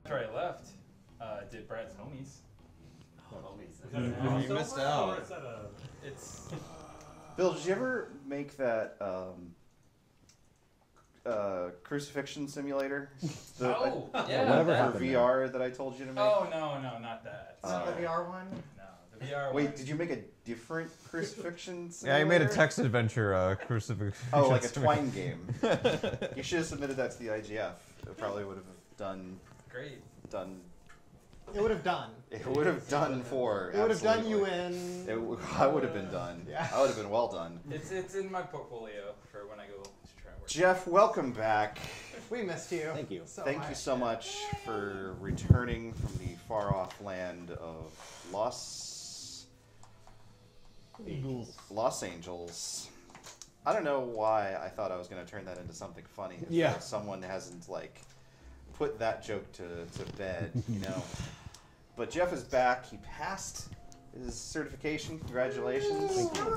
After I left, did Brad's homies. You missed out. It's Bill, did you ever make that crucifixion simulator? yeah. Whatever For happened VR that I told you to make? Oh no, not that. Not the VR one? No, the VR Wait, one. did you make a different crucifixion Yeah, simulator? you made a text adventure crucifixion. Oh, like a twine game. You should have submitted that to the IGF. It probably would have done. Great. It would have done. It would have done for. It would have done you absolutely. in. I would have been done. Yeah. I would have been well done. It's in my portfolio for when I go to try and work. Jeff, welcome back. We missed you. Thank you. Thank you so much for returning from the far-off land of Los Angeles. I don't know why I thought I was going to turn that into something funny. If someone hasn't like put that joke to bed, you know. But Jeff is back. He passed his certification. Congratulations. Thank you.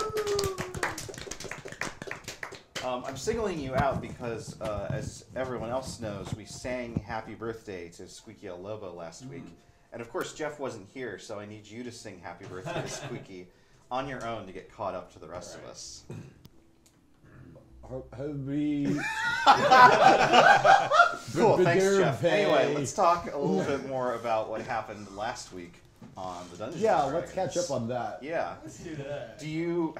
I'm singling you out because, as everyone else knows, we sang Happy Birthday to Squeaky El Lobo last week. And of course, Jeff wasn't here, so I need you to sing Happy Birthday to Squeaky on your own to get caught up to the rest of us. Cool, thanks, Jeff. Anyway, let's talk a little bit more about what happened last week on the Dungeons. Yeah, let's catch up on that. Yeah. Let's do that.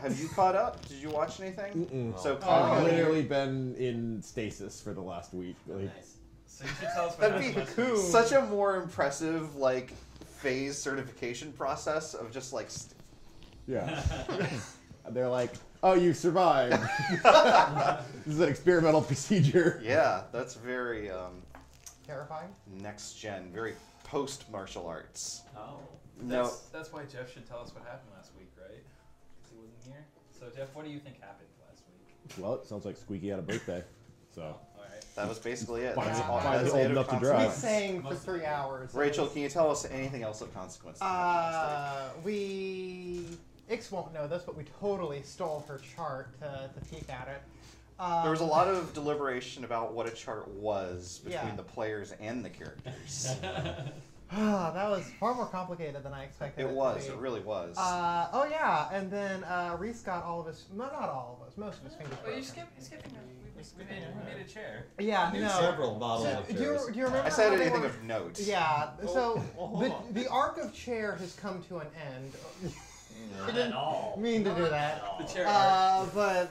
Have you caught up? Did you watch anything? So I've literally been in stasis for the last week. Like, Nice. So you should tell us what that'd happened be last week. such a more impressive like phase certification process of just like. yeah. They're like, oh, you survived. This is an experimental procedure. Yeah, that's very Terrifying. next gen, very post martial arts. Oh. No. That's why Jeff should tell us what happened last week, right? Because he wasn't here. So Jeff, what do you think happened last week? Well, it sounds like Squeaky had a birthday. So. All right. That was basically it. Finally- That's all. finally That's old it of enough to consequence. We drive. sang for 3 hours. Rachel, can you tell us anything else of consequence? that happened last week? Ix won't know this, but we totally stole her chart to peek at it. There was a lot of deliberation about what a chart was between Yeah. the players and the characters. That was far more complicated than I expected. It to was. be. It really was. Oh yeah, and then Ries got all of his, not all of us, most of his fingers Well, you broken. skipping. We made a chair. Yeah, Made no. several bottles So, of do chairs. you remember? I said how they anything were- of note. Yeah. So hold on. the arc of chair has come to an end. I didn't all. mean to do that. The chair. But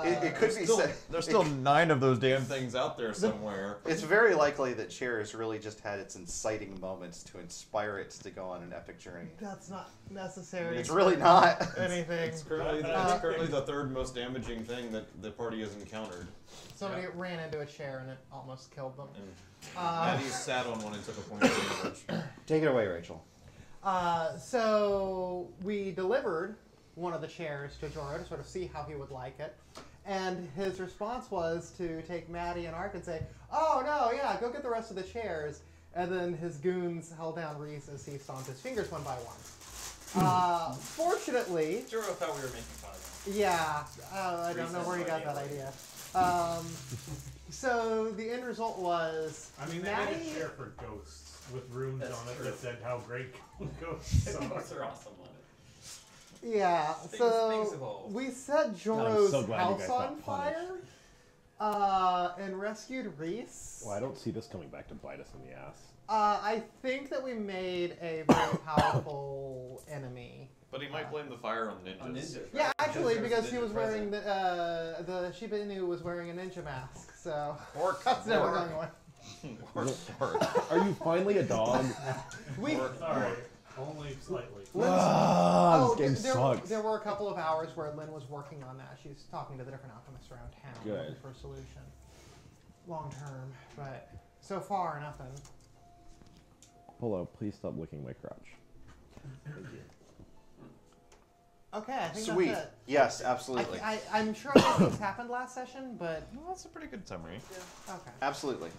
It could be said. There's still 9 of those damn things out there somewhere. It's very likely that Chairs really just had its inciting moments to inspire it to go on an epic journey. that's not necessary. It's really not. anything. It's currently the 3rd most damaging thing that the party has encountered. Somebody ran into a chair and it almost killed them. And Uh, Maddie sat on one and took a point of damage. Take it away, Rachel. So we delivered one of the chairs to Joro to sort of see how he would like it. And his response was to take Maddie and Ark and say, oh, no, yeah, go get the rest of the chairs. And then his goons held down Ries as he stomped his fingers one by one. Fortunately, Joro thought we were making fun of him. yeah, I don't know where he got that idea. So the end result was I mean, they Maddie, made a chair for ghosts with runes That's on it true. that said how great ghosts are. Ghosts are awesome on it. yeah, Things so evolve. we set I'm Joro's so glad you house guys on got punished. fire and rescued Ries. well, I don't see this coming back to bite us in the ass. I think that we made a very powerful enemy. But he might blame the fire on ninjas. Yeah, actually, because he there's was a wearing the Shiba Inu was wearing a ninja mask, so Orc. that's never going away. Are you finally a dog? We Sorry, only slightly. This game there, sucks. there were a couple of hours where Lynn was working on that. She's talking to the different alchemists around town Good. looking for a solution. Long term, but so far nothing. Polo, please stop licking my crotch. Thank you. Okay, I think Sweet. that's it. Yes, absolutely. I'm sure these things happened last session, but Well, that's a pretty good summary. okay. Absolutely.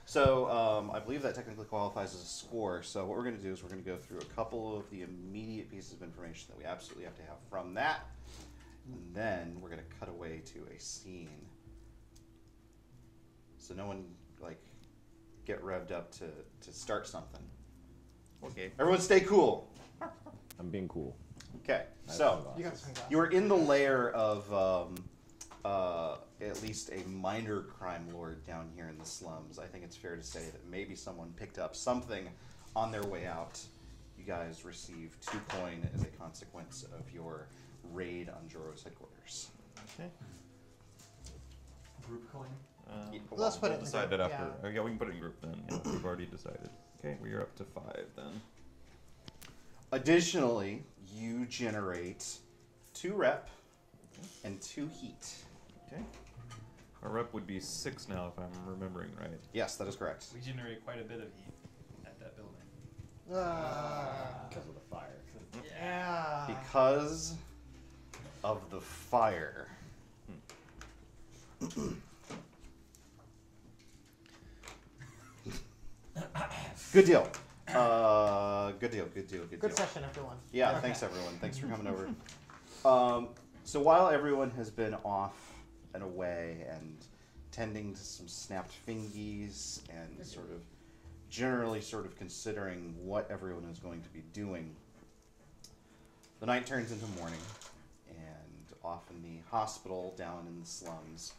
So I believe that technically qualifies as a score. So what we're going to do is we're going to go through a couple of the immediate pieces of information that we absolutely have to have from that. And then we're going to cut away to a scene. So no one like get revved up to start something. Okay. Everyone stay cool. I'm being cool. Okay, I have so sunglasses. You got sunglasses. you are in the lair of at least a minor crime lord down here in the slums. I think it's fair to say that maybe someone picked up something on their way out. You guys receive 2 coin as a consequence of your raid on Joro's headquarters. Okay. Group coin. Yeah, Let's put it We'll in decide group, that after. yeah. Yeah, we can put it in group then. Yeah, we've already decided. Okay, we are up to 5 then. Additionally, you generate 2 rep and 2 heat. Okay. Our rep would be 6 now if I'm remembering right. Yes, that is correct. We generate quite a bit of heat at that building. Because of the fire. Yeah. Because of the fire. Good deal. Good deal. Good session, everyone. Yeah, Okay. thanks everyone. Thanks for coming over. So while everyone has been off and away and tending to some snapped fingies and generally considering what everyone is going to be doing, the night turns into morning, and off in the hospital down in the slums,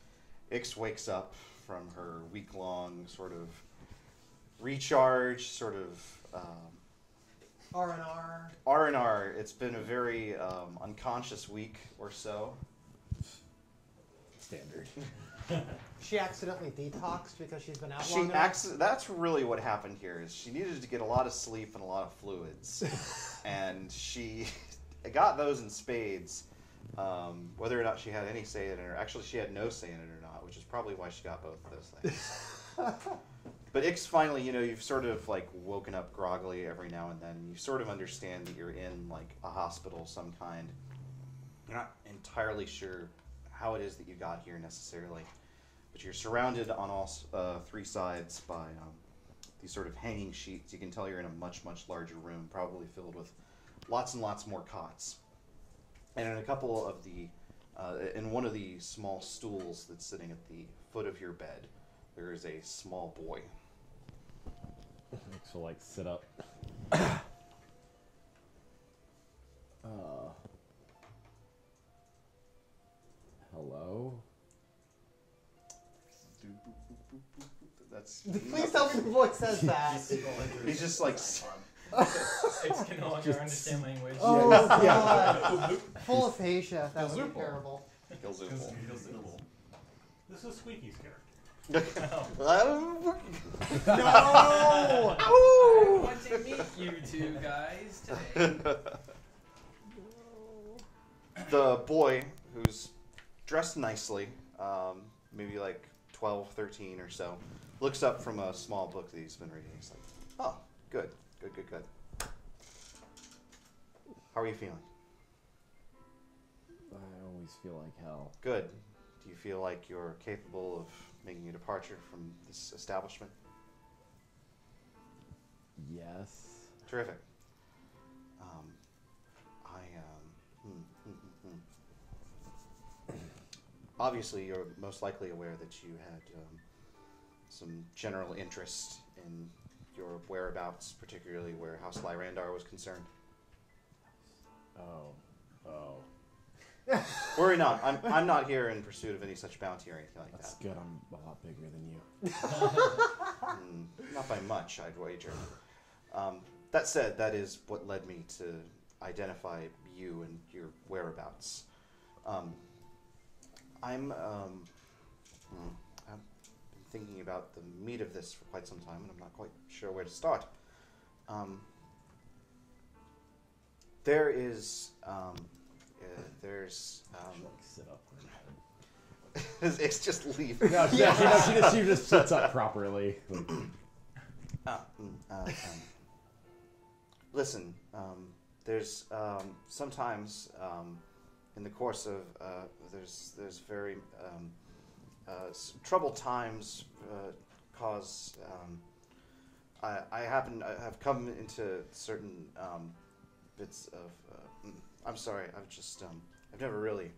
Ix wakes up from her week-long recharge, R&R. R&R. It's been a very unconscious week or so. Standard. She accidentally detoxed because she's been out long enough. That's really what happened here. Is she needed to get a lot of sleep and a lot of fluids, and she got those in spades. Whether or not she had any say in it, or actually she had no say in it or not, which is probably why she got both of those things. But Ix finally, you've woken up groggily every now and then. You understand that you're in a hospital of some kind. You're not entirely sure how it is that you got here necessarily, but you're surrounded on all 3 sides by these hanging sheets. You can tell you're in a much, much larger room, probably filled with lots and lots more cots. And in a couple of in one of the small stools that's sitting at the foot of your bed, there is a small boy. So sit up. Hello? That's Please tell me the voice says that. he's just Six can no longer understand language. Oh, Yeah. God. Full aphasia. That would be Gilzuple. terrible. Gilzuple. This is Squeaky's character. No! I want to meet you 2 guys today. The boy, who's dressed nicely, maybe 12, 13 or so, looks up from a small book that he's been reading. He's like, oh, good. How are you feeling? I always feel like hell. Good. Do you feel like you're capable of making a departure from this establishment? Yes. Terrific. Obviously, you're most likely aware that you had some general interest in your whereabouts, particularly where House Lyrandar was concerned. Oh. Worry not. I'm not here in pursuit of any such bounty or anything like That's that. good. I'm a lot bigger than you. Not by much, I'd wager. That said, that is what led me to identify you and your whereabouts. I've been thinking about the meat of this for quite some time, and I'm not quite sure where to start. There's Sit up. it's just leave. No, she just sits up properly. Listen, there's sometimes in the course of there's very troubled times cause I have come into certain bits of I'm sorry, I've never really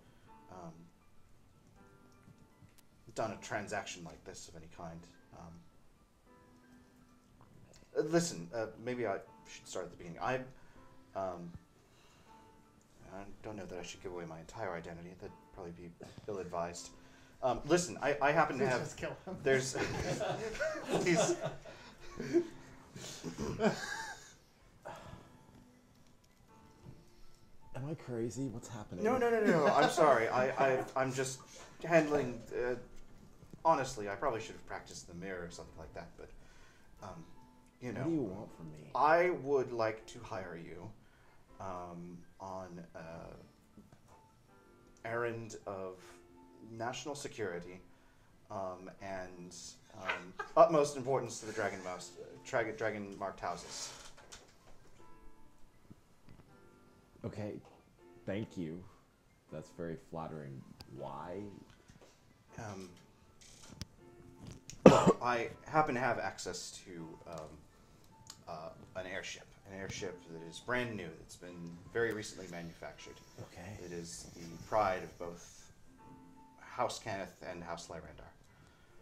done a transaction like this of any kind. Listen, maybe I should start at the beginning. I don't know that I should give away my entire identity. That'd probably be ill-advised. Listen, I happen to have... Just kill him. There's... he's... Am I crazy? What's happening? No. I'm sorry. I'm just handling... honestly, I probably should have practiced in the mirror or something like that, but... you know... What do you want from me? I would like to hire you on an errand of national security and utmost importance to the dragon marked houses. Okay, thank you. That's very flattering. Why? I happen to have access to an airship that is brand new, that's been very recently manufactured. Okay. It is the pride of both House Kenneth and House Lyrandar.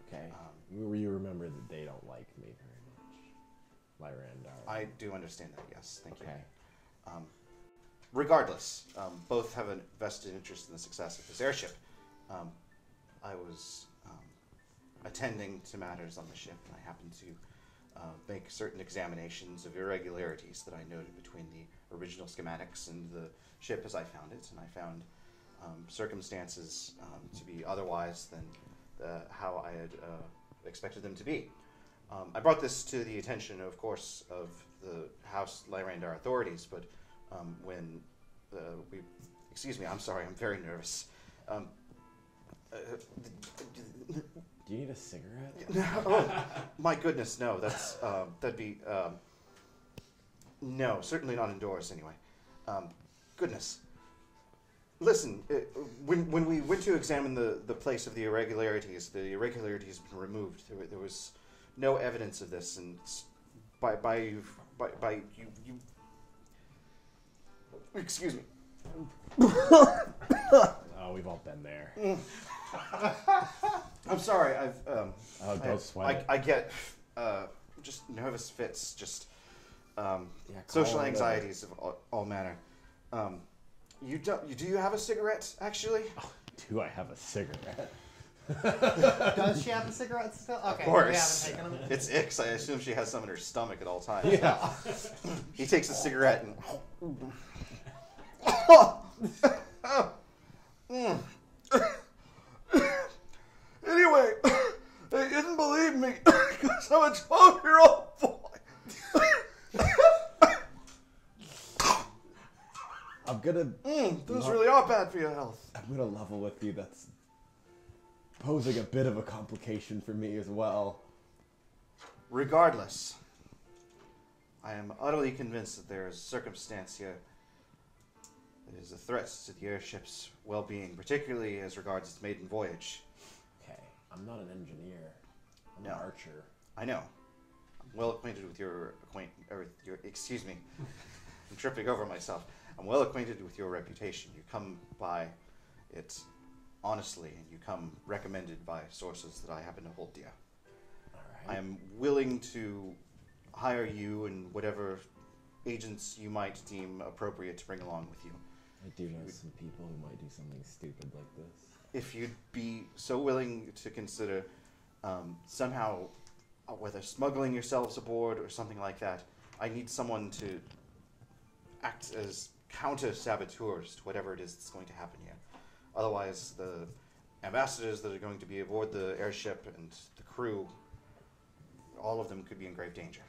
Okay. You remember that they don't like me very much. Lyrandar. I do understand that, yes. Thank Okay. you. Regardless, both have a vested interest in the success of this airship. I was attending to matters on the ship, and I happened to make certain examinations of irregularities that I noted between the original schematics and the ship as I found it, and I found circumstances to be otherwise than how I had expected them to be. I brought this to the attention, of course, of the House Lyrandar authorities, but when we... Excuse me, I'm sorry, I'm very nervous. Do you need a cigarette? Oh, my goodness, no. That's that'd be no, certainly not indoors anyway. Goodness. Listen, when we went to examine the place of the irregularities have been removed. There was no evidence of this, and by you. Excuse me. Oh, we've all been there. I'm sorry. Don't sweat it. I get just nervous fits, just Yeah, social call it anxieties of all manner. Do you have a cigarette, actually? Do I have a cigarette? Does she have the cigarettes still? Okay, Of course. we haven't taken them. It's Ix. I assume she has some in her stomach at all times. Yeah. He takes a cigarette and... Anyway, they didn't believe me because I'm a 12-year-old boy. I'm gonna... Those really are bad for your health. I'm gonna level with you. That's posing a bit of a complication for me as well. Regardless, I am utterly convinced that there is circumstance here that is a threat to the airship's well-being, particularly as regards its maiden voyage. Okay, I'm not an engineer. I'm No. an archer. I know. I'm well acquainted with your excuse me. I'm tripping over myself. I'm well acquainted with your reputation. You come by it honestly, and you come recommended by sources that I happen to hold dear. All I right. am willing to hire you and whatever agents you might deem appropriate to bring along with you. I do know some people who might do something stupid like this. If you'd be so willing to consider somehow, whether smuggling yourselves aboard or something like that, I need someone to act as counter-saboteurs to whatever it is that's going to happen here. Otherwise, the ambassadors that are going to be aboard the airship and the crew, all of them could be in grave danger.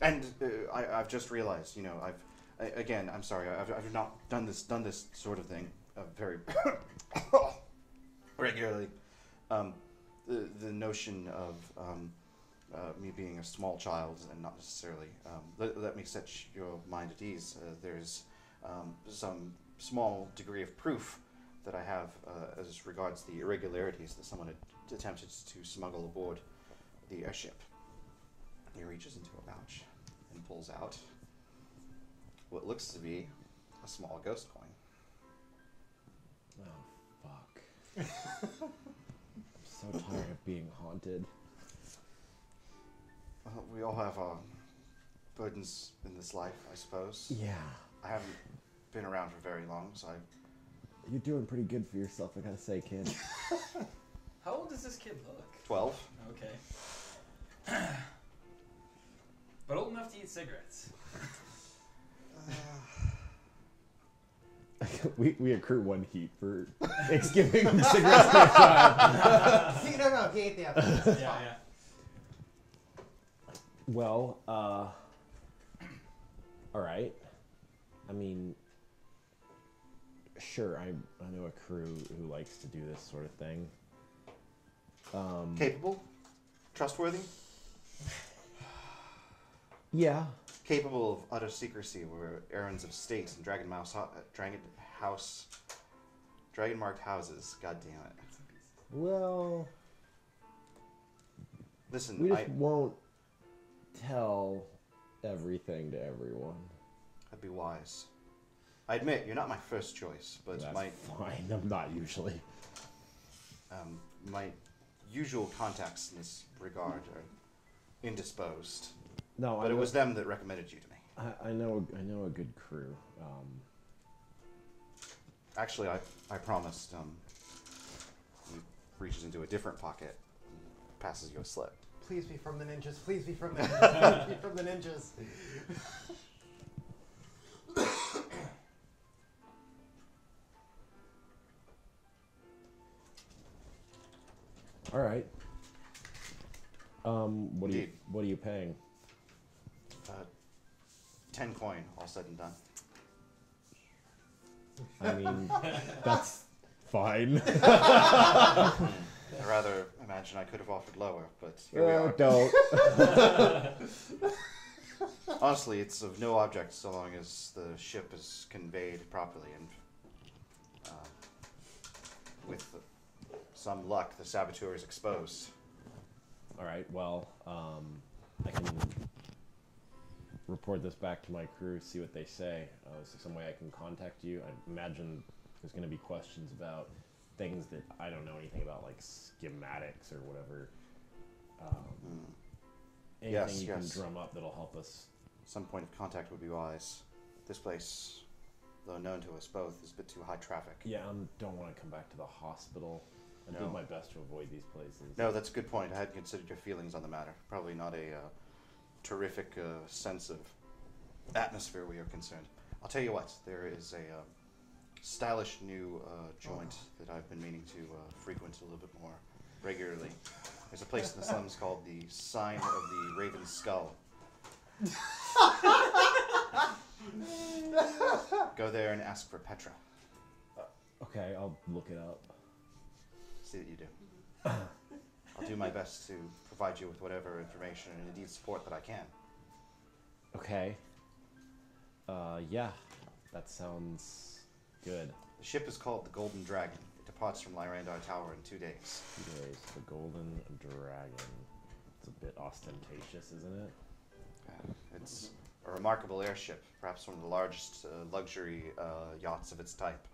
And I've just realized, you know, again, I'm sorry, I've not done this sort of thing very regularly. The notion of me being a small child and not necessarily, let me set your mind at ease. There's some small degree of proof that I have as regards the irregularities that someone had attempted to smuggle aboard the airship. He reaches into a pouch and pulls out what looks to be a small ghost coin. Oh, fuck. I'm so tired of being haunted. We all have burdens in this life, I suppose. Yeah. I haven't been around for very long, so You're doing pretty good for yourself, I gotta say, kid. How old does this kid look? 12. Okay. But old enough to eat cigarettes. we accrue 1 heat for giving cigarettes to a child. No, he ate the apple. Yeah. Well, all right. I mean, sure, I know a crew who likes to do this sort of thing. Capable? Trustworthy? Yeah. Capable of utter secrecy over errands of state and dragon marked houses. God damn it. Well, Listen, we just won't tell everything to everyone. I'd be wise. I admit, you're not my first choice, but That's my fine. I'm not usually. my usual contacts in this regard are indisposed. No, But it was them that recommended you to me. I know a good crew. Actually, I promised. He reaches into a different pocket, and passes you a slip. Please be from the ninjas. Please be from the ninjas. Please be from the ninjas. All right. What Indeed. are you paying? 10 coin, all said and done. I mean, that's fine. I rather imagine I could have offered lower, but here we are. Don't. Honestly, it's of no object so long as the ship is conveyed properly, and with some luck, the saboteur is exposed. All right. Well, I can report this back to my crew, see what they say. Is there some way I can contact you? I imagine there's going to be questions about things that I don't know anything about, like schematics or whatever. Anything you can drum up that'll help us. Some point of contact would be wise. This place, though known to us both, is a bit too high traffic. Yeah, I don't want to come back to the hospital. I do my best to avoid these places. No, that's a good point. I hadn't considered your feelings on the matter. Probably not a terrific sense of atmosphere where you're concerned. I'll tell you what, there is a stylish new joint that I've been meaning to frequent a little bit more regularly. There's a place in the slums called the Sign of the Raven Skull. Go there and ask for Petra. Okay, I'll look it up. See that you do. I'll do my best to provide you with whatever information and indeed support that I can. Okay. Yeah, that sounds good. The ship is called the Golden Dragon. It departs from Lyrandar Tower in 2 days. 2 days. The Golden Dragon. It's a bit ostentatious, isn't it? It's a remarkable airship, perhaps one of the largest luxury yachts of its type.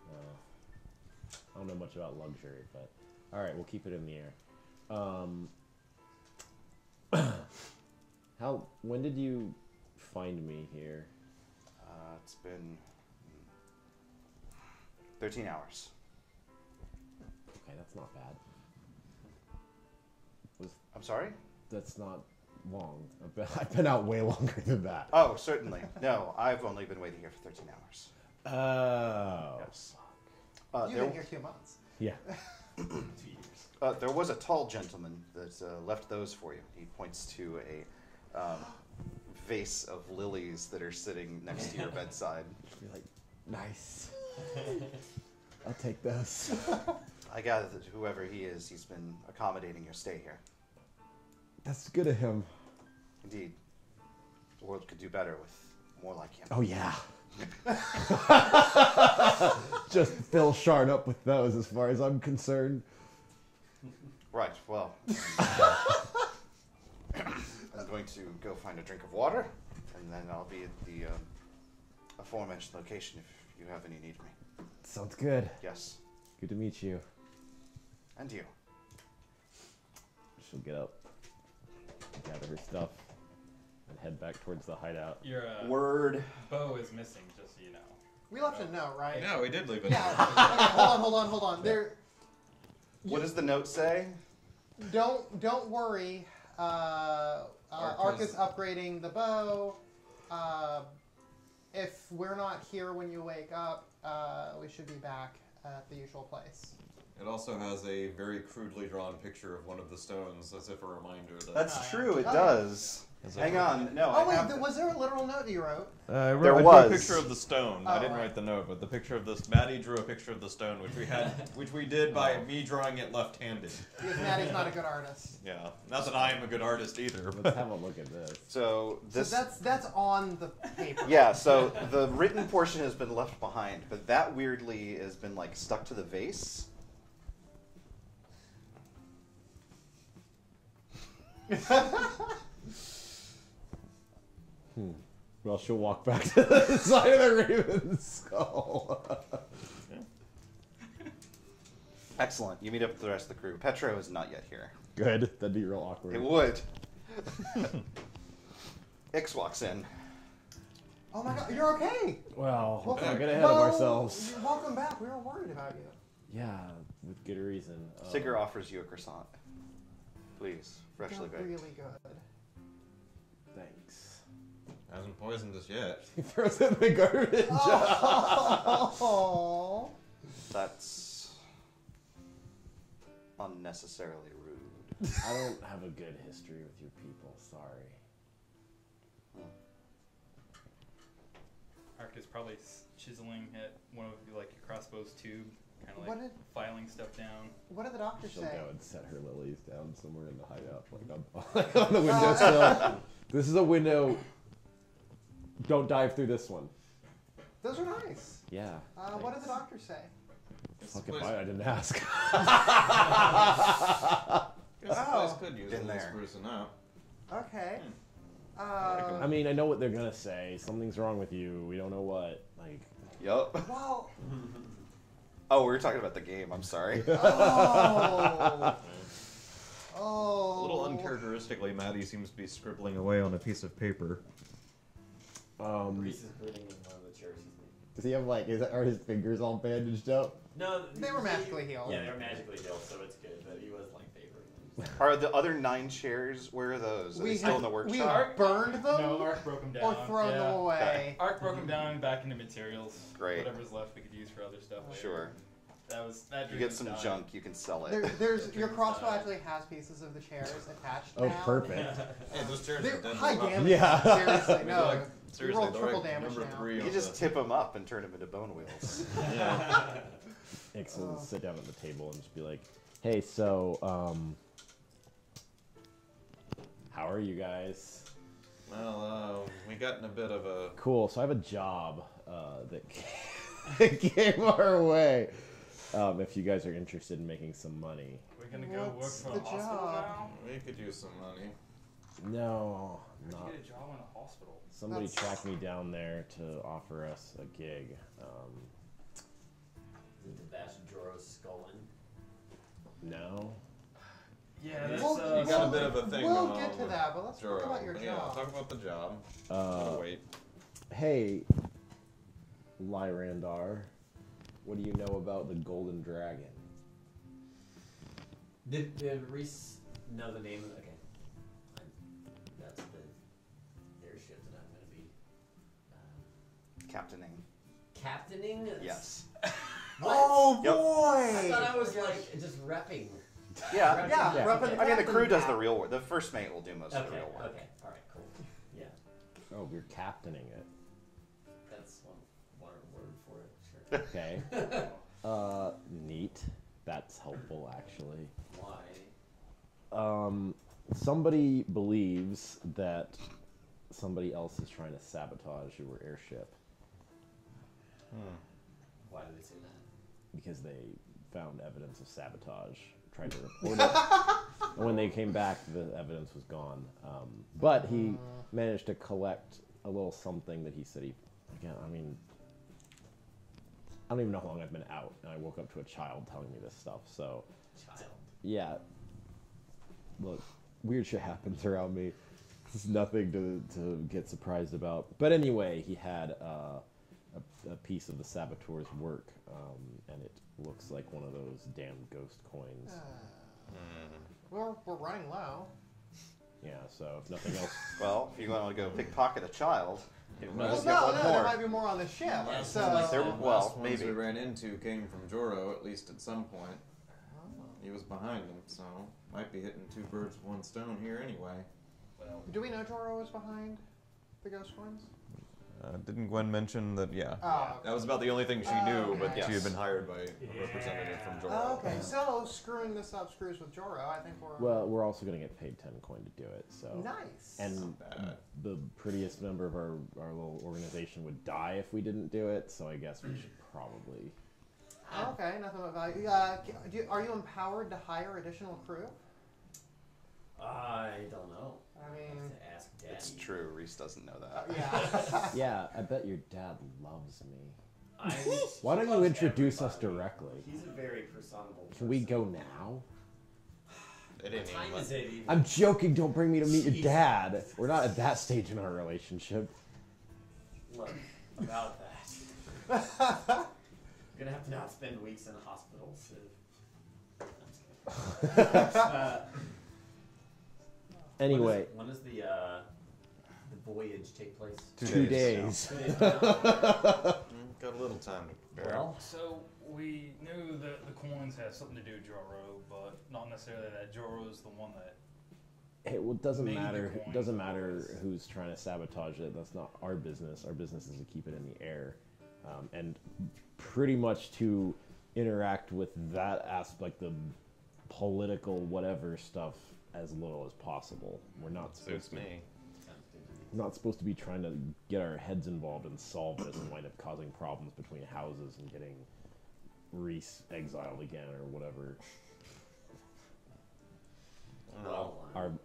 I don't know much about luxury, but all right, we'll keep it in the air. When did you find me here? It's been 13 hours. Okay, that's not bad. I'm sorry? That's not long. I've been out way longer than that. Oh, certainly. No, I've only been waiting here for 13 hours. Oh. Yes. You've been here 2 months. Yeah. 2 years. There was a tall gentleman that left those for you. He points to a vase of lilies that are sitting next to your bedside. You're like, nice. I'll take those. I gather that whoever he is, he's been accommodating your stay here. That's good of him. Indeed. The world could do better with more like him. Oh, yeah. Just fill Shard up with those as far as I'm concerned. Right, well. I'm going to go find a drink of water, and then I'll be at the aforementioned location if you have any need of me. Sounds good. Yes. Good to meet you. And you. She'll get up, gather her stuff. and head back towards the hideout. Your Word. bow is missing, just so you know. We left a note, right? Yeah, we did leave it. Yeah. Okay, hold on. There. What does the note say? Don't worry. Ark is upgrading the bow. If we're not here when you wake up, we should be back at the usual place. It also has a very crudely drawn picture of one of the stones, as if a reminder that. That's true. It Oh, does. Hang on. No. Oh I have wait, was there a literal note that you wrote? I There drew was. a picture of the stone. I didn't right. write the note, but the picture of this. Maddie drew a picture of the stone, which we did by me drawing it left-handed. Because Maddie's not a good artist. Yeah, not that I am a good artist either. Let's have a look at this. So this. So that's on the paper. Yeah. So the written portion has been left behind, but that weirdly has been like stuck to the vase. Well, she'll walk back to the side of the raven's skull. Excellent. You meet up with the rest of the crew. Petro is not yet here. Good. That'd be real awkward. It would. Ix walks in. Oh my God, you're okay. Well, Welcome- don't get ahead of Well, ourselves. Welcome back. We were worried about you. Yeah, with good reason. Sigger offers you a croissant. Please, freshly They're baked. really good. Thanks. Hasn't poisoned us yet. He throws it in the garbage. Oh. That's unnecessarily rude. I don't have a good history with your people. Sorry. Ark is probably chiseling at one of your crossbow's tube, kind of What like did- filing stuff down. What did the doctor She'll say? go and set her lilies down somewhere in the hideout, like on the windowsill. This is a window. Don't dive through this one. Those are nice. Yeah. What did the doctor say? Fuck if I didn't ask. Guess the place could use a Been little there. sprucing up. Okay. I mean, I know what they're gonna say. Something's wrong with you. We don't know what. Like, Yup. Well. Oh, we were talking about the game. I'm sorry. Oh. Oh. A little uncharacteristically, Maddie seems to be scribbling away on a piece of paper. Ries is putting in one of the chairs he's made. does he have are his fingers all bandaged up? No, They were magically healed. Yeah, they were magically healed, so it's good. But he was favoring them. Are the other 9 chairs? Where are those? Are they still in the We workshop? burned them No, Ark broke them down. or thrown them away. Okay. Ark broke them down back into materials. Great. Whatever's left we could use for other stuff later. Sure. That You get some junk, you can sell it. There's your crossbow actually has pieces of the chairs attached. Oh, now. perfect. Hey, those chairs They're are dead. high damage. Yeah. Seriously, no. Like, You seriously, roll they're triple like damage number now. 3 You on can just the- tip them up and turn them into bone wheels. Yeah. Ix will sit down at the table and just be like, "Hey, so, how are you guys?" Well, we got in a bit of a. Cool. So I have a job that came our way. If you guys are interested in making some money. We're gonna go work What's for a the hospital job? now. We could use some money. No, How'd not. you get a job in a hospital? Somebody That's- tracked me down there to offer us a gig. Need to bash Joro's skull in. No. Yeah, that's We'll- You got a bit of a thing We'll going get on to with that, but let's Joro. talk about your Yeah, job. talk about the job. Wait. Hey, Lyrandar, what do you know about the Golden Dragon? Did Ries know the name? Okay. That's the airship that I'm going to be Captaining. captaining? Yes. What? Oh Yep. boy! I thought I was like just repping. Yeah. Yeah, Yeah. repping I mean, the crew does the captain. real work. The first mate will do most of the Okay, real work. okay, alright, cool. Yeah, Oh, you're captaining it. that's one word for it, sure. Okay. Neat. That's helpful, actually. Why? Somebody believes that somebody else is trying to sabotage your airship Why do they say that? because they found evidence of sabotage. Tried to report it, and when they came back, the evidence was gone. But he managed to collect a little something that he said he. Again, I mean, I don't even know how long I've been out, and I woke up to a child telling me this stuff. So, Child. yeah. Look, weird shit happens around me. It's nothing to get surprised about. But anyway, he had a piece of the saboteur's work, and it looks like one of those damn ghost coins. We're running low. Yeah, so if nothing else... Well, if you want to go pickpocket a child, Well, get no, one there more. might be more on the ship. Yeah, So, There- The well, last ones maybe. we ran into came from Joro, at least at some point. He was behind him, so might be hitting two birds with one stone here anyway. Well, do we know Joro was behind the ghost coins? Didn't Gwen mention that? Yeah. Oh, That was about the only thing she knew, but okay. she had been hired by a representative from Joro. Oh, okay, so screwing this up screws with Joro. I think we're Well, we're also going to get paid 10 coin to do it, so... nice. And bad. the prettiest member of our little organization would die if we didn't do it, so I guess we should probably... Okay, nothing but value. Are you empowered to hire additional crew? I don't know. I I mean, have to ask Daddy. It's true. Reese doesn't know that. yeah. Yeah, I bet your dad loves me. I, Why don't you loves introduce us everybody. directly? He's a very personable Can we person. go now? They What didn't even time let- is it even? I'm joking, don't bring me to meet your Jeez. dad. We're not at that stage in our relationship. Look, about that. You're gonna have to not spend weeks in hospitals. Anyway, when does the voyage take place? 2 days. 2 days now. Got a little time to prepare. Well, so we knew that the coins had something to do with Joro, but not necessarily that Joro's the one that. It doesn't Maybe the matter. It coin doesn't matter was- who's trying to sabotage it. That's not our business. Our business is to keep it in the air, and pretty much to interact with that aspect, like the political whatever stuff, as little as possible. We're not supposed Suits to. me. Not supposed to be trying to get our heads involved and solve this and wind up causing problems between houses and getting Ries exiled again or whatever. well,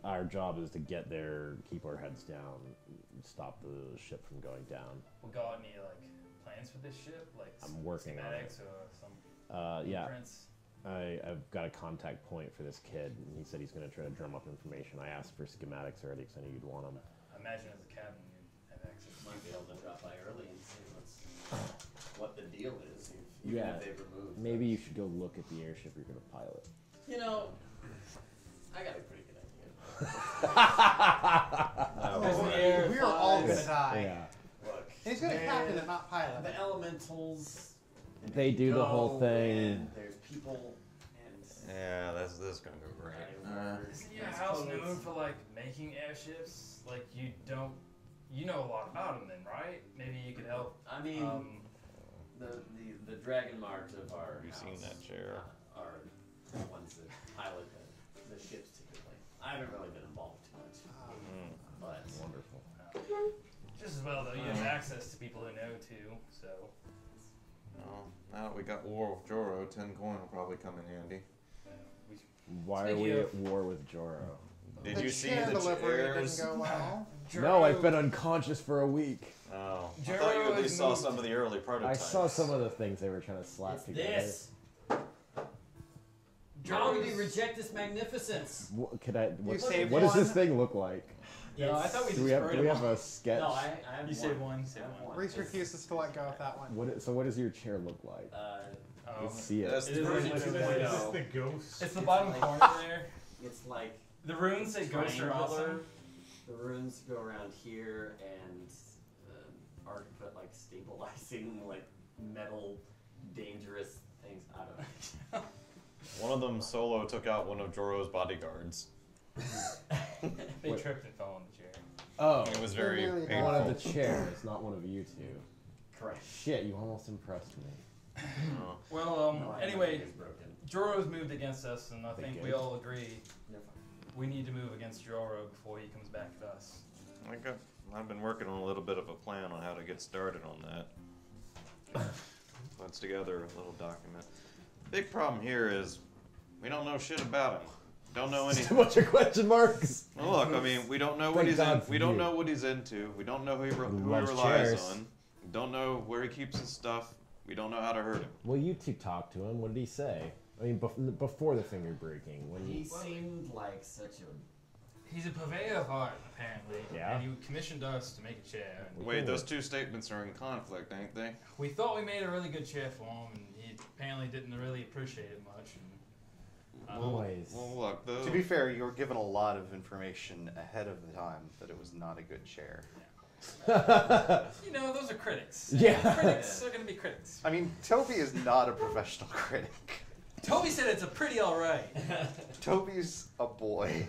Our job is to get there, keep our heads down, stop the ship from going down. We got any like plans for this ship, like I'm working on it. schematics or some Yeah, blueprints? I've got a contact point for this kid, and he said he's going to try to drum up information. I asked for schematics already because I knew you'd want them. I imagine as a captain you'd have access. might be able to drop by early and see what the deal is, even Yeah. if they've removed. Maybe you should go look at the airship you're going to pilot. You know, I got a pretty good idea. We are all gonna die. Yeah. Look, And he's gonna captain it, not pilot. the elementals. and They do the whole go, thing. and there's people and Yeah, this is gonna go great. Isn't your Nice house clothes. known for like making airships? Like you know a lot about them then, right? Maybe you could help. I mean, the Dragon Mart of our Have you seen house, that chair? Are the ones that pilot the ships typically. I haven't really been involved too much, but Wonderful. Just as well though, you have access to people who know too. So Well, now that we got war with Joro, 10 coin will probably come in handy. we Why are we at war with Joro? Did The you see chair the delivery chairs? didn't go well. No, I've been unconscious for a week. Oh, I Joro thought you at has least saw moved. some of the early I prototypes. saw some of the things they were trying to slap it's together. this. How do we reject this magnificence? saved What does this one? thing look like? No, I thought we Do we have a sketch? No, I have You saved one, you I saved have one. Reese It's, refuses to let go of that one. So what does your chair look like? Oh, Let's see it. That's It is Version like 2, 2.0. is this the ghost? it's the It's bottom like- corner there. it's like The runes say ghost or triangular. awesome. The runes go around here, and Art put like stabilizing, like metal, dangerous things. I don't know. One of them solo took out one of Joro's bodyguards. They Wait. tripped and fell on the chair. Oh, It was very Really painful. one of the chairs, not one of you two. Correct. Shit, you almost impressed me. Oh. Well, No, I anyway, think it's broken. Joro's moved against us, and I They think good? we all agree They're fine. we need to move against Joro before he comes back at us. I've been working on a little bit of a plan on how to get started on that. Puts together a little document. Big problem here is we don't know shit about him. Don't know Just a anything. bunch of question marks. Well, look, I mean, we don't know what Thank he's God in. for We don't you. know what he's into. We don't know who he Loves relies chairs. on. We don't know where he keeps his stuff. We don't know how to hurt him. Well, you two talked to him. What did he say? I mean, before the finger breaking, when He he seemed like such a He's a purveyor of art, apparently. Yeah. And he commissioned us to make a chair. And Wait, those two statements are in conflict, ain't they? we thought we made a really good chair for him, and he apparently didn't really appreciate it much. And, Always. Well, look, To be fair, you were given a lot of information ahead of the time that it was not a good chair. you know, those are critics. Yeah. Critics are going to be critics. I mean, Toby is not a professional critic. Toby said it's a pretty alright. Toby's a boy.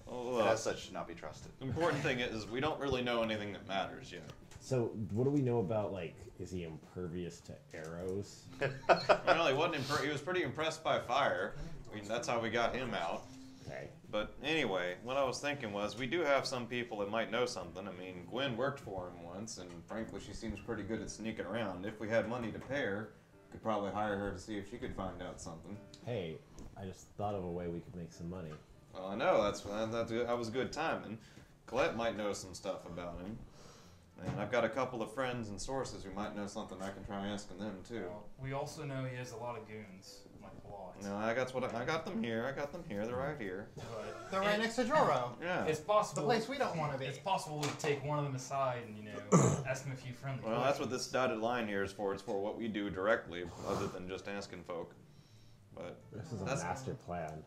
well, And look, as such, should not be trusted. the important thing is we don't really know anything that matters yet. So, what do we know about, like, is he impervious to arrows? Well, he wasn't. He was pretty impressed by fire. I mean, that's how we got him out. Okay. But anyway, what I was thinking was we do have some people that might know something. I mean, Gwen worked for him once, and frankly, she seems pretty good at sneaking around. If we had money to pay her, we could probably hire her to see if she could find out something. Hey, I just thought of a way we could make some money. Well, I know that was good timing. Colette might know some stuff about him, and I've got a couple of friends and sources who might know something. I can try asking them too. Well, we also know he has a lot of goons, like a lot. No, I got them here. I got them here. They're right here. But They're right next to Joro. Yeah. it's The possible. place we don't want to be. It's possible we could take one of them aside and, you know, ask them a few friendly Well, that's what questions. this dotted line here is for. It's for what we do directly, other than just asking folk. But This is a That's- master plan.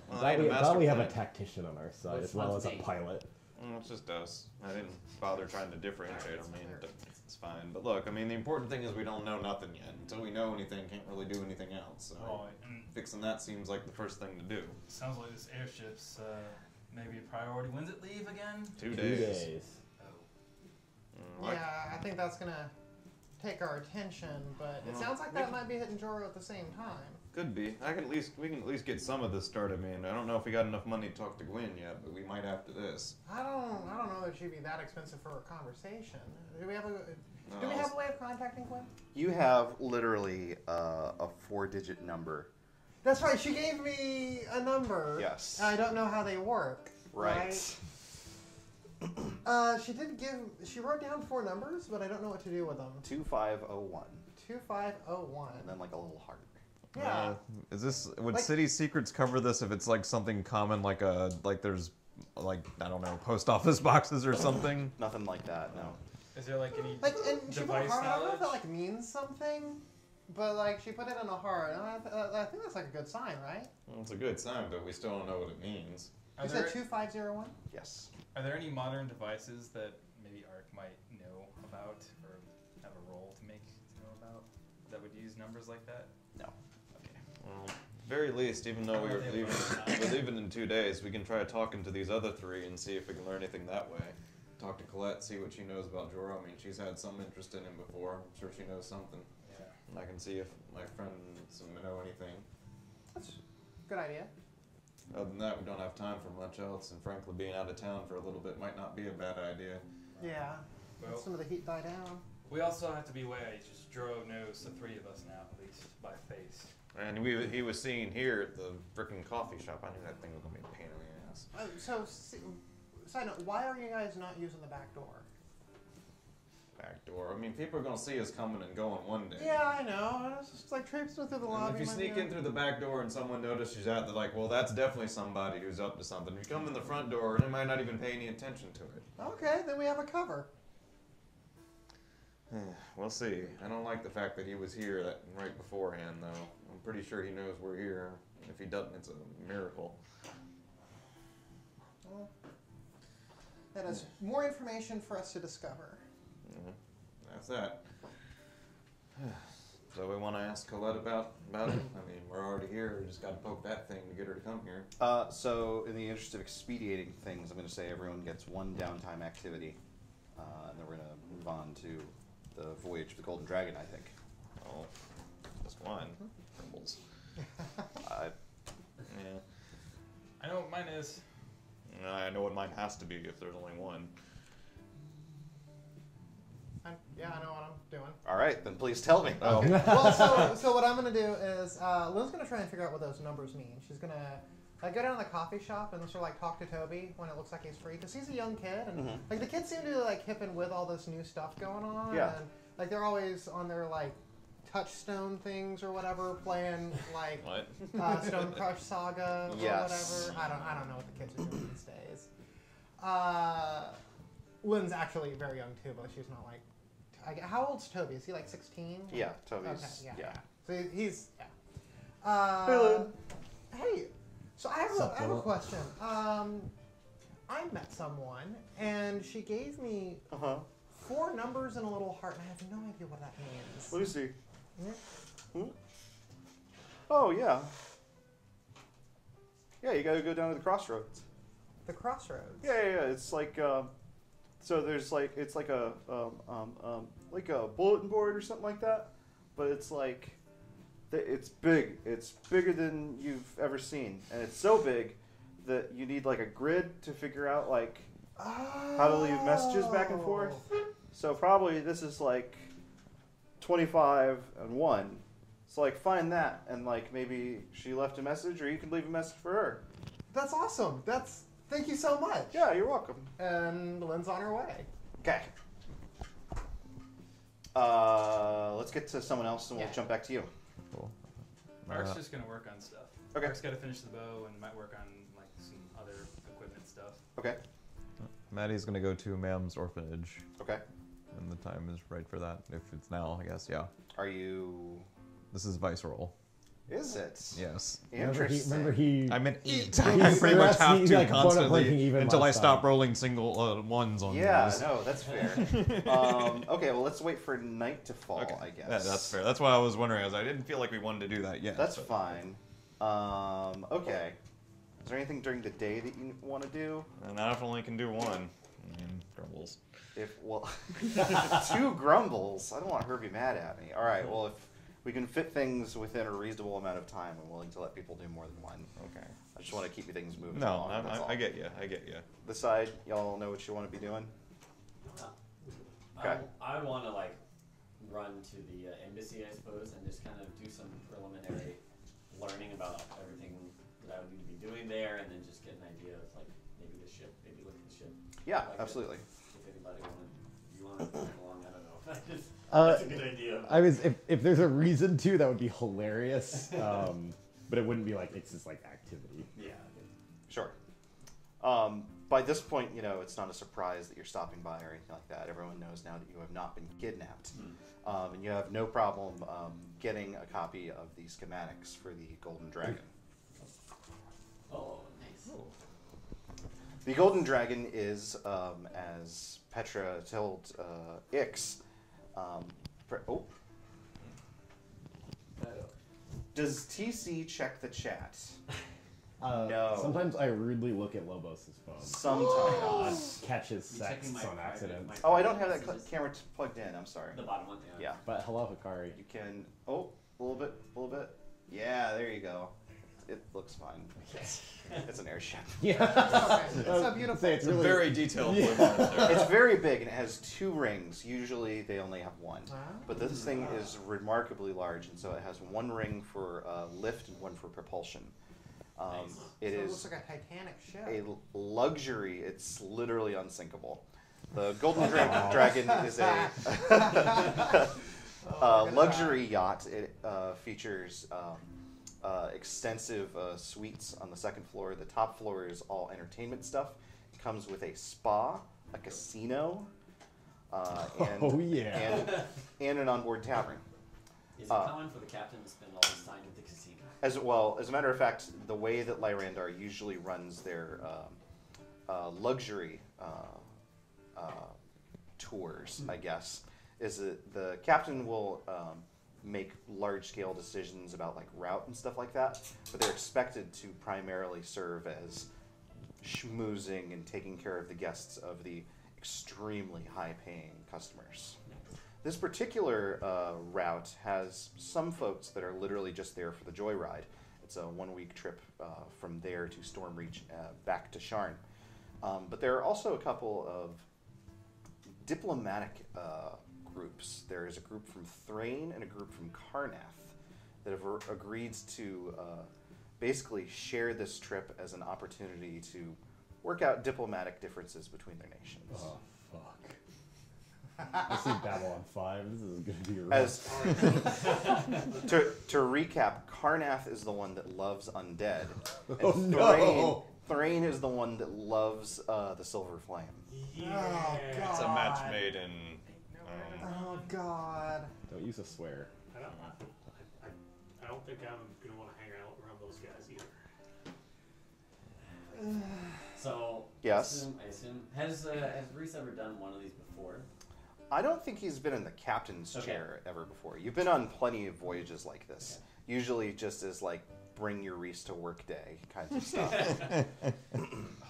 well, Glad ain't a we, master glad we have a plan. tactician on our side Which as well one's as a me? pilot. Well, it's just us. I didn't bother trying to differentiate. I mean, it's fine. But look, I mean, the important thing is we don't know nothing yet. Until we know anything, can't really do anything else. So Right, and fixing that seems like the first thing to do. sounds like this airship's maybe a priority. When's it leave again? 2 2 days. days. Oh. Yeah, I think that's gonna take our attention, but it Well, sounds like we that can- might be hitting Joro at the same time. Could be. We can at least get some of this started. I mean, I don't know if we got enough money to talk to Gwen yet, but we might after this. I don't know that she'd be that expensive for a conversation. Do we have No, a way of contacting Gwen? You have literally a 4-digit number. That's right. She gave me a number. Yes. I don't know how they work. Right. She wrote down 4 numbers, but I don't know what to do with them. 2501. 2501. And then like a little heart. Yeah. Is this would Like- city secrets cover this if it's like something common like there's like I don't know post office boxes or something? Nothing like that, no. Is there like any Like, and she put a device heart. I don't know if that knowledge? like means something, but like she put it in a heart. And I think that's like a good sign, right? Well, it's a good sign, but we still don't know what it means. Are You there, said 2501. Yes. are there any modern devices that maybe Ark might know about or have a role to know about that would use numbers like that? No. Okay. Well, very least, even though we're leaving in 2 days, we can try talking to these other 3 and see if we can learn anything that way. Talk to Colette, see what she knows about Joro. I mean, she's had some interest in him before. I'm sure she knows something. Yeah. And I can see if my friends know anything. That's a good idea. Other than that, we don't have time for much else, and frankly, being out of town for a little bit might not be a bad idea. Yeah. Let Well, some of the heat die down. we also have to be wary. Just Joro knows the 3 of us now, at least by face. And he was seen here at the frickin' coffee shop. I knew that thing was gonna be a pain in the ass. Side note, why are you guys not using the back door? Back door. I mean, people are gonna see us coming and going one day. Yeah, I know. It's just like traipsing through the And lobby. if you sneak in through the back door and someone notices you out, they're like, well, that's definitely somebody who's up to something. If you come in the front door, they might not even pay any attention to it. Okay, then we have a cover. We'll see. I don't like the fact that he was here right beforehand, though. I'm pretty sure he knows we're here. If he doesn't, it's a miracle. Well, that is more information for us to discover. Yeah, that's that. So we want to ask Colette about it? I mean, we're already here. We just got to poke that thing to get her to come here. So in the interest of expediting things, I'm going to say everyone gets 1 downtime activity. And then we're going to move on to the Voyage of the Golden Dragon, I think. Oh, just one. Crumbles. Yeah. I know what mine is. I know what mine has to be if there's only one. Yeah, I know what I'm doing. All right, then please tell me. Oh. Well, so what I'm gonna do is Lynn's gonna try and figure out what those numbers mean. She's gonna go down to the coffee shop and sort of like talk to Toby when it looks like he's free, because he's a young kid and like the kids seem to be like hip and with all this new stuff going on. Yeah. And like they're always on their like touchstone things or whatever, playing like What? Stone Crush Saga or Yes. whatever. I don't know what the kids are doing these days. Lynn's actually very young too, but she's not like. How old's Toby? Is he like 16? Yeah, Toby's. Okay, Yeah. So he's yeah. Hey, Lynn. Hey, so I have Sup, a Philip? question. I met someone and she gave me Uh huh. 4 numbers and a little heart, and I have no idea what that means. Let me see. Yeah. Hmm? Oh yeah. Yeah, you gotta go down to the crossroads. The crossroads. Yeah. It's like so there's like it's like a bulletin board or something like that, but it's like it's big. It's bigger than you've ever seen, and it's so big that you need like a grid to figure out like how to leave messages back and forth. So probably this is like 25 and 1. So like find that and like maybe she left a message or you can leave a message for her. That's awesome. Thank you so much. Yeah, you're welcome. And Lynn's on her way. Okay. Let's get to someone else and we'll Yeah. jump back to you. Cool. Mark's just gonna work on stuff. Okay. Mark's gotta finish the bow and might work on like some other equipment stuff. Okay. Maddie's gonna go to Ma'am's orphanage, Okay. and the time is right for that. If it's now, I guess. Yeah. Are you? This is Viceroy. Is it? Yes. Interesting. Remember he I'm an he- 8. I he- pretty much he, have to like, wound up breaking constantly even until I last stop time. rolling single ones on Yeah. these. No, that's fair. Okay. Well, let's wait for night to fall. Okay. I guess. That's fair. That's why I was wondering. I didn't feel like we wanted to do that yet. That's but- fine. Okay. Is there anything during the day that you want to do? And I definitely can do one. I mean, grumbles. If well, 2 grumbles. I don't want her to be mad at me. All right. Well, if we can fit things within a reasonable amount of time, I'm willing to let people do more than one. Okay. I just want to keep things moving No, along. that's all. I get you. I get you. The side, y'all know what you want to be doing. Okay. I would want to like run to the embassy, I suppose, and just kind of do some preliminary learning about everything that I would need to be doing there, and then just get an idea of like maybe the ship, maybe look at the ship. Yeah, Like, absolutely. If anybody want to come along, I don't know. Uh, That's a good idea. I was if there's a reason to, that would be hilarious. But it wouldn't be like it's just like activity. Yeah. Sure. By this point, you know, it's not a surprise that you're stopping by or anything like that. Everyone knows now that you have not been kidnapped. And you have no problem getting a copy of the schematics for the Golden Dragon. Oh, nice. The Golden Dragon is, as Petra told Ix, does TC check the chat? No. Sometimes I rudely look at Lobos' phone. Sometimes. Catches You sex checking my on private- accident. my Oh, I don't have private that messages? camera plugged in. I'm sorry. The bottom one, yeah. Yeah. But hello, Hikari. You can. Oh, a little bit. Yeah, there you go. It looks fine. It's an airship. Yeah. It's so beautiful. Say it's really Very detailed. Yeah. woodwork there. It's very big and it has 2 rings. Usually they only have 1. Wow. But this thing is remarkably large, and so it has 1 ring for lift and 1 for propulsion. Nice. It So it is looks like a Titanic ship. a luxury. It's literally unsinkable. The Golden Dragon is a Oh, luxury yacht. It features extensive suites on the 2nd floor. The top floor is all entertainment stuff. It comes with a spa, a casino, and, Oh, yeah. and an onboard tavern. Is it common for the captain to spend all his time at the casino? As well, as a matter of fact, the way that Lyrandar usually runs their luxury tours, I guess, is that the captain will make large-scale decisions about like route and stuff like that, but they're expected to primarily serve as schmoozing and taking care of the guests of the extremely high-paying customers. This particular route has some folks that are literally just there for the joyride. It's a 1-week trip from there to Stormreach back to Sharn. But there are also a couple of diplomatic groups. There is a group from Thrain and a group from Karnath that have agreed to basically share this trip as an opportunity to work out diplomatic differences between their nations. Oh, fuck. This is Babylon 5. This is going to be rough. As to recap, Karnath is the one that loves undead, and Oh, no. Thrain is the one that loves the silver flame. Oh, God. It's a match made in. Oh, God. Don't use a swear. I don't think I'm gonna want to hang out around those guys either. So Yes. I assume has Ries ever done one of these before? I don't think he's been in the captain's Okay. chair ever before. You've been on plenty of voyages like this. Usually just as like bring your Ries to work day kinds of stuff. Oh,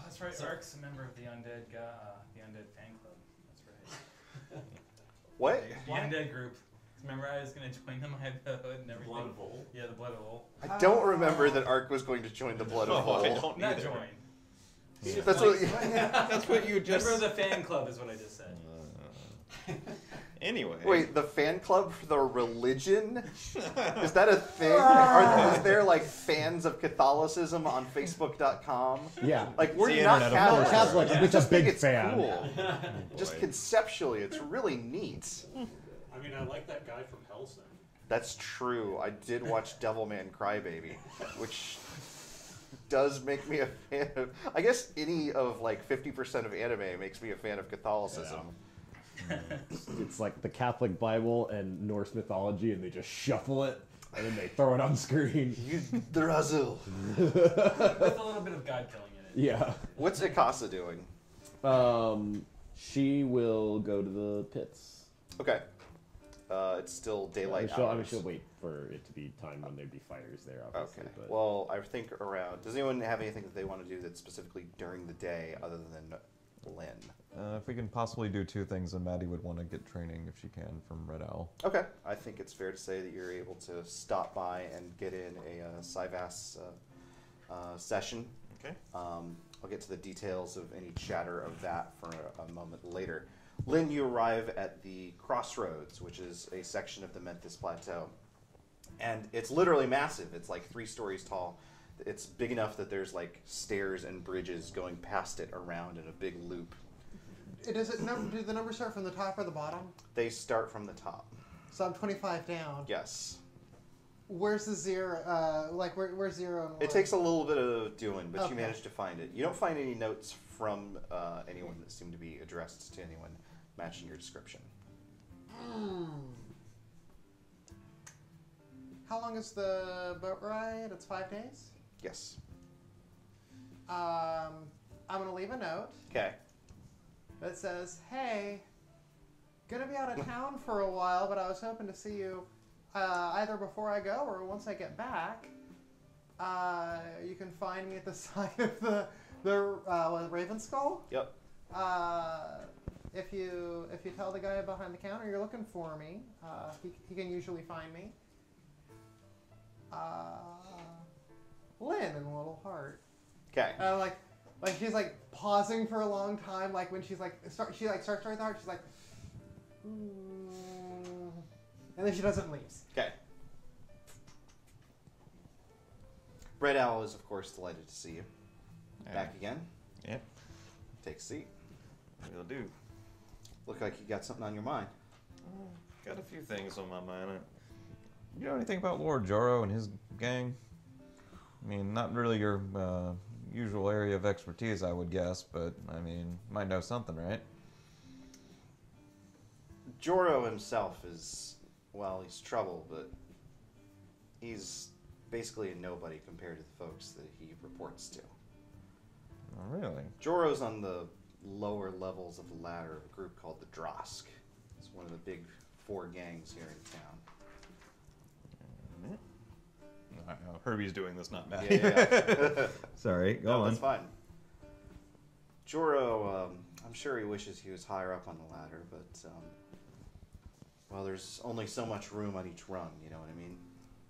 that's right. Ark's a member of the undead the undead fan club. That's right. What? The undead group. Remember, I was gonna join them. I had the hood and everything. Blood of Vol. Yeah, the blood of Vol. I don't remember that Ark was going to join the Blood of Oh, I Vol. don't Not either. join. That's what. That's what you just. Member of the fan club is what I just said. Anyway. Wait, the fan club for the religion? Is that a thing? Is there like fans of Catholicism on Facebook.com? Yeah. Like we're It's the not internet, of Catholics. course. Catholic, I which just a big think it's fan. cool. Oh, Just boy. conceptually, it's really neat. I mean, I like that guy from Hellsing. That's true. I did watch Devilman Crybaby, which does make me a fan of. I guess any of like 50% of anime makes me a fan of Catholicism. It's like the Catholic Bible and Norse mythology, and they just shuffle it, and then they throw it on screen. Brazil. With a little bit of God killing in it. Yeah. What's Ikasa doing? She will go to the pits. Okay. It's still daylight I mean, hours. she'll wait for it to be time when there'd be fighters there, obviously. Okay. But Well, I think around. Does anyone have anything that they want to do that's specifically during the day other than Lynn? If we can possibly do two things, then Maddie would want to get training if she can from Red Owl. Okay. I think it's fair to say that you're able to stop by and get in a Cyvass session. Okay. I'll get to the details of any chatter of that for a moment later. Lynn, you arrive at the Crossroads, which is a section of the Memphis Plateau. And it's literally massive. It's like 3 stories tall. It's big enough that there's like stairs and bridges going past it around in a big loop. Do the numbers start from the top or the bottom? They start from the top. So I'm 25 down. Yes. Where's the zero? Where's 0 and 1? It takes a little bit of doing, but Okay. you manage to find it. You don't find any notes from anyone that seem to be addressed to anyone matching your description. How long is the boat ride? It's 5 days? Yes. I'm going to leave a note Okay. that says, hey, gonna be out of town for a while, but I was hoping to see you either before I go or once I get back. You can find me at the side of the Raven Skull. Yep. If you tell the guy behind the counter you're looking for me, he can usually find me. Lynn in a little heart. Okay. Like she's like pausing for a long time. Like when she's like starts right there. She's like, and then she doesn't leave. Okay. Red Owl is, of course, delighted to see you. Back again. Yep. Take a seat. Will do. Look like you got something on your mind. Got a few things on my mind. You know anything about Lord Joro and his gang? I mean, not really your usual area of expertise, I would guess, but I mean, might know something, right? Joro himself is, well, he's trouble, but he's basically a nobody compared to the folks that he reports to. Oh, really? Joro's on the lower levels of the ladder of a group called the Drosk. It's one of the big 4 gangs here in town. Herbie's doing this, not Matt. Yeah. Sorry, go No, on. that's fine. Joro, I'm sure he wishes he was higher up on the ladder, but, well, there's only so much room on each rung, you know what I mean?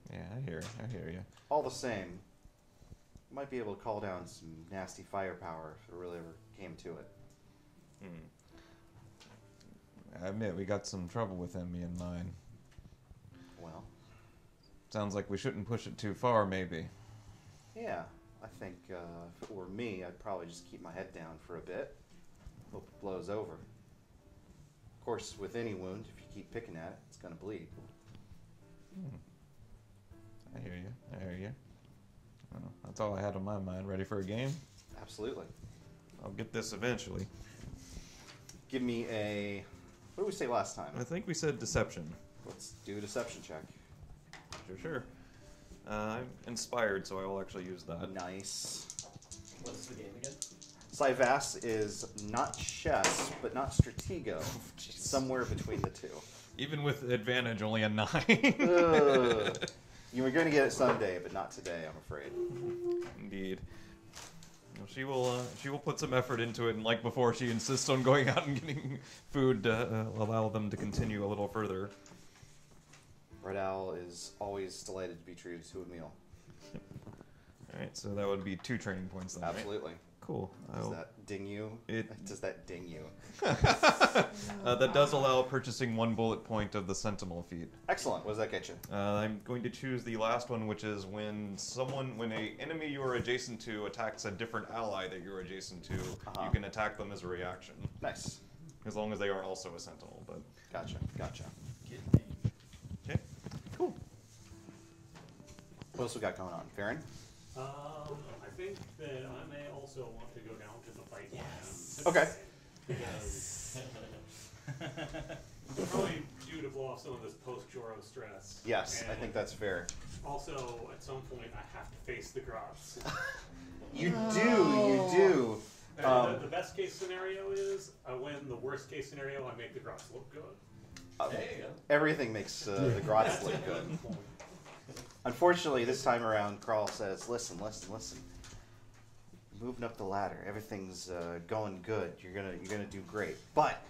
Yeah, I hear you. All the same, might be able to call down some nasty firepower if it really ever came to it. I admit, we got some trouble with him, me and mine. Well, Sounds like we shouldn't push it too far, maybe. yeah, I think if it were me, I'd probably just keep my head down for a bit. Hope it blows over. Of course, with any wound, if you keep picking at it, it's going to bleed. I hear you. I hear you. Well, that's all I had on my mind. Ready for a game? Absolutely. I'll get this eventually. Give me a... What did we say last time? I think we said deception. Let's do a deception check. Sure. I'm inspired, so I will actually use that. Nice. What's the game again? Cyvasse is not chess, but not stratego. Somewhere between the two. Even with advantage, only a 9. Ugh. You were going to get it someday, but not today, I'm afraid. Indeed. Well, she will put some effort into it, and like before, she insists on going out and getting food to allow them to continue a little further. Red Owl is always delighted to be treated to a meal. Alright, so that would be 2 training points then, Absolutely. Right? Cool. Does that ding you? Does that ding you? That does allow purchasing 1 bullet point of the Sentinel feat. Excellent. What does that get you? I'm going to choose the last one, which is when an enemy you are adjacent to attacks a different ally that you're adjacent to, you can attack them as a reaction. Nice. As long as they are also a Sentinel, but... Gotcha. Okay. Cool. What else we got going on? Farron? I think that I may also want to go down to the fight. Yes. Okay. Because probably due to blow off some of this post-Joro stress. Yes, and I think that's fair. Also, at some point, I have to face the Grots. You do. The best case scenario is I win. The worst case scenario, I make the Grots look good. There you go. Everything makes the Grots look good. Unfortunately, this time around, Carl says, listen. Moving up the ladder. Everything's going good. You're gonna do great. But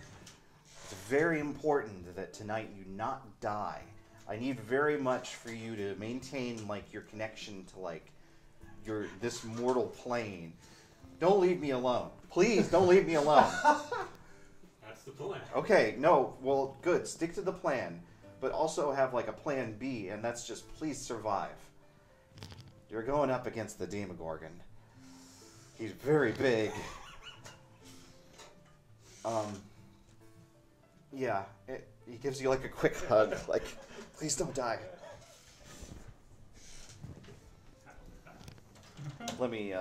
it's very important that tonight you not die. I need very much for you to maintain like your connection to like this mortal plane. Don't leave me alone. Please don't leave me alone. That's the plan. Okay, no, well, good. Stick to the plan. But also have like a plan B, and that's just please survive. You're going up against the Demogorgon. He's very big. Yeah, he gives you like a quick hug, like, please don't die. Let me,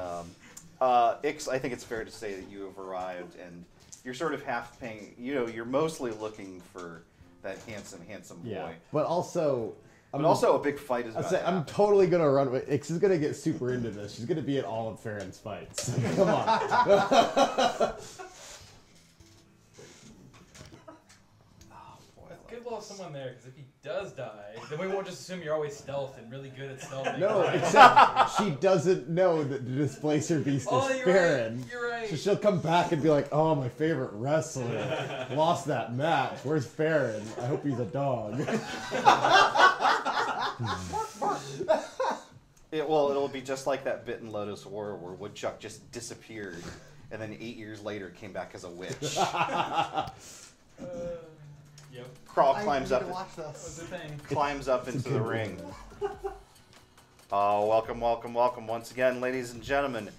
Ix, I think it's fair to say that you have arrived, and you're sort of half paying, you're mostly looking for that handsome boy. Yeah, but also... a big fight is about to happen. I'm totally going to run with... Ix is going to get super into this. She's going to be at all of Farron's fights. Come on. It's good to have someone there, because if he does die, then we won't just assume you're always stealth and really good at stealthing. No, except she doesn't know that the Displacer Beast is Farron. Right, you're right. So she'll come back and be like, oh, my favorite wrestler. Lost that match. Where's Farron? I hope he's a dog. It'll be just like that bit in Lotus War where Woodchuck just disappeared and then 8 years later came back as a witch. Yep. Crawl climbs up. What's the thing? Climbs up into the ring. Oh, welcome once again, ladies and gentlemen.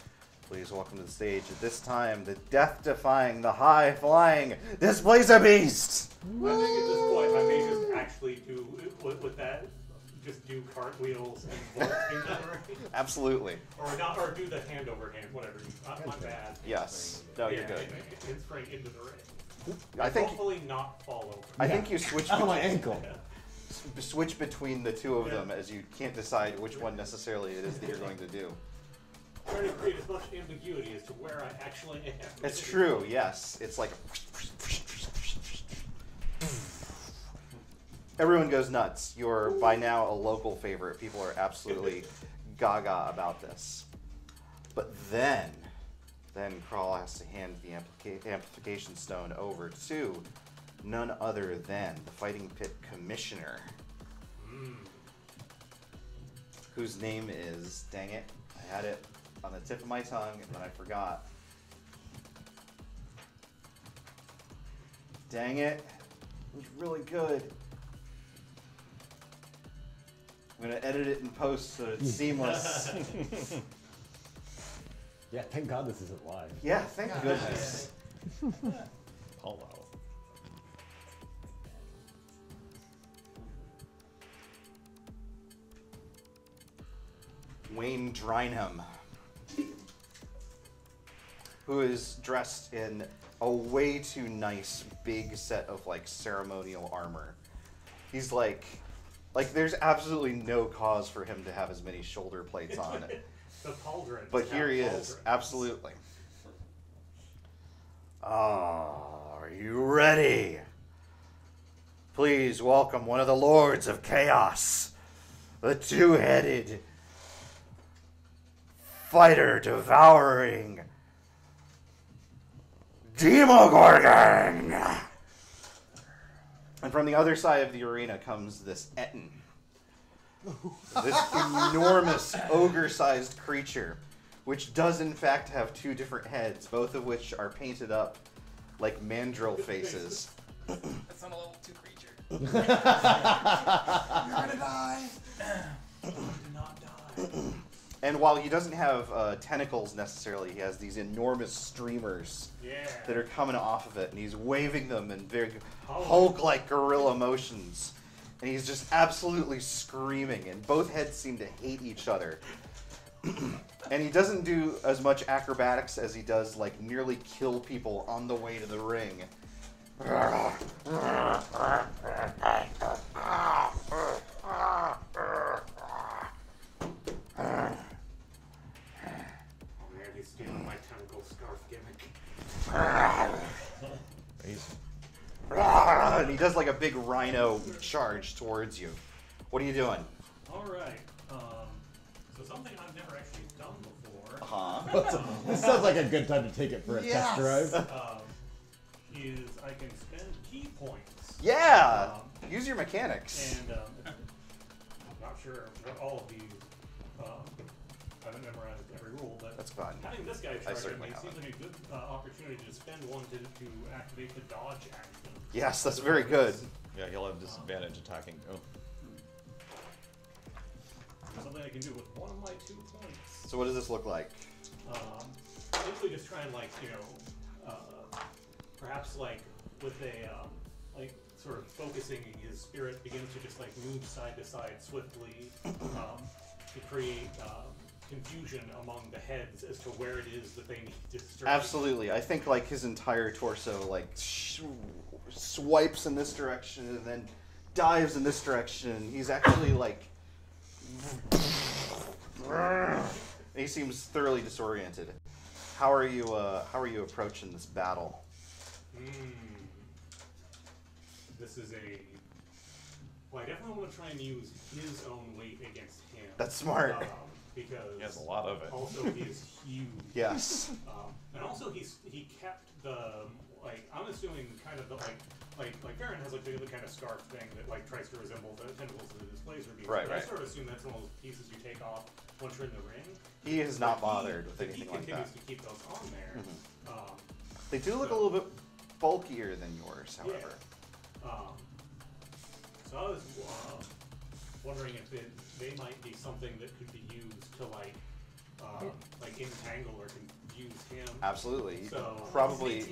Please welcome to the stage at this time the death-defying, the high-flying Displacer Beast. I think at this point I may just actually do with that. Just do cartwheels and vault into the ring. Absolutely. Or do the hand over hand, whatever. My bad. Yes. No, you're good. And spring into the ring. I think. Hopefully not fall over. I think you switch. Oh, my ankle. Switch between the two of them as you can't decide which one necessarily it is that you're going to do. Trying to create as much ambiguity as to where I actually am. It's true. Yes. It's like. Everyone goes nuts. You're by now a local favorite. People are absolutely gaga about this. But then Crawl has to hand the amplification stone over to none other than the Fighting Pit Commissioner, whose name is, dang it, I had it on the tip of my tongue and then I forgot. Dang it, it was really good. I'm going to edit it in post so it's seamless. Yeah, thank God this isn't live. Yeah, thank goodness. Paulo. Wayne Drynham, who is dressed in a way too nice big set of like ceremonial armor. He's like there's absolutely no cause for him to have as many shoulder plates on. The pauldron. But here he is, absolutely. Are you ready? Please welcome one of the Lords of Chaos, the two-headed fighter devouring Demogorgon. And from the other side of the arena comes this Etten. This enormous ogre-sized creature, which does in fact have two different heads, both of which are painted up like mandrill faces. That's not a level 2 creature. You're gonna die! Do not die. And while he doesn't have tentacles necessarily, he has these enormous streamers that are coming off of it, and he's waving them in very Hulk-like gorilla motions. And he's just absolutely screaming, and both heads seem to hate each other. And he doesn't do as much acrobatics as he does, like, nearly kill people on the way to the ring. Oh man, he's stealing my tentacle scarf gimmick. And he does like a big rhino charge towards you. What are you doing? Alright, so something I've never actually done before. This sounds like a good time to take it for a test drive. Is I can spend key points. Yeah! Use your mechanics. And I'm not sure what all of these, I haven't memorized every rule, but That's fine. having this guy charge at me certainly seems haven't. like a good opportunity to spend one to activate the dodge action. Yes, that's very good. Yeah, he'll have disadvantage attacking. Oh. Something I can do with one of my 2 points. So what does this look like? Basically just try and perhaps like with a, sort of focusing his spirit begins to just move side to side swiftly to create confusion among the heads as to where it is that they need to strike. Absolutely. I think like his entire torso swipes in this direction and then dives in this direction. He's actually like he seems thoroughly disoriented. How are you approaching this battle? This is well, I definitely want to try and use his own weight against him. That's smart. Because He has a lot of it. Also, he is huge. Yes. And also, he kept the I'm assuming kind of the Baron has the kind of scarf thing that tries to resemble the tentacles of his laser beams. Right. I sort of assume that's one of those pieces you take off once you're in the ring. He has not bothered with anything like that. He continues to keep those on there. They do look a little bit bulkier than yours, however. Yeah. So I was wondering if they might be something that could be used to entangle or confuse him. Absolutely. So probably.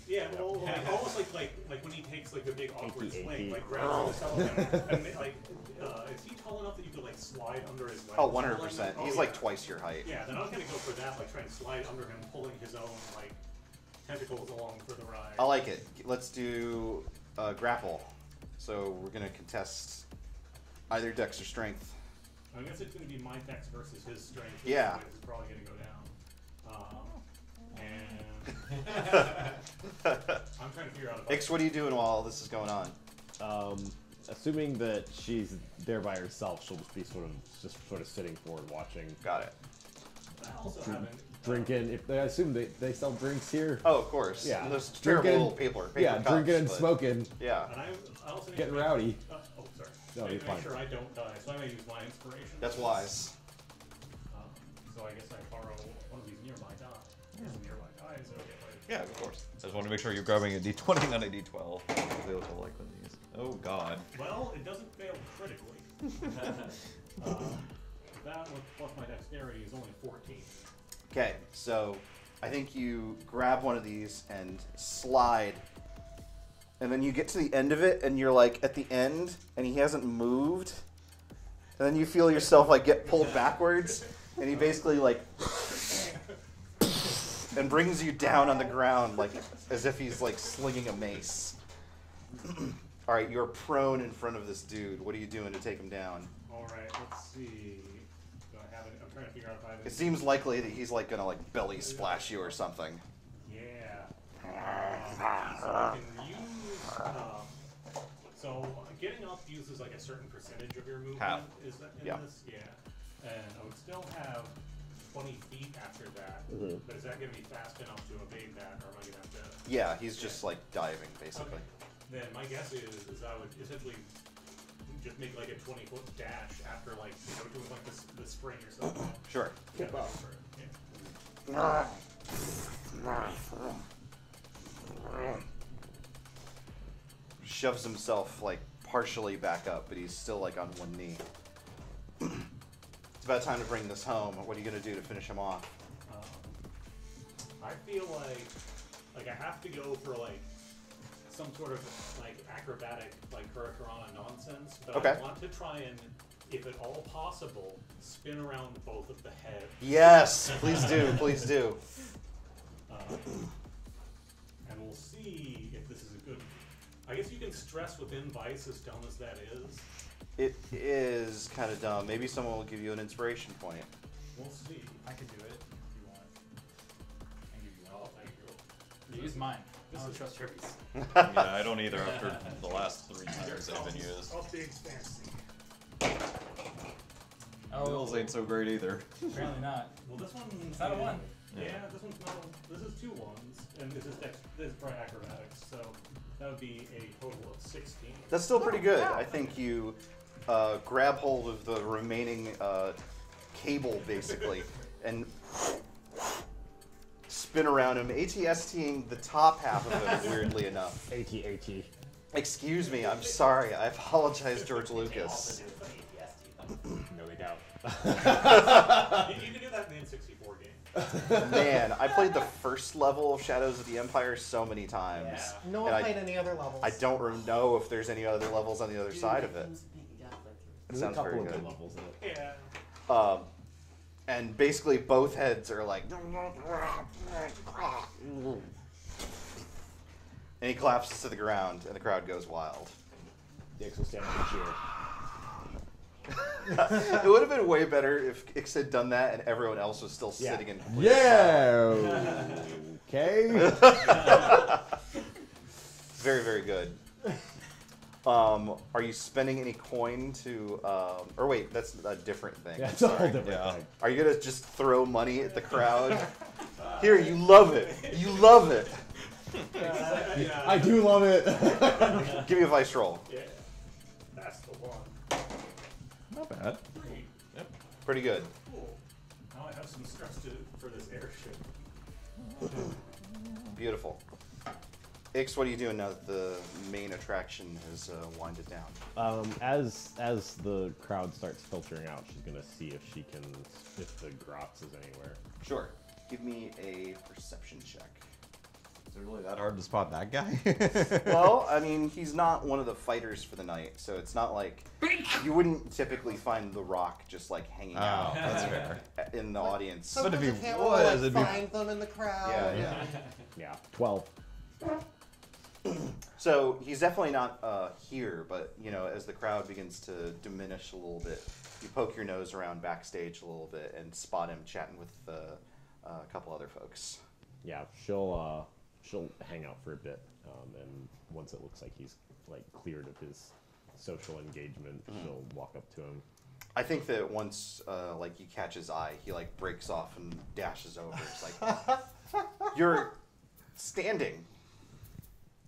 Yeah, well, almost like when he takes the big awkward swing, grabs the telephone, and is he tall enough that you could slide under his legs? Oh, 100%. He's twice your height. Yeah, then I was gonna go for that, try and slide under him, pulling his own tentacles along for the ride. I like it. Let's do grapple. So we're gonna contest either dex or strength. I guess it's going to be my dex versus his strength. Yeah. It's probably going to go down. I'm trying to figure out. Ix, what are you doing while all this is going on? Assuming that she's there by herself, she'll just be sort of sitting forward, watching. Got it. I also haven't. Drinking. I assume they sell drinks here. Oh, of course. Yeah. Those terrible Drinking, little paper yeah, cups, drinking and but- smoking. Yeah. And I also need Getting to make, rowdy. Oh, sorry. No, I need you're to fine. make sure I don't die, so I may use my inspiration. That's wise. So I guess I borrow one of these nearby die. Nearby dies. Okay. Yeah, of course. I just want to make sure you're grabbing a d20, not a d12. They look like these. Oh god. Well, it doesn't fail critically. That plus my dexterity is only 14. Okay, so I think you grab one of these and slide, and then you get to the end of it, and you're at the end, and he hasn't moved, and then you feel yourself get pulled backwards, And he basically like and brings you down on the ground like as if he's like slinging a mace. All right, you're prone in front of this dude. What are you doing to take him down? All right, let's see. Do I have it? I'm trying to figure out if I have it. It seems likely that he's like gonna like belly splash you or something. Yeah. So I can use. So getting up uses like a certain percentage of your movement. Half. Is that in Yeah. this? Yeah. And I would still have 20 feet after that. Mhm. But is that going to be fast enough to evade that, or am I going to have to? Yeah, he's just like diving basically. Okay. Then my guess is I would essentially just make like a 20-foot dash after like doing like the spring or something. Sure. Yeah, Kip up. Yeah. Shoves himself like partially back up, but he's still like on one knee. It's about time to bring this home. What are you gonna do to finish him off? I feel like I have to go for like some sort of like acrobatic like Hurricanrana nonsense, but Okay. I want to try and, if at all possible, spin around both of the heads. Yes, please do, please do. And we'll see if this is a good. I guess you can stress within Vice, as dumb as that is. It is kind of dumb. Maybe someone will give you an inspiration point. We'll see. I could do it if you want. I can give you one. Oh, thank you. You use mine. I This don't is- trust yours. Yeah, I don't either after the last 3 times they've been used. All big fancy. Bills ain't so great either. Apparently not. Well, this one. It's not a one. Yeah, this one's not. This is 2 ones, and this is probably acrobatics, so that would be a total of 16. That's still pretty good. I think you grab hold of the remaining cable, basically, and spin around him, ATSTing the top half of him, weirdly enough. AT. Excuse me, I'm sorry. I apologize, George Lucas. No, they don't. You can do that in the N64 game. Man, I played the first level of Shadows of the Empire so many times. Yeah. No one And played any other levels. I don't know if there's any other levels on the other side of it. It There's sounds a couple very of good. good levels in it. Yeah. And basically both heads are like, and he collapses to the ground, and the crowd goes wild. The X will stand up and cheer. It would have been way better if Ix had done that and everyone else was still Yeah. sitting in. Yeah. Okay. Very, very good. Are you spending any coin to? Or wait, that's a different thing. Yeah, it's a whole Sorry. different Yeah. thing. Are you gonna just throw money at the crowd? Here, you love it. You love it. Yeah. I do love it. Give me a vice roll. Yeah. That's the one. Not bad. Great. Pretty good. Cool. Now I have some stress for this airship. Beautiful. Ix, what are you doing now that the main attraction has winded down? As the crowd starts filtering out, she's gonna see if the Grotz is anywhere. Sure. Give me a perception check. Is it really that hard to spot that guy? Well, I mean, he's not one of the fighters for the night, so it's not like you wouldn't typically find the Rock just like hanging Oh, out that's fair. in the audience. Sometimes But if the he camera was, will it'd like, be- find them in the crowd. Yeah. Yeah, 12. So he's definitely not here, but you know, as the crowd begins to diminish a little bit, you poke your nose around backstage a little bit and spot him chatting with a couple other folks. Yeah, she'll hang out for a bit, and once it looks like he's like cleared of his social engagement, she'll walk up to him. I think that once like he catches eye, he like breaks off and dashes over. It's like you're standing.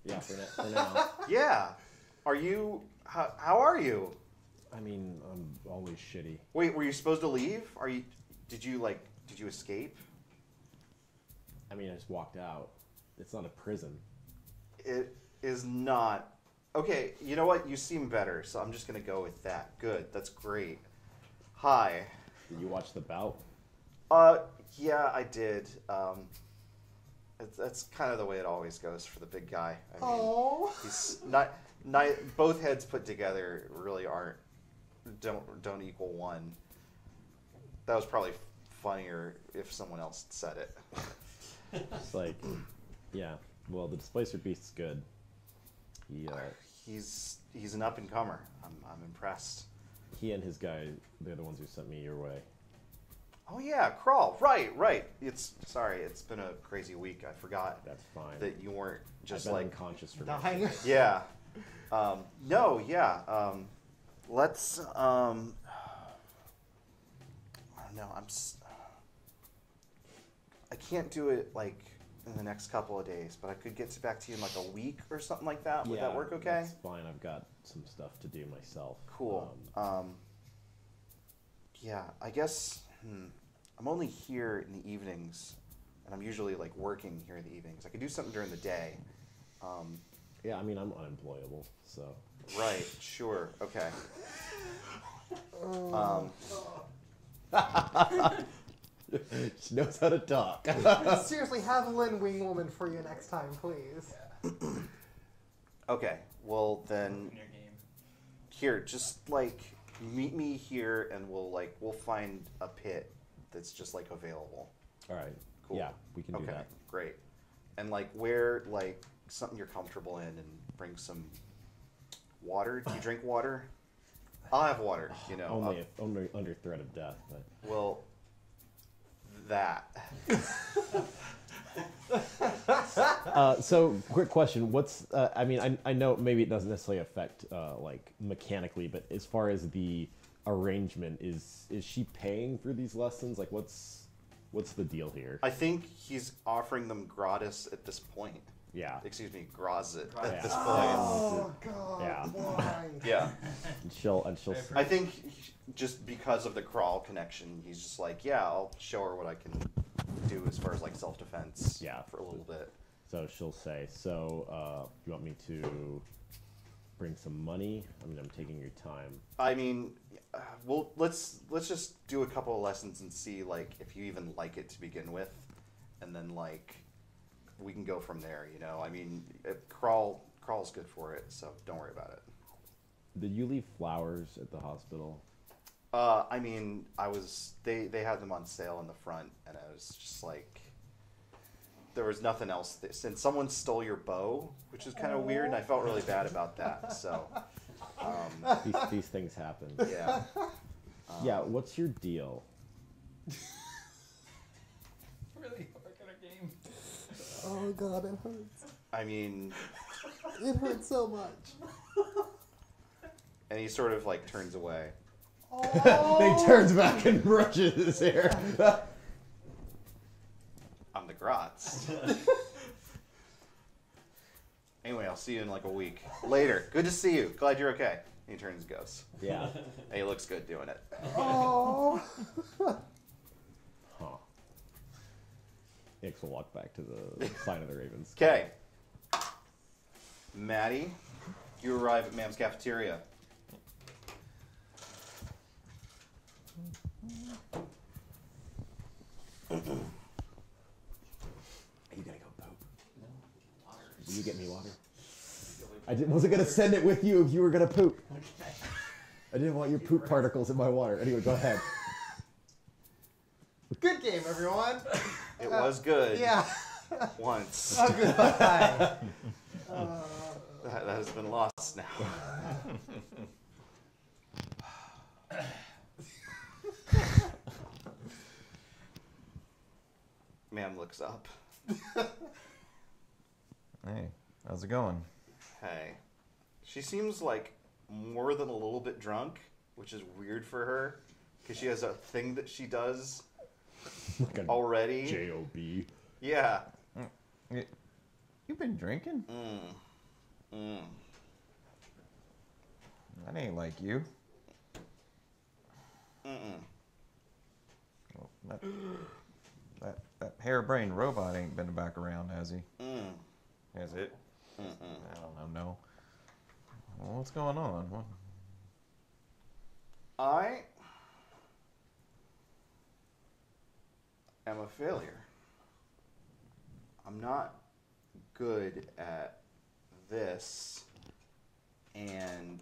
Yeah, for now. Yeah. Are you? How are you? I mean, I'm always shitty. Wait, were you supposed to leave? Did you escape? I mean, I just walked out. It's not a prison. It is not. Okay, you know what? You seem better, so I'm just gonna go with that. Good. That's great. Hi. Did you watch the bout? Yeah, I did. That's kind of the way it always goes for the big guy. I mean, Oh. he's not. Both heads put together really don't equal one. That was probably funnier if someone else said it. It's like, yeah. Well, the Displacer Beast's good. He's an up and comer. I'm impressed. He and his guy, they're the ones who sent me your way. Oh yeah, Crawl. Right. It's been a crazy week. I forgot. That's fine. That you weren't just I've been like unconscious for dying. Yeah. No. Yeah. Let's. I don't know. I can't do it like in the next couple of days, but I could get back to you in like a week or something like that. Would that work okay? That's fine. I've got some stuff to do myself. Cool. Yeah, I guess I'm only here in the evenings, and I'm usually like working here in the evenings. I could do something during the day. Yeah, I mean, I'm unemployable, so. Right, sure, okay. She knows how to talk. Seriously, have Lynn wing woman for you next time, please. Okay, well then, In your game. here, just like meet me here, and we'll find a pit that's just like available. All right. Cool. Yeah, we can do Okay, that. great. And like wear like something you're comfortable in, and bring some water. Do you drink water? I'll have water. You know, Only under threat of death, but. well, that. So, quick question. What's, I mean, I know maybe it doesn't necessarily affect, like, mechanically, but as far as the arrangement, is she paying for these lessons? Like, what's the deal here? I think he's offering them gratis at this point. Yeah. Excuse me, grazit at Yeah. this point. Oh God! Yeah. Why? Yeah. And she'll I think just because of the Crawl connection, he's just like, yeah, I'll show her what I can do as far as like self-defense. Yeah. For a little bit. So she'll say, so, you want me to bring some money? I mean, I'm taking your time. I mean, well, let's just do a couple of lessons and see like if you even like it to begin with, and then like we can go from there. You know, I mean, Crawl's good for it, so don't worry about it. Did you leave flowers at the hospital? I mean, they had them on sale in the front, and I was just like, there was nothing else. Since someone stole your bow, which is kind of weird, and I felt really bad about that. So, These things happen. yeah. Yeah, what's your deal? Really hard at a game. Oh God, it hurts. I mean, It hurts so much. and he sort of like turns away. He turns back and brushes his hair. I'm the Grotz. Anyway, I'll see you in like a week. Later. Good to see you. Glad you're okay. And he turns and goes. Yeah. And he looks good doing it. Oh. Huh. Ix will walk back to the sign of the Ravens. Okay. Maddie, you arrive at Mam's cafeteria. Are you gonna go poop? No. Water. Will you get me water? Wasn't gonna send it with you if you were gonna poop. Okay. I didn't want your poop particles in my water. Anyway, go ahead. Good game, everyone. It was good. Yeah. Once. Oh, goodbye. That has been lost now. Ma'am looks up. Hey, how's it going? Hey. She seems like more than a little bit drunk, which is weird for her, because she has a thing that she does Like a already. J-O-B. Yeah. You been drinking? Mm. That ain't like you. Mm-mm. Well, that harebrained robot ain't been back around, has he? Mm. Has it? Mm-mm. I don't know. No. Well, what's going on? What? I am a failure. I'm not good at this, and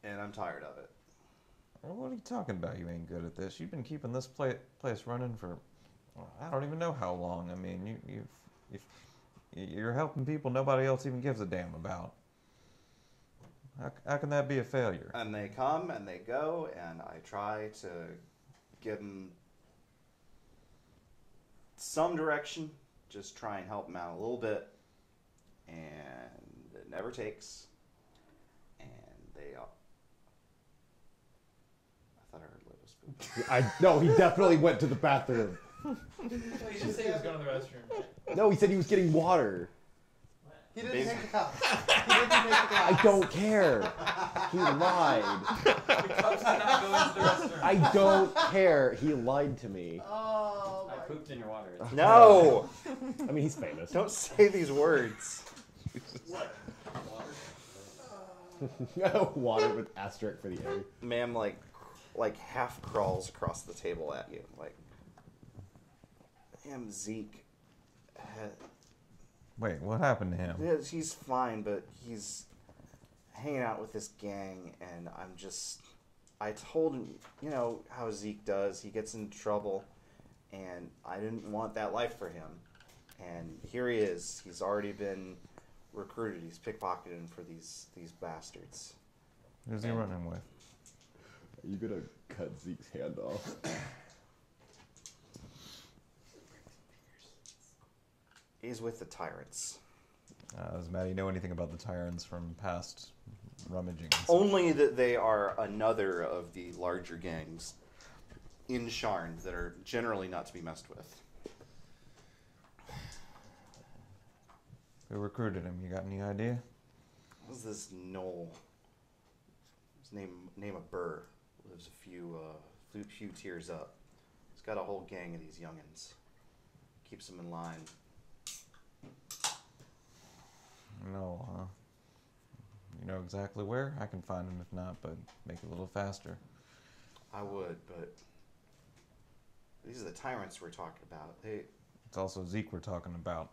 I'm tired of it. What are you talking about? You ain't good at this. You've been keeping this place running for, I don't even know how long. I mean, you're helping people nobody else even gives a damn about. How can that be a failure? And they come and they go, and I try to give them some direction, just try and help them out a little bit, and it never takes. And they are. I thought I heard Lotus poop. No, he definitely went to the bathroom. Well, you just say he was going to the restroom. No, he said he was getting water. He didn't take the cup. He didn't take the glass. I don't care. He lied. The cups did not go into the restroom. I don't care. He lied to me. Oh, I pooped in your water. No! I mean, he's famous. Don't say these words. What? Water with asterisk for the A. Ma'am, like half crawls across the table at you. Like, damn, Zeke. Wait, what happened to him? Yeah, he's fine, but he's hanging out with this gang, and I told him, you know, how Zeke does. He gets into trouble, and I didn't want that life for him. And here he is. He's already been recruited. He's pickpocketing for these bastards. Who's he running with? Are you gonna cut Zeke's hand off? He's with the tyrants. Does Maddie know anything about the tyrants from past rummaging? Only that they are another of the larger gangs in Sharn that are generally not to be messed with. Who recruited him? You got any idea? What's this Knoll? His name of Burr. Lives a few tiers up. He's got a whole gang of these youngins. Keeps them in line. No, huh? You know exactly where? I can find him if not, but make it a little faster. I would, but these are the tyrants we're talking about. It's also Zeke we're talking about.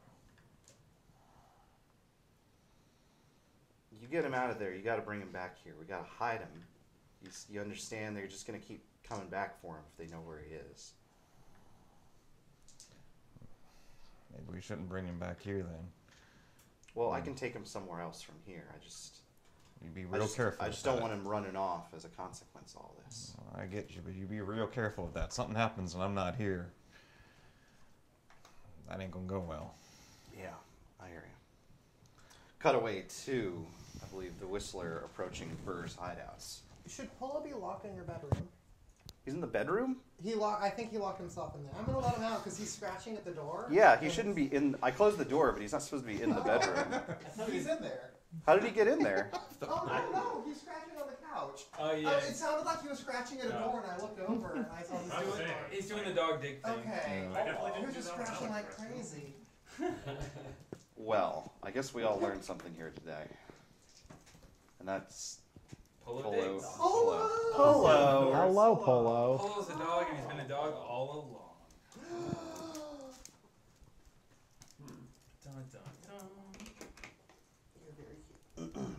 You get him out of there, you got to bring him back here. We got to hide him. You understand? They're just going to keep coming back for him if they know where he is. Maybe we shouldn't bring him back here then. Well, I can take him somewhere else from here. You'd be real careful. I just don't want him running off as a consequence of all this. I get you, but you be real careful with that. Something happens and I'm not here. That ain't gonna go well. Yeah, I hear you. Cutaway to, I believe, the Whistler approaching Burr's hideouts. should Polo be locked in your bedroom? He's in the bedroom? I think he locked himself in there. I'm gonna let him out because he's scratching at the door. Yeah, he shouldn't be in. I closed the door, but he's not supposed to be in the bedroom. He's in there. How did he get in there? Oh, I don't know. He's scratching on the couch. Oh, yeah. It sounded like he was scratching at a door, and I looked over and I saw him doing it. He's doing the dog dig thing. Okay. I definitely He didn't was do just that scratching one. like crazy. Well, I guess we all learned something here today. And that's Polo Polo. digs. Polo. Hello, Polo. Polo's a dog, and he's been a dog all along. Dun, dun, dun. You're very cute.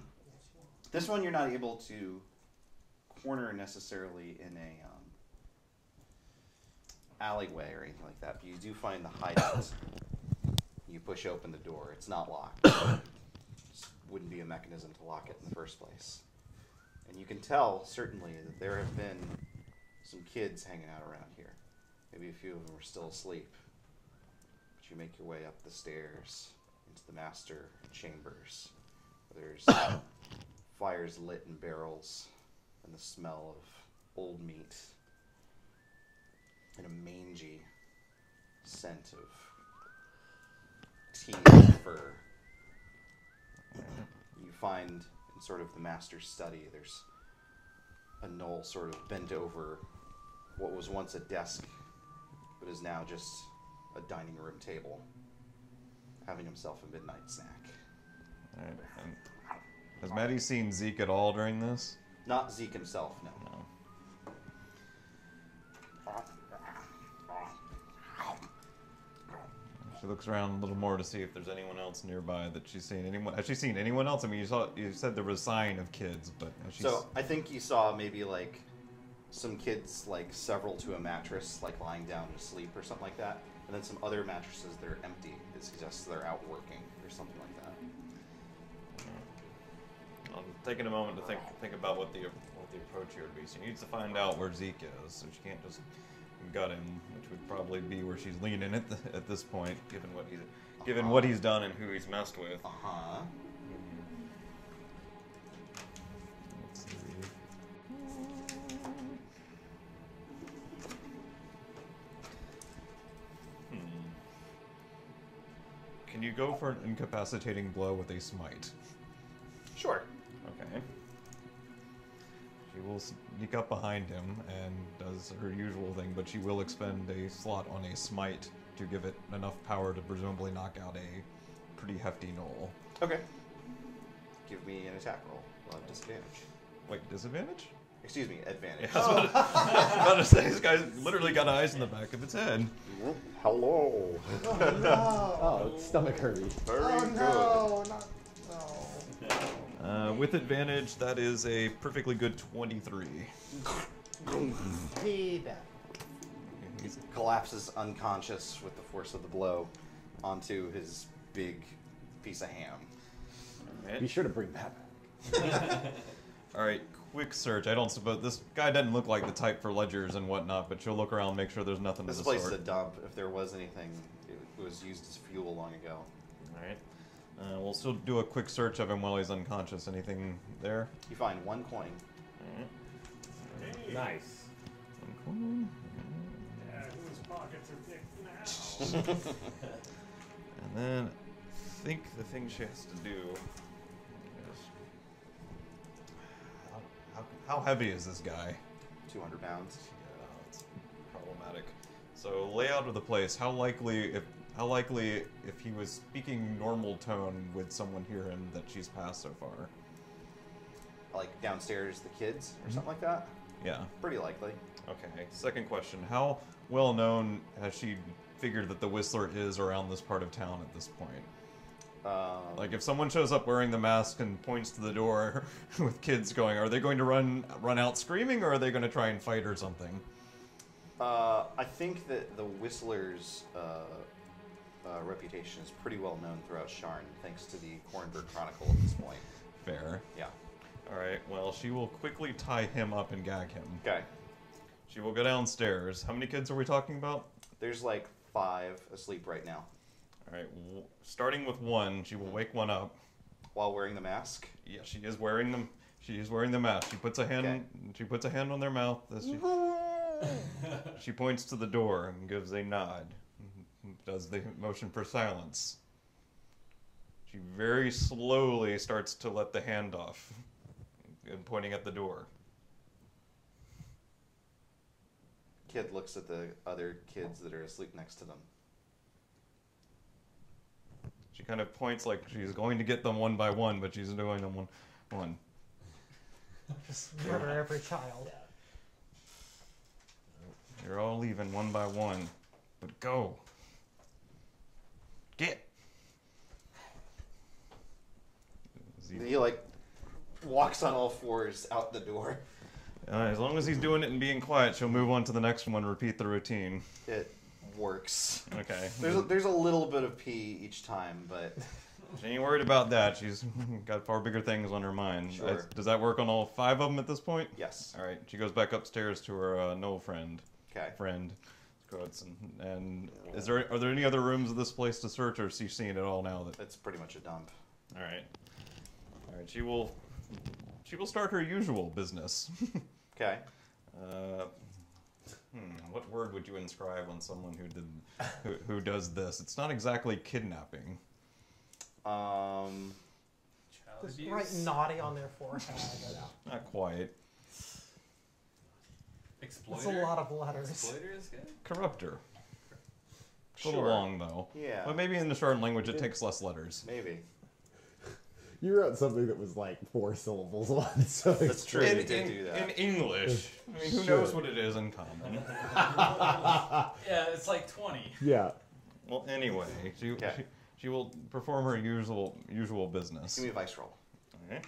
This one you're not able to corner necessarily in a alleyway or anything like that, but you do find the hideout. You push open the door. It's not locked. Just wouldn't be a mechanism to lock it in the first place. And you can tell, certainly, that there have been some kids hanging out around here. Maybe a few of them are still asleep. But you make your way up the stairs into the master chambers. There's fires lit in barrels and the smell of old meat and a mangy scent of tea and fur. You find in sort of the master's study, there's a knoll sort of bent over what was once a desk, but is now just a dining room table, having himself a midnight snack. Alright, and has Maddie seen Zeke at all during this? Not Zeke himself, no. No. She looks around a little more to see if there's anyone else nearby that she's seen. Has she seen anyone else? I mean, you said there was a sign of kids, but has she So I think you saw maybe like some kids, like several to a mattress, like lying down to sleep or something like that, and then some other mattresses that are empty. It suggests they're out working or something like that. I'm taking a moment to think about what the approach here would be. She needs to find out where Zeke is, so she can't just gut him, which would probably be where she's leaning at this point, given what he's done and who he's messed with. Let's see. Can you go for an incapacitating blow with a smite? Sure. Okay. She will sneak up behind him and does her usual thing, but she will expend a slot on a smite to give it enough power to presumably knock out a pretty hefty knoll. Okay. Give me an attack roll. We'll have disadvantage. Wait, disadvantage? Excuse me, advantage. Yeah, I was about to say, this guy's literally got eyes in the back of its head. Hello. Oh no! Oh, it's stomach hurry. Very Oh no! Not, no. With advantage, that is a perfectly good 23. He dead. He collapses unconscious with the force of the blow onto his big piece of ham. Be sure to bring that back. Alright, quick search. I don't suppose this guy doesn't look like the type for ledgers and whatnot, but she'll look around and make sure there's nothing This to the place sort. is a dump. If there was anything, it was used as fuel long ago. Alright. We'll still do a quick search of him while he's unconscious. Anything there? You find one coin. Alright. Hey. Nice. One coin. Yeah, whose pockets are thick now? And then I think the thing she has to do is... How heavy is this guy? 200 pounds. Yeah, it's problematic. So layout of the place. How likely if he was speaking normal tone would someone hear him that she's passed so far? Like downstairs, the kids or something like that? Yeah. Pretty likely. Okay. Second question. How well known has she figured that the Whistler is around this part of town at this point? Like if someone shows up wearing the mask and points to the door with kids going, are they going to run out screaming, or are they going to try and fight or something? I think that the Whistler's reputation is pretty well known throughout Sharn, thanks to the Kornberg Chronicle at this point. Fair. Yeah. Alright, well, she will quickly tie him up and gag him. Okay. She will go downstairs. How many kids are we talking about? There's like 5 asleep right now. Alright, starting with one, she will wake one up. While wearing the mask? Yeah, she is wearing them. She is wearing the mask. She puts a hand. Okay. She puts a hand on their mouth as she points to the door and gives a nod. Does the motion for silence. She very slowly starts to let the hand off, and pointing at the door. Kid looks at the other kids that are asleep next to them. She kind of points like she's going to get them one by one, but she's doing them one. Just murder every child. You're all leaving one by one, but go. Get. He like walks on all fours out the door. As long as he's doing it and being quiet, she'll move on to the next one, repeat the routine. It works. Okay. There's a little bit of pee each time, but She ain't worried about that. She's got far bigger things on her mind. Sure. Does that work on all 5 of them at this point? yes. All right. She goes back upstairs to her knoll friend. Okay. Quotes. And are there any other rooms of this place to search, or is she seeing it all now? It's pretty much a dump. All right. She will start her usual business. Okay. What word would you inscribe on someone who does this? It's not exactly kidnapping. Child Just abuse. write naughty on their forehead. Not quite. Exploiter. That's a lot of letters. Exploiter is good. Corruptor. It's a little Sure. long though. Yeah. But maybe in the Sharn language it takes less letters. Maybe. You wrote something that was like 4 syllables once. So That's true. In, You did in- do that. in English. I mean, who Sure. knows what it is in common? Yeah, it's like 20. Yeah. Well, anyway, she will perform her usual business. Give me a vice roll. Okay.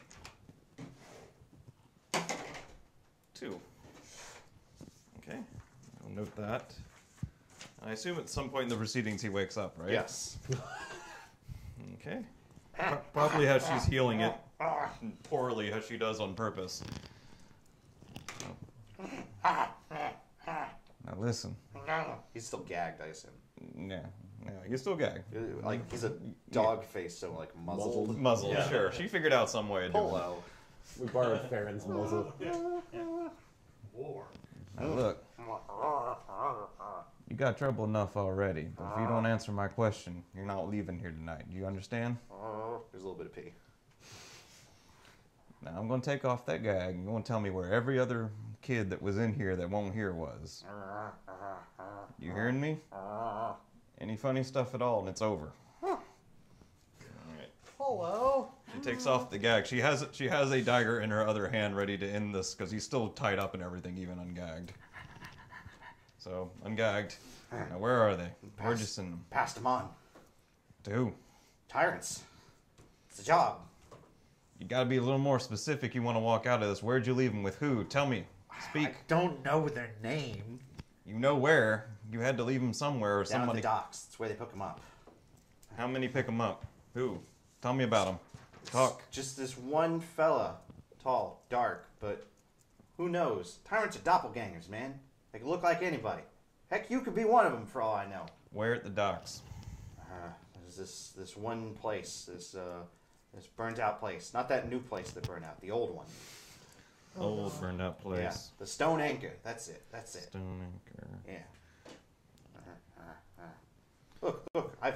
2. note that. I assume at some point in the proceedings he wakes up, right? Yes. Okay. Probably how she's healing it poorly, how she does on purpose. Now listen. He's still gagged, I assume. Yeah, you're still gagged. Like, he's a dog face, so, like, muzzled. Muzzled, Yeah. sure. She figured out some way to do it. Polo. We borrowed Farron's muzzle. War. Now look, you got trouble enough already, but if you don't answer my question, you're not leaving here tonight. Do you understand? There's a little bit of pee. Now I'm going to take off that gag and you're going to tell me where every other kid that was in here that won't hear was. You hearing me? Any funny stuff at all and it's over. Alright. Hello. She takes off the gag. She has a dagger in her other hand ready to end this because he's still tied up and everything, even ungagged. So, ungagged. Now where are they? Where'd you send them? Passed him on. To who? Tyrants. It's a job. You gotta be a little more specific. You want to walk out of this. Where'd you leave them with who? Tell me. Speak. I don't know their name. You know where. You had to leave them somewhere or Down somebody. at the docks. That's where they pick them up. How many pick them up? Who? Tell me about them. Talk. Just this one fella. Tall, dark, but who knows? Tyrants are doppelgangers, man. They can look like anybody. Heck, you could be one of them for all I know. Where at the docks? There's this one place, this burnt out place. Not that new place that burned out, the old one. Old burned out place. Yeah, the Stone Anchor. That's it. Stone Anchor. Yeah. Look. I'm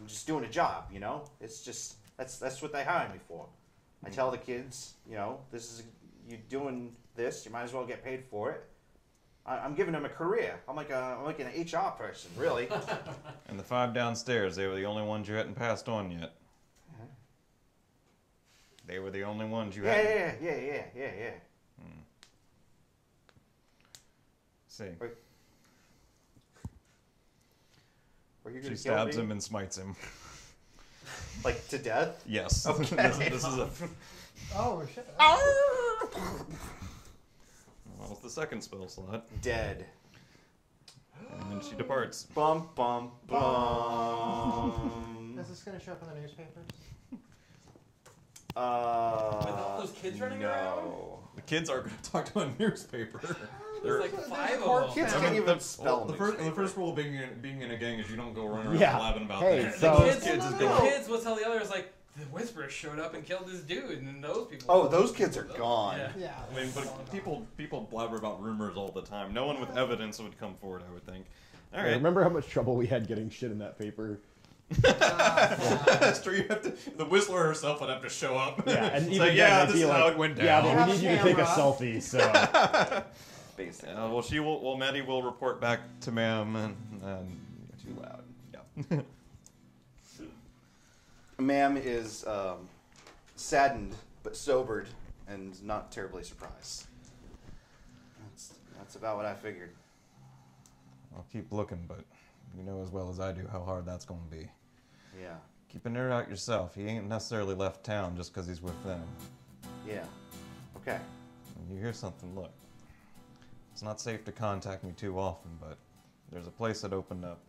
just doing a job, you know. It's just that's what they hired me for. I tell the kids, you know, you're doing this. You might as well get paid for it. I'm giving them a career. I'm like an HR person, really. And the 5 downstairs, they were the only ones you hadn't passed on yet. They were the only ones you hadn't. Yeah. See. Were you She gonna stabs kill me? him and smites him. Like to death? Yes. Okay. this is a. Oh shit. What was the second spell slot? Dead. And then she departs. Bum bum bum. Is this gonna show up in the newspapers? With all those kids running around? No. The kids are going to talk to a newspaper. There's like 5 court of them. Kids I can't mean, even spell the first rule of being in a gang is you don't go running around Yeah. blabbing about Hey, things. so- The Kids is the going. kids will tell the others, like, the Whisperer showed up and killed this dude, and then those people... Oh, those kids are gone. Yeah. Yeah. I mean, but people blabber about rumors all the time. No one with evidence would come forward, I would think. All Hey, right. remember how much trouble we had getting shit in that paper? That's true. You have to, the Whistler herself would have to show up. Yeah, and It's even like, then, yeah, they'd this be is like, how it went down. Yeah, but Have we a need you to take a camera. selfie, so. Basically. Well, Maddie will report back to ma'am, and Too loud. yeah. Ma'am is saddened but sobered and not terribly surprised. That's about what I figured. I'll keep looking, but you know as well as I do how hard that's going to be. Yeah. Keep an ear out yourself. He ain't necessarily left town just because he's with them. Yeah. Okay. When you hear something, look. It's not safe to contact me too often, but there's a place that opened up.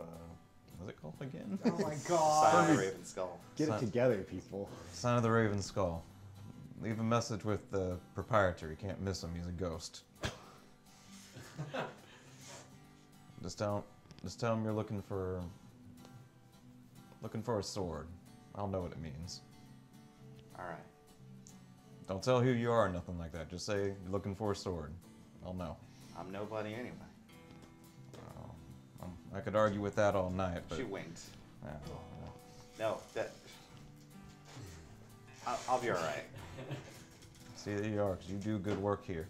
What's it called again? Oh my god. Sign of the Raven Skull. Get it together, people. Sign of the Raven Skull. Leave a message with the proprietor. You can't miss him. He's a ghost. Just tell him you're looking for a sword. I'll know what it means. All right. Don't tell who you are or nothing like that. Just say you're looking for a sword. I'll know. I'm nobody anyway. I could argue with that all night, but She winked. yeah. No, that. I'll be all right. See that you are, 'cause you do good work here.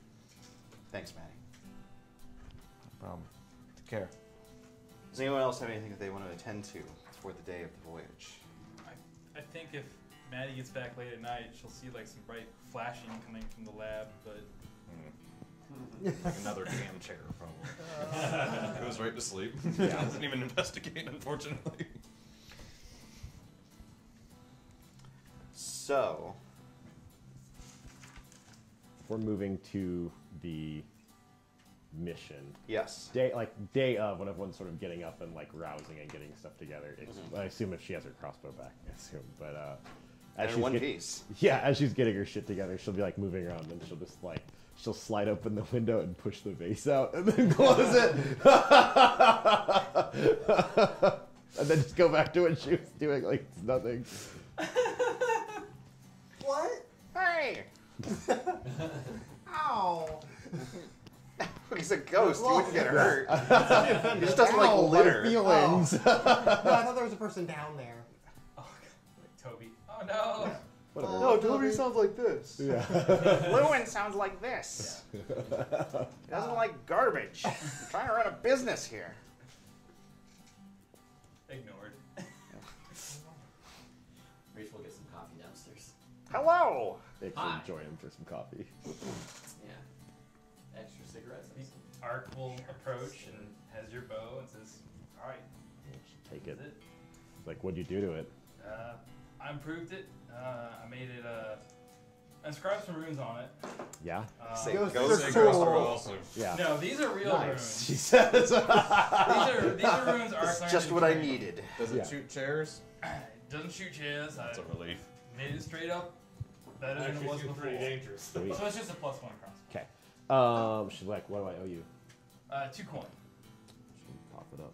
Thanks, Maddie. No problem. Take care. Does anyone else have anything that they want to attend to before the day of the voyage? I think if Maddie gets back late at night, she'll see like some bright flashing coming from the lab, but Like another damn chair, probably. Goes right to sleep. Doesn't even investigate, unfortunately. So, We're moving to the mission. Yes. Day of, when everyone's sort of getting up and like rousing and getting stuff together. I assume if she has her crossbow back, I assume. But as In she's one piece. Yeah, as she's getting her shit together, she'll be like moving around, and she'll just like she'll slide open the window and push the vase out, and then close it, and then just go back to what she was doing like it's nothing. What? Hey! Ow! He's a ghost. He Well, wouldn't get hurt. He He just doesn't like litter. Feelings. No, I thought there was a person down there. Oh, like Toby. Oh no. Whatever. No, Toby sounds like this. Yeah. Lewin sounds like this. He doesn't like garbage. I'm trying to run a business here. Ignored. Reach will get some coffee downstairs. Hello. They Hi. can join him for some coffee. Yeah. Extra cigarettes. Ark will approach and has your bow and says, "All right, Take is it. it? Like, what'd you do to it? I improved it. I made it. I inscribed some runes on it. Yeah. Say Ghosts ghosts are and cool. ghosts are awesome. Yeah. No, these are real Nice. She runes. says. These are runes Ark It's learned just in what I training. needed. Does it Yeah. shoot chairs? It doesn't shoot chairs. That's a relief. Made it straight up better than it Actually, was seems before. pretty dangerous. Sweet. So it's just a +1 crossbow. Okay. She's like, what do I owe you? 2 coin. She pop it up.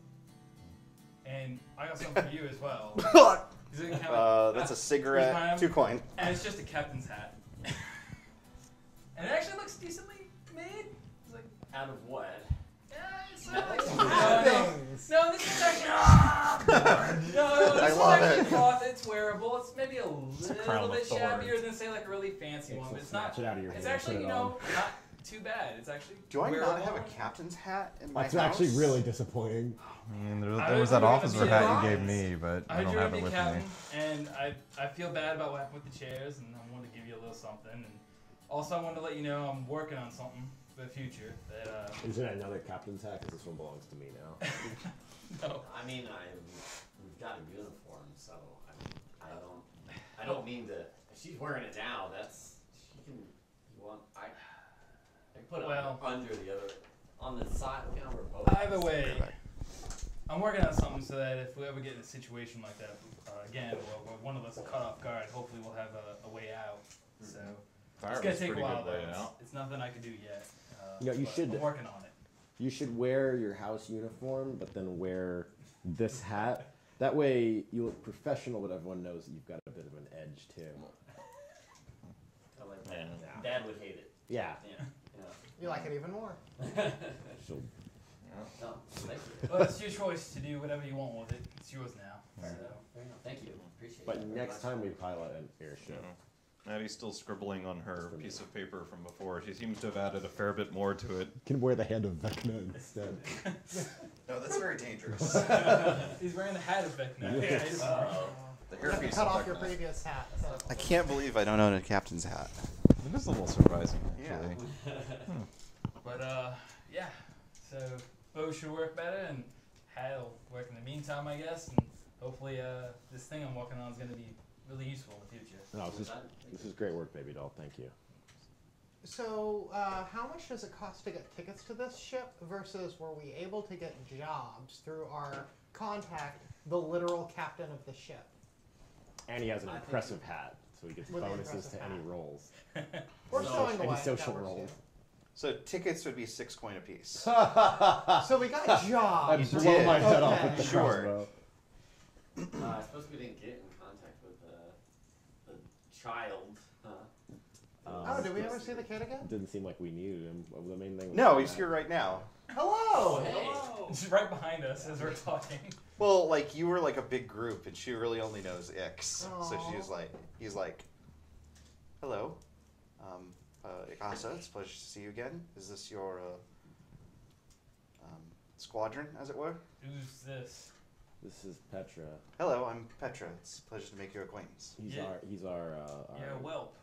And I got something for you as well. Is it That's a cigarette. 2 coin. And it's just a captain's hat. And it actually looks decently made. It's like, Out of what? yeah, it's not like Things. no, this is actually. No, this I is love actually it. cloth. It's wearable. It's maybe a crown little of bit thorns. shabbier than say like a really fancy one, but it's not. Snatch it out of your It's hand, actually put it not too bad. It's actually. Do I wearable. not have a captain's hat in my That's house? actually really disappointing. I mean, there I was was that gonna officer be hat you honest. gave me, but I don't drew have to it be with captain, me. and I feel bad about what happened with the chairs, and I wanted to give you a little something. And also, I wanted to let you know I'm working on something for the future. That Isn't it another captain's hat? Because this one belongs to me now. no. I mean, we've got a uniform, so I don't mean to. If she's wearing it now, that's she can. You want I can put it Well- under the other on the side. Look how we're both. Either way, I'm working on something so that if we ever get in a situation like that again, where one of us is caught off guard, hopefully we'll have a way out. So it's gonna take a while though. It's nothing I can do yet. You know, you but should- I'm working on it. You should wear your house uniform, but then wear this hat. That way you look professional, but everyone knows that you've got a bit of an edge too. I like that. Yeah. Dad would hate it. Yeah. Yeah. You like it even more. She'll No, thank you. Well, it's your choice to do whatever you want with it. It's yours now. Fair So. enough. Fair enough. Thank you. Appreciate it. But very next much. time we pilot an airship. Maddie's still scribbling on her piece of paper from before. She seems to have added a fair bit more to it. Can wear the hand of Vecna instead. No, that's very dangerous. He's wearing the hat of Vecna. Yes. The You have to hairpiece cut of off your Vecna. previous hat. So. I can't believe I don't own a captain's hat. It is a little surprising, Yeah. actually. But yeah. So bow should work better, and hat will work in the meantime, I guess. And hopefully, this thing I'm working on is going to be really useful in the future. No, this is great work, baby doll. Thank you. So, how much does it cost to get tickets to this ship versus were we able to get jobs through our contact, the literal captain of the ship? And he has an I think impressive hat, so he gets With the bonuses impressive to any hat. rolls. Or So- stowing Any away. social that works rolls. So tickets would be 6 coin apiece. too. So we got jobs. I'd blow did. my head off Okay. with the Sure. crossbow. I suppose we didn't get in contact with the child. Oh, did we ever see the kid again? It didn't seem like we needed him. What was the main thing? was No, the he's hat. here right now. Hello! Hey. Just right behind us as we're talking. Well, like you were like a big group, and she really only knows Ix. So Aw. she was like, he's like, hello, Ikasa. It's a pleasure to see you again. Is this your squadron, as it were? Who's this? This is Petra. Hello, I'm Petra. It's a pleasure to make your acquaintance. He's Yeah. our You're a whelp.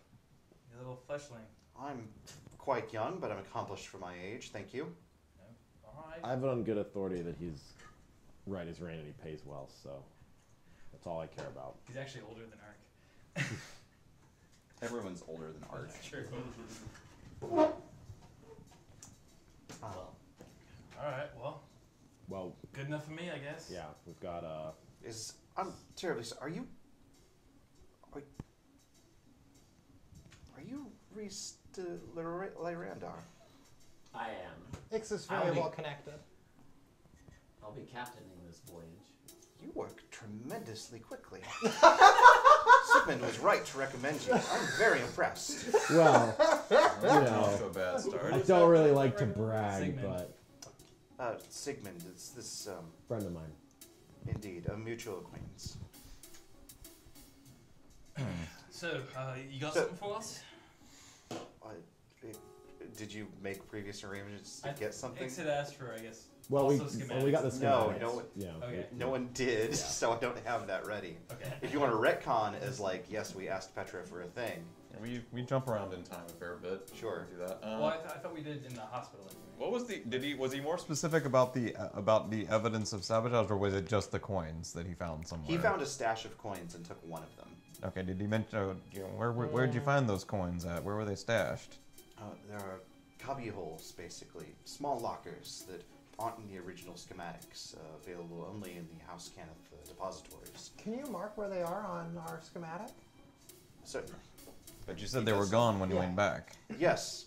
You're a little fleshling. I'm quite young, but I'm accomplished for my age. Thank you. Alright. I have it on good authority that he's right as rain and he pays well, so that's all I care about. He's actually older than Ark. Everyone's older than Art. That's true. Well, Alright, well, good enough for me, I guess. Yeah, we've got I'm terribly sorry. Are you Ries de Lyrandar? I am. Ix is very well connected. I'll be captaining this voyage. You work tremendously quickly. Sigmund was right to recommend you. I'm very impressed. well, Off to a bad start. I don't really like to brag, Sigmund. but Sigmund, it's this friend of mine. indeed a mutual acquaintance. So, you got something for us? Did you make previous arrangements to get something? Ix had asked for, I guess. Well, we got the schematics. No one. Yeah. Okay. No one did, so I don't have that ready. Okay. If you want to retcon as like, yes, we asked Petra for a thing. We jump around in time a fair bit. Sure. Do that. Well, I thought we did in the hospital. Anyway. What was was he more specific about the evidence of sabotage, or was it just the coins that he found somewhere? He found a stash of coins and took one of them. Okay, did he mention where did you find those coins at? Where were they stashed? There are cubby holes, basically, small lockers that aren't in the original schematics, available only in the House Cannith depositories. Can you mark where they are on our schematic? Certainly. But you said they were gone when you went back. Yes.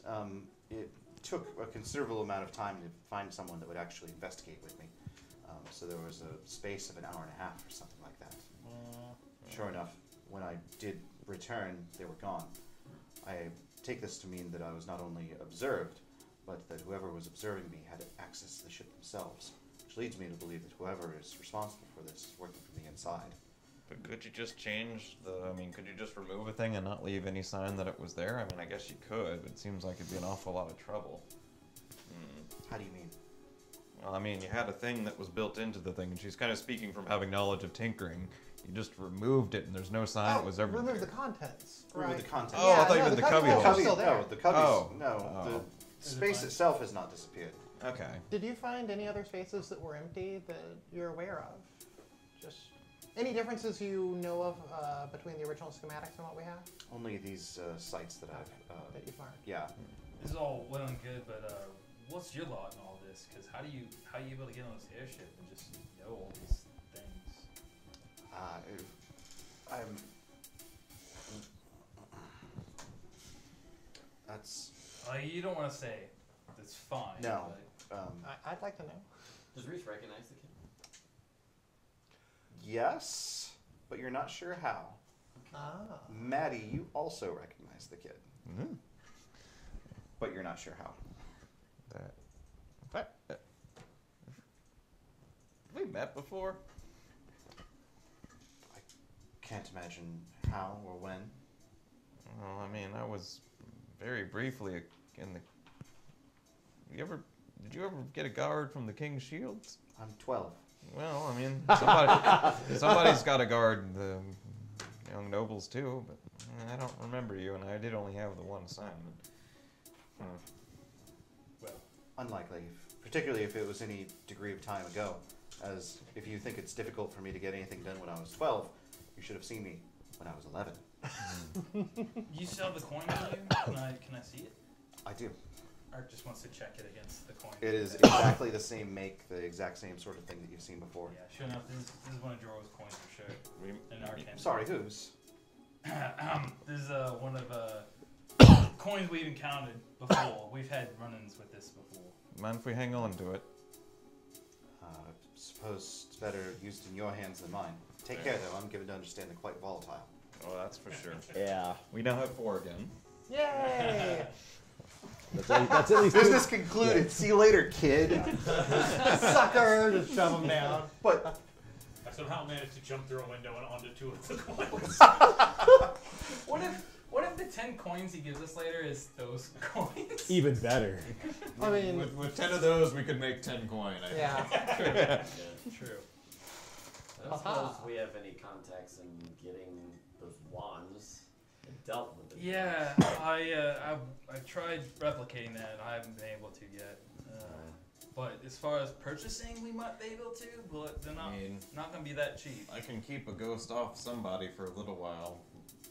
It took a considerable amount of time to find someone that would actually investigate with me. So there was a space of an hour and a half or something like that. Sure enough, when I did return, they were gone. I take this to mean that I was not only observed, but that whoever was observing me had access to the ship themselves, which leads me to believe that whoever is responsible for this is working from the inside. But could you just change could you just remove a thing and not leave any sign that it was there? I mean, I guess you could, but it seems like it'd be an awful lot of trouble. How do you mean? Well, I mean, you had a thing that was built into the thing, and she's kind of speaking from having knowledge of tinkering. You just removed it, and there's no sign it was ever there. Remove the contents. Remove the contents. Oh, I thought you meant the cubby holes. holes. Still there. No, the cubbies. Oh. The space itself has not disappeared. Okay. Did you find any other spaces that were empty that you're aware of? Just any differences you know of between the original schematics and what we have? Only these sites that I've. That you've marked. Yeah. This is all well and good, but what's your lot in all this? Because how are you able to get on this airship and just know all these things? That's. You don't want to say. That's fine. No. I'd like to know. Does Ries recognize the kid? Yes, but you're not sure how. Maddie, you also recognize the kid. Mm-hmm. But you're not sure how. Have we met before? I can't imagine how or when. Well, I mean, I was very briefly in the... Did you ever get a guard from the King's Shields? I'm 12. Well, I mean, somebody's got to guard the young nobles too, but I don't remember you, and I did only have the one assignment. Well, unlikely, particularly if it was any degree of time ago, as if you think it's difficult for me to get anything done when I was 12, you should have seen me when I was 11. You still have the coin on you? Can I see it? I do. Art just wants to check it against the coin. It is exactly the same make, the exact same sort of thing that you've seen before. Yeah, sure enough, this is one of Joro's coins for sure. And Art can. Sorry, whose? This is one of coins we've encountered before. We've had run-ins with this before. Mind if we hang on to it? I suppose it's better used in your hands than mine. Take care, though. I'm given to understand they're quite volatile. Oh, that's for sure. Yeah. We now have 4 again. Yay! That's at least Business concluded. Yeah. See you later, kid. Sucker! Just shove him down. But I somehow managed to jump through a window and onto 2 of the coins. What if the 10 coins he gives us later is those coins? Even better. I mean, with 10 of those, we could make 10 coin. I think. Yeah. True. I don't suppose we have any contacts in getting those wands and dealt with it. Yeah, I tried replicating that and I haven't been able to yet. But as far as purchasing, we might be able to, but they're not going to be that cheap. I can keep a ghost off somebody for a little while,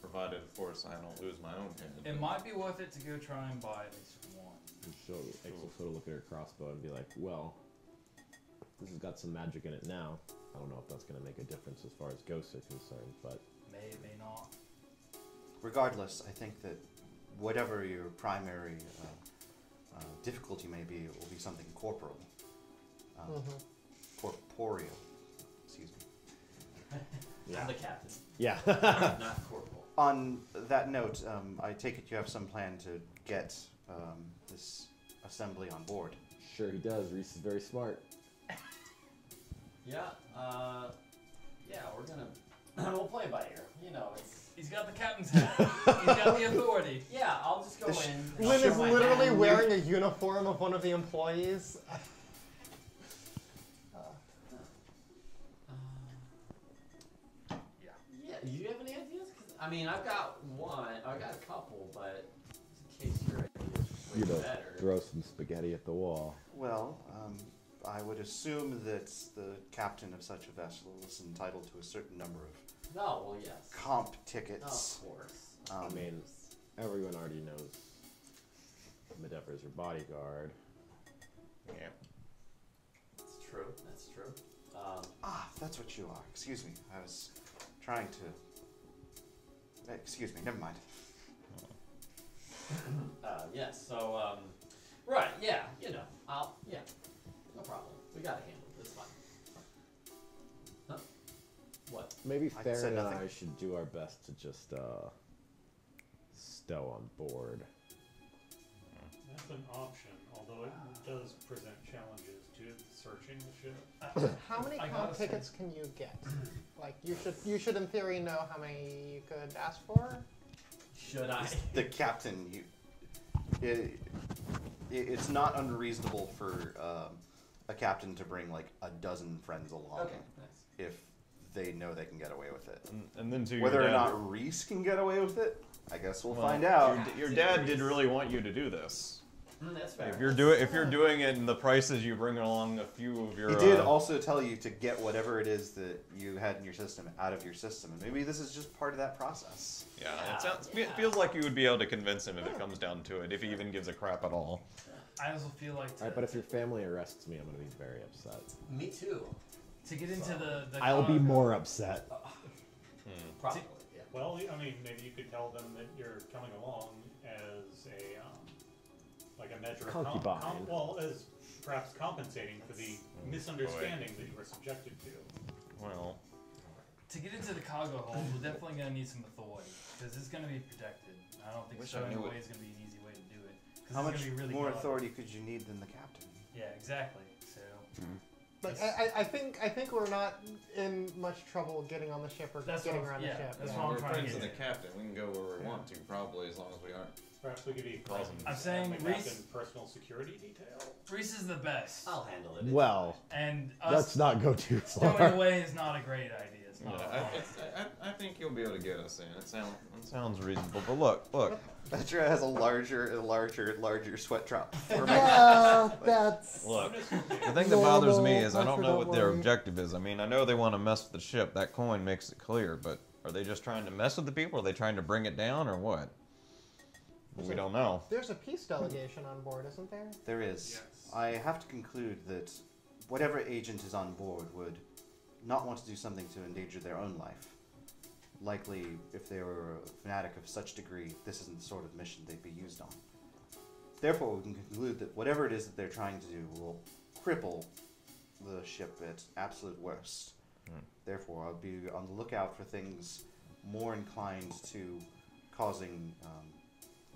provided, of course, I don't lose my own head. It might be worth it to go try and buy at least one. So X will sort of look at her crossbow and be like, well, it's got some magic in it now. I don't know if that's going to make a difference as far as ghosts are concerned, but... May not. Regardless, I think that whatever your primary difficulty may be, it will be something corporal. Corporeal. Excuse me. I'm the captain. Yeah. Not corporal. On that note, I take it you have some plan to get this assembly on board. Sure he does. Ries is very smart. Yeah, we're gonna, we'll play by ear. You know, He's got the captain's hat. He's got the authority. Yeah, I'll just go in. Lynn is literally wearing a uniform of one of the employees. Yeah, do you have any ideas? 'Cause, I mean, I've got one. I've got a couple, but in case your idea is way better. Throw some spaghetti at the wall. Well, I would assume that the captain of such a vessel is entitled to a certain number of No, well, yes. comp tickets. Of course. I mean, everyone already knows Medevra is your bodyguard. Yeah. That's true. That's true. That's what you are. Excuse me. I was trying to... Excuse me. Never mind. Yes, so, right, yeah, you know, yeah, no problem. We gotta handle it. It's fine. Huh? What? Maybe I Farron said and nothing. I should do our best to just stow on board. That's an option, although it does present challenges to searching the ship. How many comp tickets can you get? Like, you should in theory know how many you could ask for. Should I? The captain, it's not unreasonable for a captain to bring like a dozen friends along Okay, nice. if they know they can get away with it. And then to Whether your or dad, not Ries can get away with it, I guess we'll well, find out. Your dad did really want you to do this. That's fair. If you're doing it, and the prices you bring along a few of your. He did also tell you to get whatever it is that you had in your system out of your system, and maybe this is just part of that process. Yeah, it feels like you would be able to convince him if it comes down to it, if he even gives a crap at all. I also feel like Alright, but if your family arrests me, I'm going to be very upset. Me too. to get into the I'll be cargo- more upset. Probably. Yeah. Well, I mean, maybe you could tell them that you're coming along as a, like a measure of Concubine. well, as perhaps compensating for the misunderstanding that you were subjected to. Well, to get into the cargo hold, we're definitely gonna need some authority because it's gonna be protected. I don't think Wish I stowing knew away it. is gonna be an easy way to do it. 'Cause How it's much gonna be really more guarded. authority could you need than the captain? Yeah, exactly. So Like, I think we're not in much trouble getting on the ship or That's getting what- around yeah, the ship. that's yeah. what I'm we're trying to friends get of the at. captain. We can go where we want to, probably, as long as we aren't. Perhaps we could be I'm saying the Ries- captain personal security detail. Ries is the best, I'll handle it. Well, and let's us not go too stowing far. away is not a great idea. It's not. I think you'll be able to get us in. It sounds reasonable. But look. Petra has a larger sweat drop. Yeah, that's... Look, the thing that bothers me is I don't know Don't what their worry. objective is. I mean, I know they want to mess with the ship. That coin makes it clear, but are they just trying to mess with the people? Are they trying to bring it down, or what? We don't know. There's a peace delegation on board, isn't there? There is. Yes. I have to conclude that whatever agent is on board would not want to do something to endanger their own life. Likely, if they were a fanatic of such degree, this isn't the sort of mission they'd be used on. Therefore, we can conclude that whatever it is that they're trying to do will cripple the ship at absolute worst. Therefore, I'll be on the lookout for things more inclined to causing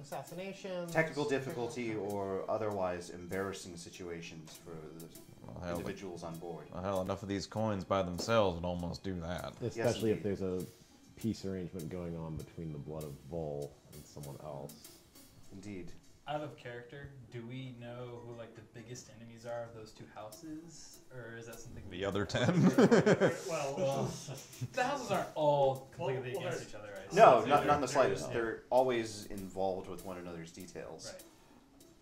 Assassinations. technical difficulty or otherwise embarrassing situations for the individuals on board. Well, hell, enough of these coins by themselves would almost do that. Especially if indeed. there's a peace arrangement going on between the blood of Vol and someone else. Indeed. Out of character, do we know who like the biggest enemies are of those two houses, or is that something? The other 10? Well, The houses aren't all completely Well, against each other, right? No, So not in the there slightest. is- They're always involved with one another's details. Right.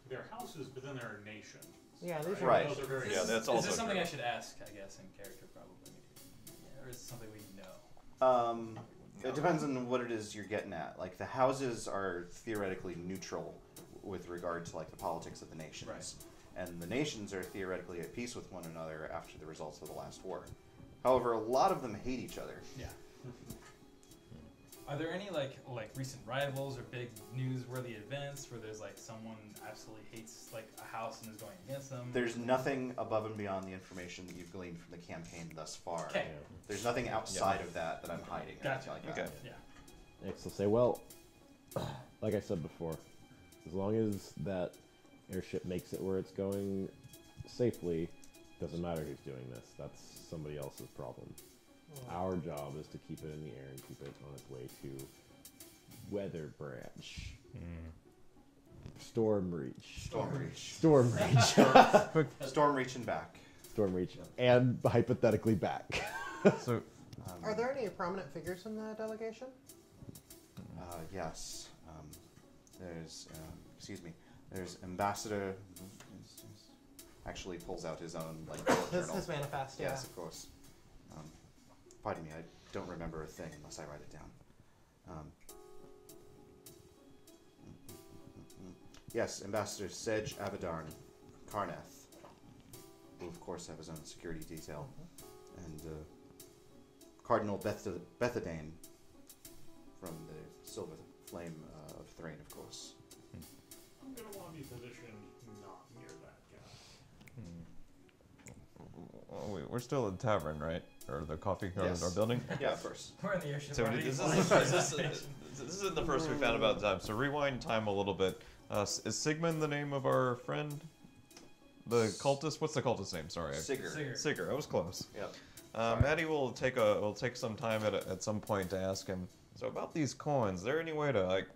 they're houses, but then there are nations. Yeah, these are Right. Those are very Yeah, that's Is also this something true. I should ask? I guess in character, probably. Yeah, or is it something we know? It depends on what it is you're getting at. Like, the houses are theoretically neutral with regard to, like, the politics of the nations. Right. and the nations are theoretically at peace with one another after the results of the last war. However, a lot of them hate each other. Yeah. Are there any like recent rivals or big newsworthy events where there's like someone absolutely hates like a house and is going against them? There's nothing above and beyond the information that you've gleaned from the campaign thus far. Okay. There's nothing outside of that I'm hiding. Or Gotcha. anything like that. Yeah. Next, will say, well, like I said before, as long as that airship makes it where it's going safely, doesn't matter who's doing this. That's somebody else's problem. Our job is to keep it in the air and keep it on its way to Weather Branch. Storm Reach. Storm Reach. Storm Reach. Storm Reach and back. Storm Reach. And hypothetically back. So, Are there any prominent figures in the delegation? Yes. There's, there's Ambassador. Actually pulls out his own like bullet journal. His manifest, yeah. Yes, of course. Pardon me, I don't remember a thing unless I write it down. Yes, Ambassador Sedge Abadarn Karnath, who of course have his own security detail, and Cardinal Bethadane from the Silver Flame of Thrain, of course. I'm going to want to be positioned not near that guy. oh, we're still at the tavern, right? Or the coffee or Yes. our building? Yeah, of course. We're in the airship. So already. this isn't the first we found about time. So rewind time a little bit. Is Sigmund the name of our friend? The cultist? What's the cultist name? Sorry. Sigger. I was close. Yep. Maddie will take some time at some point to ask him. So about these coins, is there any way to like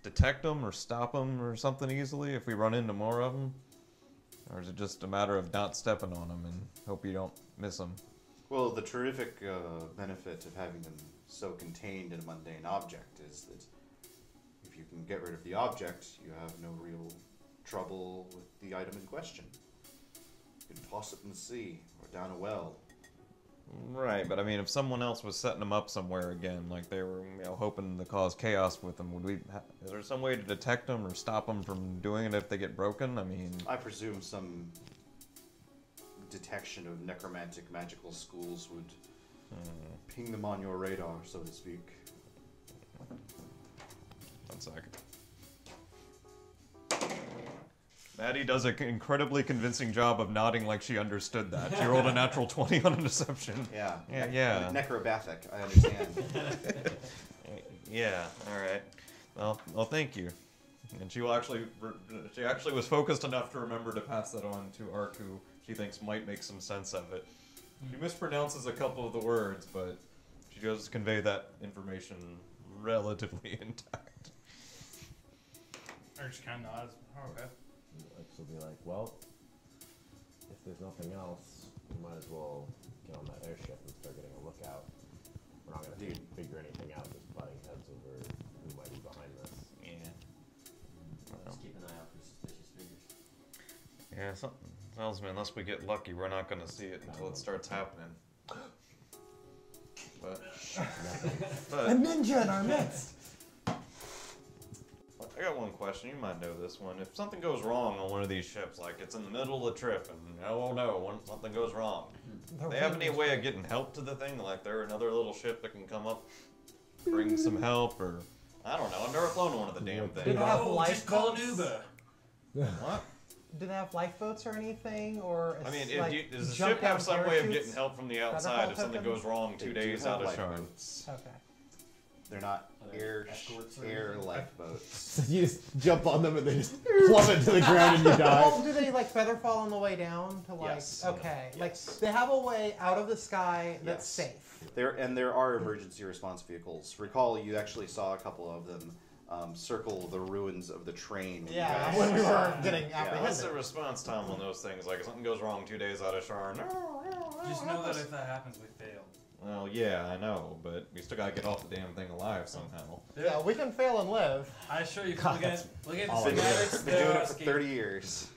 detect them or stop them or something easily if we run into more of them? Or is it just a matter of not stepping on them and hope you don't miss them? Well, the terrific benefit of having them so contained in a mundane object is that if you can get rid of the object, you have no real trouble with the item in question. You can toss it in the sea or down a well. Right, but I mean, if someone else was setting them up somewhere again, like they were, hoping to cause chaos with them, is there some way to detect them or stop them from doing it if they get broken? I mean, I presume some detection of necromantic magical schools would ping them on your radar, so to speak. 1 second. Maddie does an incredibly convincing job of nodding like she understood that. She rolled a natural 20 on a deception. Yeah. Yeah. Necrobathic, I understand. Yeah. All right. Well, thank you. And she actually was focused enough to remember to pass that on to Ark, who she thinks might make some sense of it. She mispronounces a couple of the words, but she does convey that information relatively intact. Ark just kind of nods. Oh, okay. She'll be like, well, if there's nothing else, we might as well get on that airship and start getting a lookout. We're not going to figure anything out just butting heads over who might be behind this. Yeah. Just keep an eye out for suspicious figures. Yeah, something tells me unless we get lucky, we're not going to see it until it starts happening. But A ninja in our midst! I got one question. You might know this one. If something goes wrong on one of these ships, like it's in the middle of the trip, and something goes wrong, do they have any way of getting help to the thing? Like there another little ship that can come up, bring some help, or I don't know. I've never flown one of the damn Do things. they have Just call an lifeboats? Uber. What? Do they have lifeboats or anything? Or I mean, like, does the jump ship have down some way of parachutes? getting help from the outside if something tokens? goes wrong 2 days out of Sharn? Okay. They're not Escorts or air anything? lifeboats. You just jump on them and they just plummet to the ground and you die. Well, do they like feather fall on the way down to like? Yes. Okay, Yes. like they have a way out of the sky that's Yes. safe. There are emergency response vehicles. Recall, you actually saw a couple of them circle the ruins of the train. Yeah, Yes. when we were getting What's apprehended. the response time on those things? Like if something goes wrong 2 days out of Sharn. Just know that if that happens, we failed. Well, yeah, I know, but we still gotta get off the damn thing alive somehow. Yeah, we can fail and live. I assure you, God, look at the Been doing schematics. it There are for 30 years.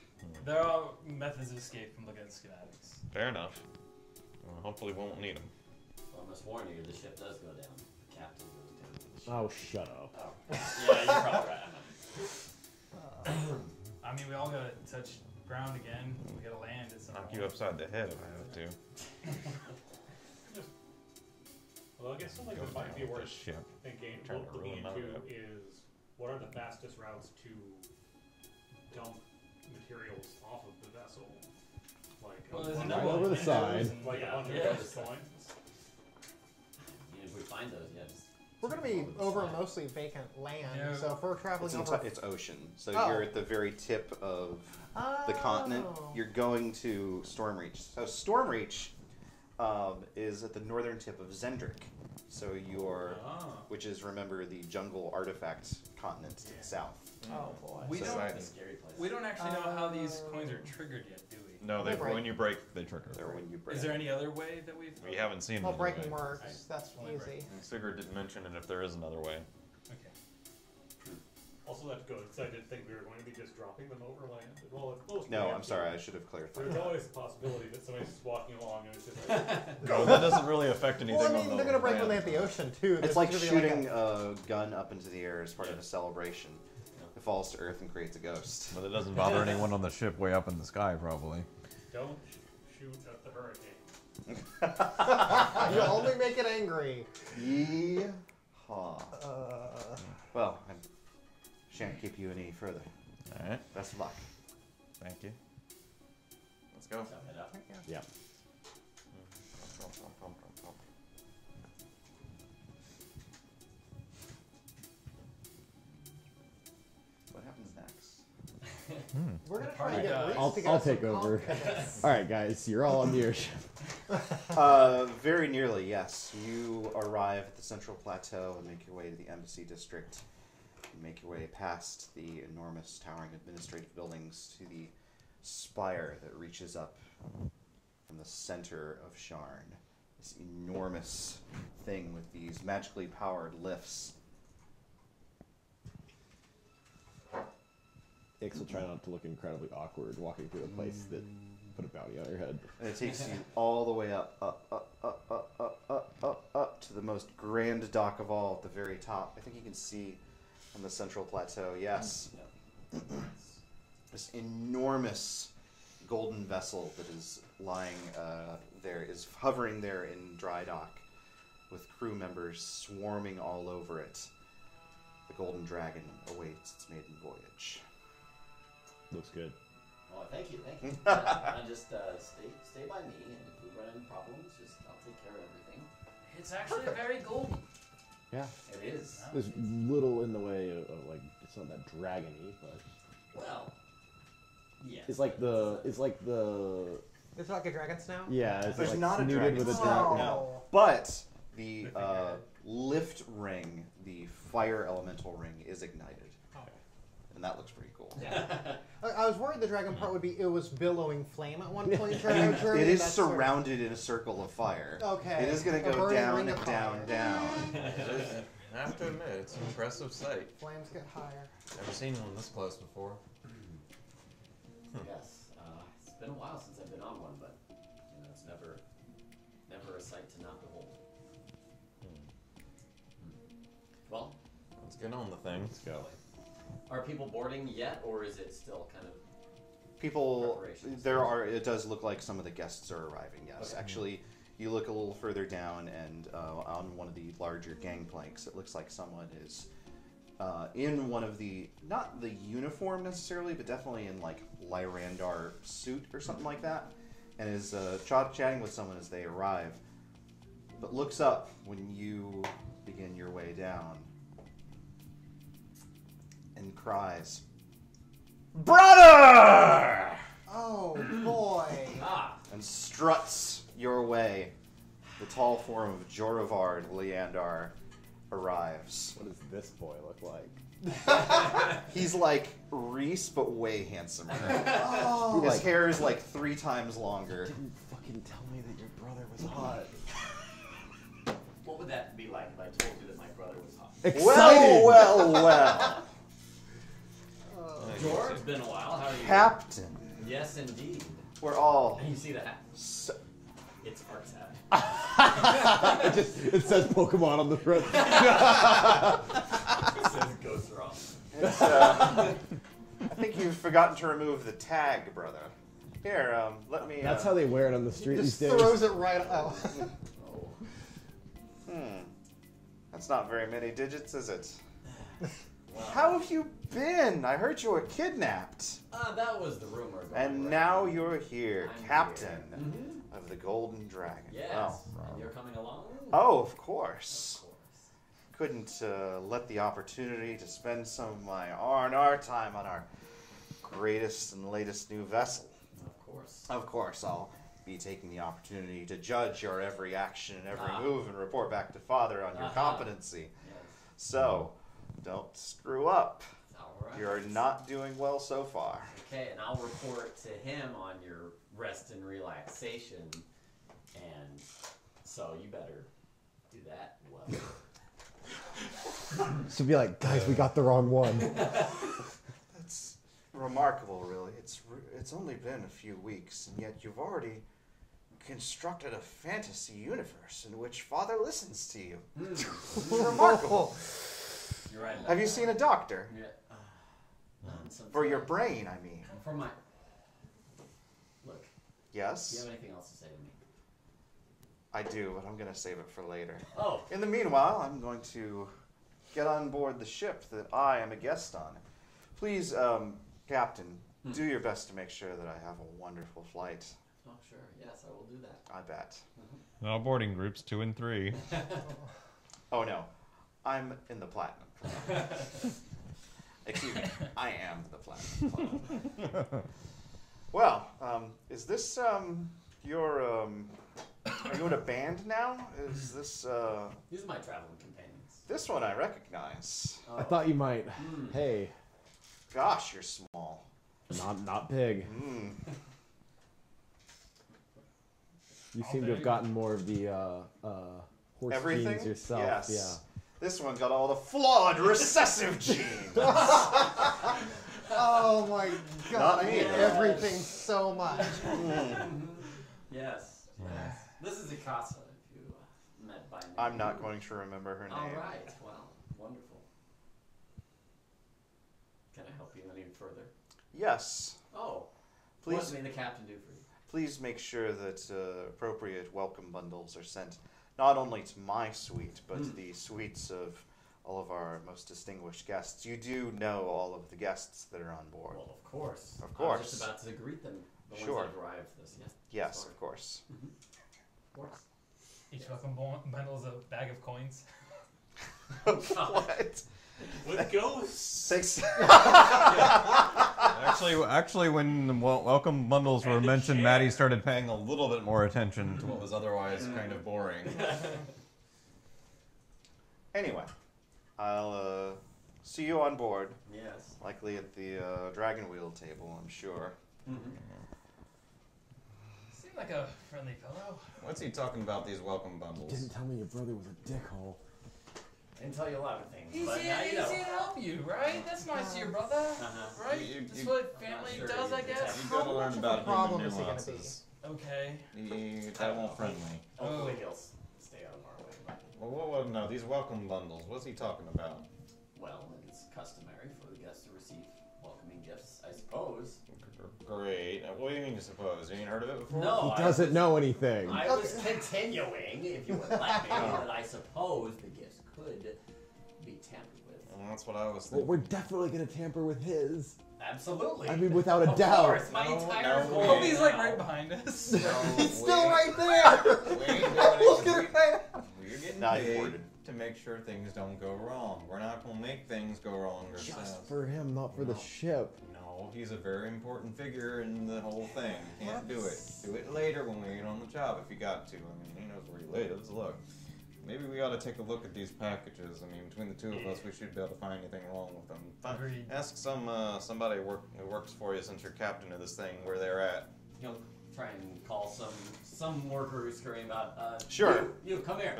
There are methods of escape from looking at the schematics. Fair enough. Well, hopefully we won't need them. Well, I must warn you, the ship does go down. The captain goes down. Oh, shut up. Oh. Yeah, you're probably right. I mean, we all gotta touch ground again. We gotta land at some Knock point. you upside the head if I have to. Well, I guess something that might be worth thinking, Trying to looking ruin into another is what are the fastest routes to dump materials off of the vessel? Like Well, there's Right another over the side. like Yeah, a bunch yeah. of those coins. If we find those, yeah, just We're going to be over mostly vacant land, Yeah. so if we're traveling over... It's ocean, so Oh. you're at the very tip of the continent. You're going to Stormreach. So Stormreach is at the northern tip of Zendrick. So you're, which is, remember, the jungle artifact continent to the south. Oh, boy. We So- don't. a scary place. We don't actually know how these coins are triggered yet, do we? No, They break. when you break, they trigger. Or when you break. Is there any other way that we've? We haven't seen Well, another breaking way. works. That's Only easy. breaking. Sigurd didn't mention it if there is another way. Okay. Also, that's good, because I didn't think we were going to be just dropping them over land. Well, it's close to No, land, I'm sorry, I should have clarified. There's always the possibility that somebody's just walking along and it's just like, No, that doesn't really affect anything. Well, I on mean, the they're going to break land. when they hit the ocean, too. It's There's like gonna be shooting a- a gun up into the air as part of a celebration. It falls to earth and creates a ghost. But it doesn't bother anyone on the ship way up in the sky, probably. don't shoot at the hurricane. You only make it angry. Yeehaw. Well, I shan't keep you any further. All right. Best of luck. Thank you. Let's go. So head up. Yeah. What happens next? We're going to Party try to get guys. Ries I'll to get I'll us some take over. confidence. All right, guys, you're all on the airship. Very nearly, yes. You arrive at the Central Plateau and make your way to the Embassy District. You make your way past the enormous towering administrative buildings to the spire that reaches up from the center of Sharn. This enormous thing with these magically powered lifts. Ix will try not to look incredibly awkward walking through a place that put a bounty on your head. And it takes you all the way up to the most grand dock of all at the very top. I think you can see on the Central Plateau, yes. This enormous golden vessel that is lying there is hovering there in dry dock with crew members swarming all over it. The Golden Dragon awaits its maiden voyage. Looks good. Well, thank you. And just stay by me, and if we run into problems, just I'll take care of everything. It's actually very golden. Yeah. It is. There's little in the way of like, it's not that dragon-y, but Well, yes. it's like the It's like a dragon snout? yeah, it's There's like not a snooted dragon with a snout, dragon. no. But the lift ring, the fire elemental ring, is ignited. And that looks pretty cool. Yeah. I was worried the dragon part would be it was billowing flame at one point during our journey. It is That's sort of- surrounded in a circle of fire. Okay. It is going A to go burning down ring and of down, fire. down. I have to admit, it's an impressive sight. Flames get higher. Never seen one this close before. Yes. It's been a while since I've been on one, but you know, it's never a sight to not behold. Well, Let's get on the thing. Let's go. are people boarding yet, or is it still kind of? People, Preparations. it does look like some of the guests are arriving, yes. Okay. Actually, you look a little further down and on one of the larger gangplanks, it looks like someone is in one of the, not the uniform necessarily, but definitely in like Lyrandar suit or something like that, and is chatting with someone as they arrive, but looks up when you begin your way down and cries, "Brother!" Oh boy. and struts your way. The tall form of Jorovard Leandar arrives. What does this boy look like? He's like Ries, but way handsomer. Oh. His hair is like 3 times longer. Didn't fucking tell me that your brother was hot. What would that be like if I told you that my brother was hot? Excited! Well. George, it's been a while. How are you? Captain, Yes, indeed. we're all. And you see the hat? So, It's Art's hat. It says Pokemon on the front. It says Ghost Rock. it's, think you've forgotten to remove the tag, brother. Here, let me... That's how they wear it on the street these Just days. throws it right out. That's not very many digits, is it? How have you been? I heard you were kidnapped. That was the rumor. And now you're here, Captain of the Golden Dragon. Yes. Oh. And you're coming along? Oh, of course. Couldn't let the opportunity to spend some of my R&R time on our greatest and latest new vessel. Of course. Of course, I'll be taking the opportunity to judge your every action and every move and report back to Father on your competency. Yes. So, don't screw up. All right. You're not doing well so far. Okay, and I'll report to him on your rest and relaxation. And so you better do that well. So be like, guys, we got the wrong one. That's remarkable, really. It's only been a few weeks, and yet you've already constructed a fantasy universe in which Father listens to you. Remarkable. You're right. Have you seen a doctor? Yeah. For your brain, I mean. For my... Look. Yes? Do you have anything else to say to me? I do, but I'm going to save it for later. Oh. In the meanwhile, I'm going to get on board the ship that I am a guest on. Please, Captain, do your best to make sure that I have a wonderful flight. Oh, sure. Yes, I will do that. I bet. Now boarding groups 2 and 3. Oh, no. I'm in the platinum club. Excuse me. I am the platinum club. Well, is this, your, are you in a band now? Is this, These are my traveling companions. This one I recognize. Oh. I thought you might. Hey. Gosh, you're small. Not big. You seem to have gotten more of the horse Everything? genes yourself. Yes. Yeah. This one got all the flawed recessive genes. Oh my god, Not I me, hate though. everything so much. Yes. Yes. This is Ikasa, if you met by name. I'm not going to remember her name. All right. Well, wonderful. Can I help you any further? Yes. Oh. Please. What may the captain do for you? Please make sure that appropriate welcome bundles are sent not only to my suite, but the suites of all of our most distinguished guests. You do know all of the guests that are on board. Well, of course. Of course. I was just about to greet them. The Sure. ones that arrived this. Yes. Yes, Sorry. of course. Of course. Each welcome bundle is a bag of coins. What? With ghosts. Thanks. Actually, when the welcome bundles were And a mentioned, chair. Maddie started paying a little bit more attention to what was otherwise kind of boring. Anyway, I'll see you on board. Yes. Likely at the dragon wheel table, I'm sure. Seemed like a friendly fellow. What's he talking about, these welcome bundles? Didn't tell me your brother was a dickhole. I can tell you a lot of things, He's but here, now you he's know. here to help you, right? That's nice of your brother, Uh-huh. right? You- That's you- what I'm not family sure does, he's I the guess. You How gotta learn much of a about problem human is he gonna be? nuances. Okay. That won't friendly. Hopefully he'll stay out of our way. But, Well, no, these welcome bundles. What's he talking about? well, it's customary for the guests to receive welcoming gifts, I suppose. Great. What do you mean you suppose? You ain't heard of it before? No, He doesn't know anything. I was continuing, if you would let me, that I suppose the gifts could be tampered with. Well, that's what I was Well, thinking. we're definitely gonna tamper with his. Absolutely. I mean, without a Of doubt. course, my No, entire no, goal Kobe's like now- right behind us. He's still right there! We ain't doing Look it. at it right now. We're getting Now you're paid boarded. to make sure things don't go wrong. We're not gonna make things go wrong Just ourselves. for him, not for the No. ship. No, he's a very important figure in the whole thing. You can't do it. Do it later when we're on the job if you got to. I mean, he knows where he lives. Look, maybe we ought to take a look at these packages. I mean, between the two of us, we should be able to find anything wrong with them. Agreed. Ask somebody who works for you since you're captain of this thing where they're at. He'll try and call some worker who's screaming about. Sure. You come here.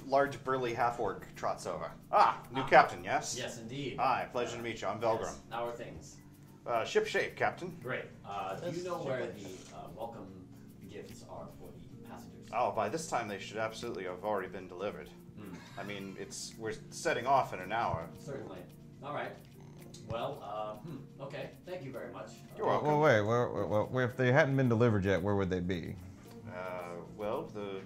Large burly half-orc trots over. New captain, yes? Yes, indeed. Hi, pleasure to meet you. I'm Velgrim. Yes, how are things? Ship shape, Captain. Great. Do you know where the welcome gifts are for the passengers? Oh, by this time they should absolutely have already been delivered. I mean, we're setting off in an hour. Certainly. All right. Well, okay. Thank you very much. You're welcome. Well, wait. If they hadn't been delivered yet, where would they be? Well, the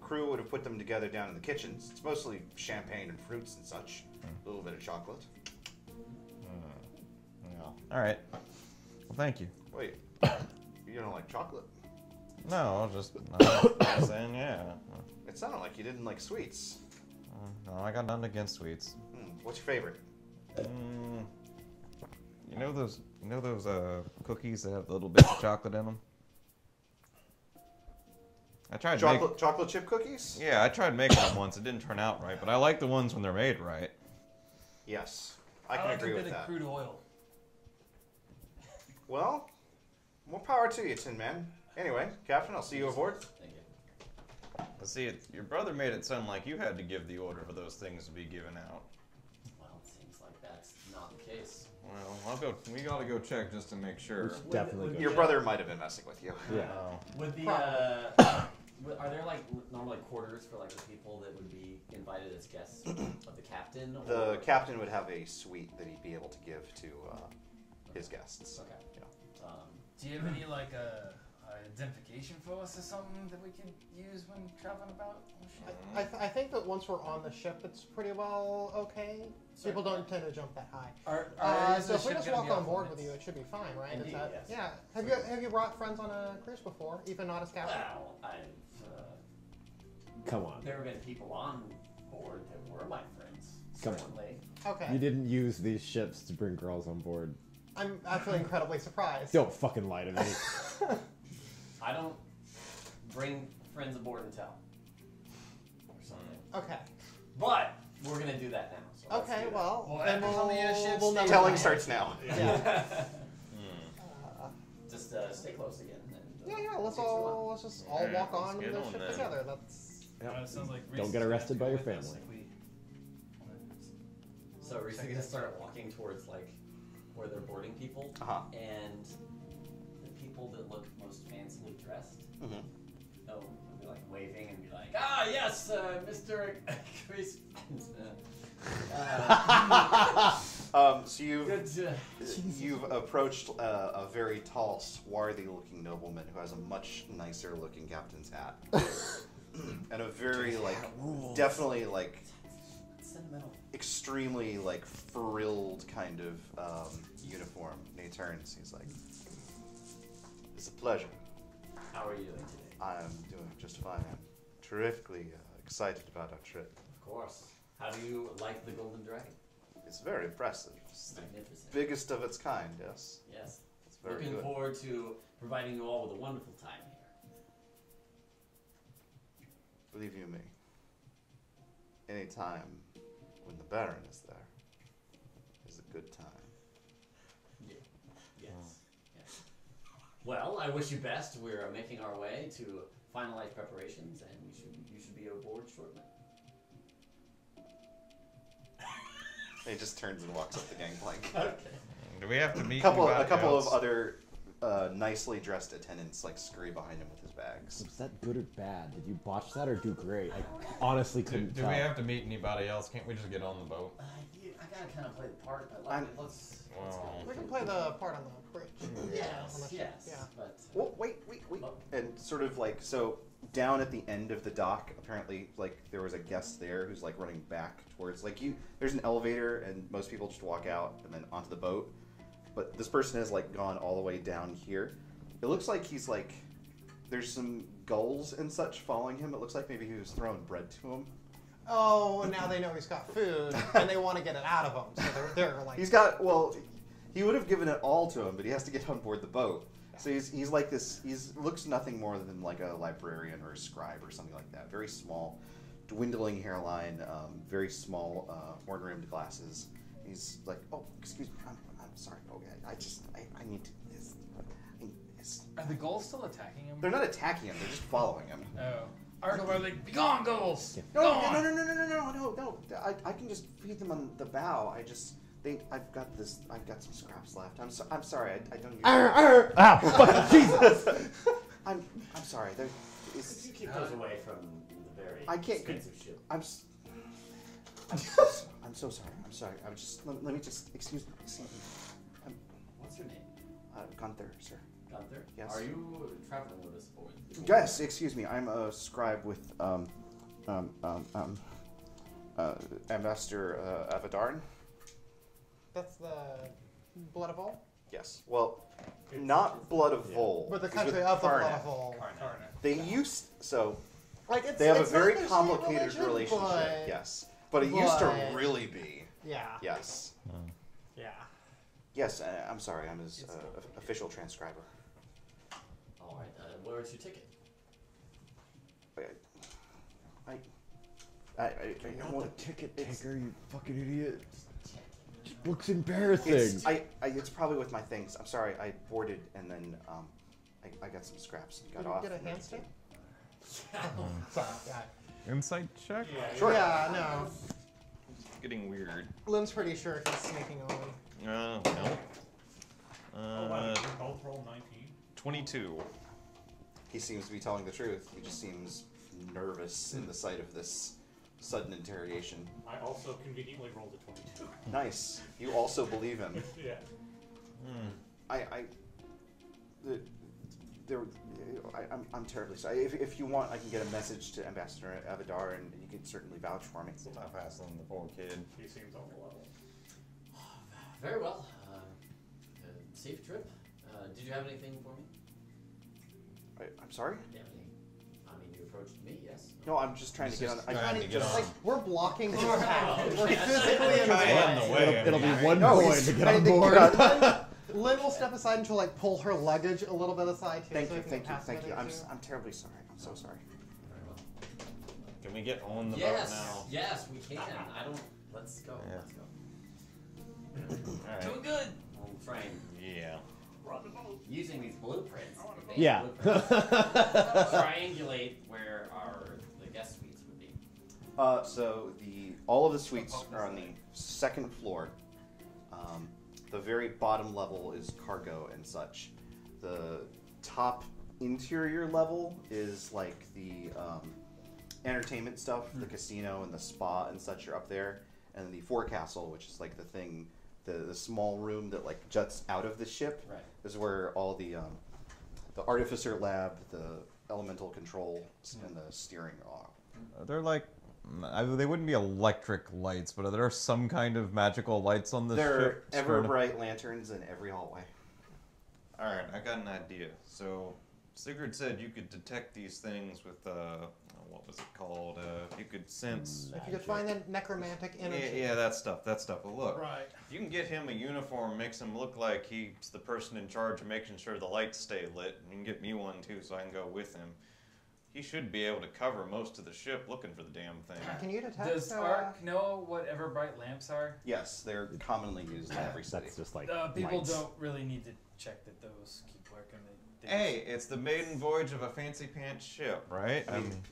crew would have put them together down in the kitchens. It's mostly champagne and fruits and such. A little bit of chocolate. All right. Well, thank you. Wait, you don't like chocolate? No, I was just saying, yeah. It sounded like you didn't like sweets. No, I got nothing against sweets. What's your favorite? You know those cookies that have little bits of chocolate in them? I tried chocolate chip cookies? Yeah, I tried making them once. It didn't turn out right, but I like the ones when they're made right. Yes, I can agree with that. I like a bit of crude oil. Well, more power to you, Tin Man. Anyway, Captain, I'll see you aboard. Thank you. Let's see, your brother made it sound like you had to give the order for those things to be given out. Well, it seems like that's not the case. Well, we gotta go check just to make sure. Definitely. Your brother might have been messing with you. Yeah. Would the are there like normally quarters for like the people that would be invited as guests of the captain? The captain would have a suite that he'd be able to give to his guests. Okay. Yeah. Do you have any like identification for us or something that we can use when traveling about? I think that once we're on the ship, it's pretty well okay. People don't tend to jump that high. So if we just walk on board with you, it should be fine, right? Indeed, yes. Yeah. Have you brought friends on a cruise before, even not as captain? Well, Come on. there have been people on board that were my friends. Come on. Certainly. Okay. You didn't use these ships to bring girls on board. I'm actually incredibly surprised. Don't fucking lie to me. I don't bring friends aboard and tell. Or something. Okay. But we're gonna do that now. So let's Okay. do that. Well, then we'll never Telling know. starts now. Yeah. Just stay close again. And, Yeah. Let's just all Alright, walk let's on get the on ship then. together. That's. It sounds like Ries Don't is get gonna arrested have to by go your with us family. if we- So Ries is gonna start walking towards like where they're boarding people, and the people that look most fancily dressed. They'll be like waving and be like, "Ah, yes, Mr. Ries." So you've approached a very tall, swarthy-looking nobleman who has a much nicer-looking captain's hat, and a very definitely Sentimental. extremely frilled kind of uniform. And he turns. He's like, "It's a pleasure. How are you doing today? I'm doing just fine. I'm terrifically excited about our trip. Of course. How do you like the Golden Dragon? It's very impressive. It's the Magnificent. biggest of its kind. Yes. Yes. It's very Looking good. forward to providing you all with a wonderful time here. Believe you me. Any time when the Baron is there is a good time." Yes. Yes. Well, I wish you best. We're making our way to finalize preparations, and you should be aboard shortly. He just turns and walks up the gangplank. Okay. Do we have to meet A couple else? of other nicely dressed attendants scurry behind him with his bags. Was that good or bad? Did you botch that or do great? I honestly couldn't Do tell. we have to meet anybody else? Can't we just get on the boat? I gotta kind of play the part, but let's Wow. go. We can play the part on the bridge. On the Yes. ship. Yes. Yeah. But Well, wait. And sort of so down at the end of the dock, apparently there was a guest there who's running back towards there's an elevator and most people just walk out and then onto the boat. But this person has gone all the way down here. It looks like he's there's some gulls and such following him. It looks like maybe he was throwing bread to him. Oh, and now they know he's got food, and they want to get it out of him. So they're like. He's he would have given it all to him, but he has to get on board the boat. So he's like this. Looks nothing more than a librarian or a scribe or something like that. Very small, dwindling hairline, very small horn-rimmed glasses. He's like, "Oh, excuse me, I'm sorry. Oh, yeah, I need to." Are the gulls still attacking him? They're not attacking him. They're just following him. Oh. Argo, like, be gone, gulls! No. Gone! I can just feed them on the bow. I've got some scraps left. I'm sorry. I don't. Ow! Fucking Jesus! I'm sorry. could you keep those away from the very I can't. expensive ship? I'm so sorry. I'm sorry. I was just. Let me just. Excuse me. What's your name? Gunther, sir. Gunther? Yes. Are you traveling with us for? Yes. Excuse me. I'm a scribe with Ambassador Avadarn. That's the Blood of Vol? Yes. Well, not Blood of Vol. But the It's country with of the Blood Karnak. of Vol. They used so. Like it's, They have a it's not very their complicated state religion, relationship. but- Yes, but it used to but- really be. Yeah. Yes. Yeah. Yes. I'm sorry. I'm his official transcriber. All right. Where's your ticket? You're not the ticket taker, you fucking idiot. It looks embarrassing. It's probably with my things. I'm sorry. I boarded and then I got some scraps and got Did off. you get a hand stick? Sorry. Yeah. Insight check? Sure. Yeah. No. Getting weird. Lynn's pretty sure he's sneaking on. No. Oh, wow, you both roll 19. 22. He seems to be telling the truth. He just seems nervous in the sight of this sudden interrogation. I also conveniently rolled a 22. Nice. You also believe him. Yeah. I'm terribly sorry. If you want, I can get a message to Ambassador Avadar, and you can certainly vouch for me. Stop hassling the poor kid. He seems on the level. Very well. Safe trip. Did you have anything for me? I'm sorry? Yeah, I mean, you approached me, yes? No, I'm just trying to get on. Like we're blocking his path. We're physically in his way. way. It'll be one No, coin he's to get trying on to board. get on. Lynn will step aside and she'll like pull her luggage a little bit aside too. Thank so you, we can thank you, pass thank it you. into- I'm terribly sorry. I'm so sorry. Very well. Can we get on the Yes, boat now? yes, we can. I don't. Let's go. Yeah. Let's go. Alright. Doing good. I'll try and Yeah. Run the boat. using these blueprints. advanced Yeah. blueprints, triangulate where the guest suites would be. So all of the suites are on the second floor. The very bottom level is cargo and such. The top interior level is like the entertainment stuff, the casino and the spa and such are up there, and the forecastle, which is like the thing, the small room that like juts out of the ship, Right. is where all the artificer lab, the elemental control, and the steering are. They're like, they wouldn't be electric lights, but there are some kind of magical lights on the There are ship. ever bright lanterns in every hallway. Alright, I got an idea. So, Sigurd said you could detect these things with, what was it called? You could sense... If you could find the necromantic energy. Yeah, that stuff. Well, look. Right. If you can get him a uniform, makes him look like he's the person in charge of making sure the lights stay lit, and you can get me one too so I can go with him, he should be able to cover most of the ship looking for the damn thing. Can you detect? Does Ark know what ever bright lamps are? Yes, they're commonly used in every city. That's just like People lights. don't really need to check that those keep working. They Hey, it's the maiden voyage of a fancy pants ship, right? I mean,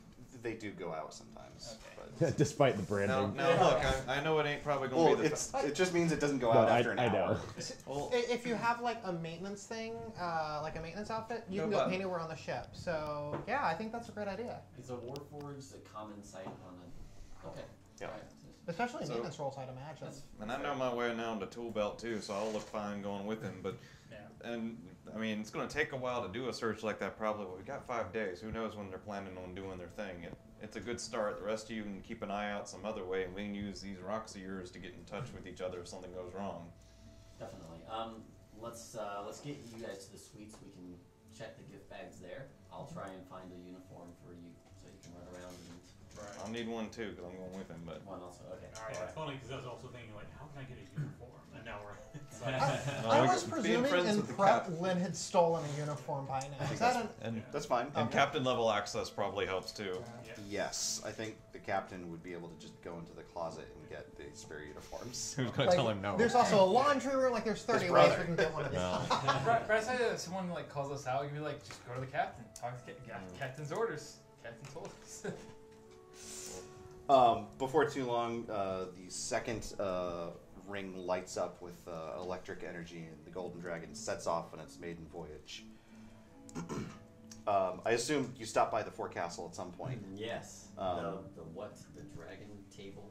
they do go out sometimes. Okay. Despite the Now, branding. look, I know it ain't probably going Well, to be the... it just means it doesn't go No, out after an I hour. know. Well, If you have like a maintenance thing, like a maintenance outfit, you No can go button. anywhere on the ship. So yeah, I think that's a great idea, Is a warforged a common sight on a... Okay. Yeah. Alright. especially in So- maintenance roles, I'd imagine. and I know my way around the tool belt too, so I'll look fine going with him, but... Yeah. And, I mean, it's going to take a while to do a search like that probably, but we got 5 days. Who knows when they're planning on doing their thing. It's a good start. The rest of you can keep an eye out some other way, and we can use these rocks of yours to get in touch with each other if something goes wrong. Definitely. Let's get you guys to the suites. We can check the gift bags there. I'll try and find a uniform for you so you can run around and I'll need one too, because I'm going with him, but... one also. Okay. Alright, it's funny because I was also thinking, like, how can I get a uniform? And now we're... It's like, I we was could be presuming friends in with the prep captain. Lynn had stolen a uniform by now. Is that an, And That's fine. And captain level access probably helps too. yeah. Yes, I think the captain would be able to just go into the closet and get the spare uniforms. who's going to like, tell him no? There's also a laundry room. Like there's 30 His ways brother. we can get one of these. No. Bryce said if someone like calls us out, you can be like, just go to the captain. Talk to captain's orders. Captain's orders. Before too long, the second ring lights up with electric energy, and the Golden Dragon sets off on its maiden voyage. I assume you stopped by the forecastle at some point. Yes. Um, the what? The dragon table?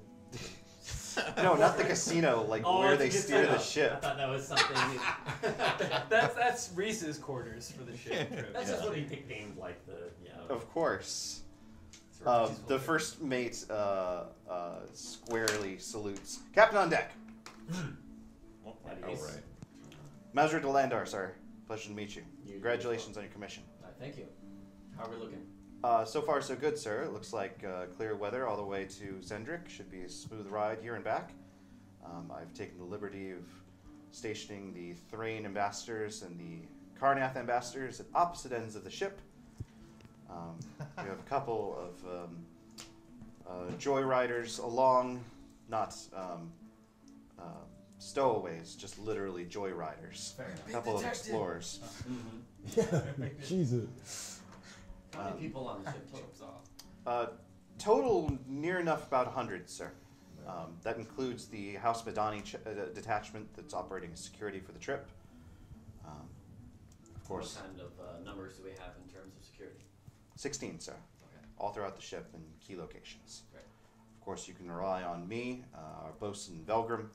No, not the casino. Like where they steer the I ship. thought that was something. That's Ries's quarters for the ship trip. That's just what he nicknamed, like the Of course. Sort of The first mate squarely salutes. Captain on deck. Oh, Maddie. right. Mazur de Landar, sir. Pleasure to meet you. You- Congratulations on your commission. Thank you. How are we looking? So far, so good, sir. It looks like clear weather all the way to Zendrick. Should be a smooth ride here and back. I've taken the liberty of stationing the Thrain ambassadors and the Karnath ambassadors at opposite ends of the ship. We have a couple of joyriders along, not stowaways, just literally joyriders. A couple of explorers. Jesus. How many people on the ship total? Total near enough about 100, sir. That includes the House Madani detachment that's operating as security for the trip. Of course. What kind of numbers do we have in terms of security? 16, sir. Okay. All throughout the ship in key locations. Great. Of course, you can rely on me, our bosun Velgrim.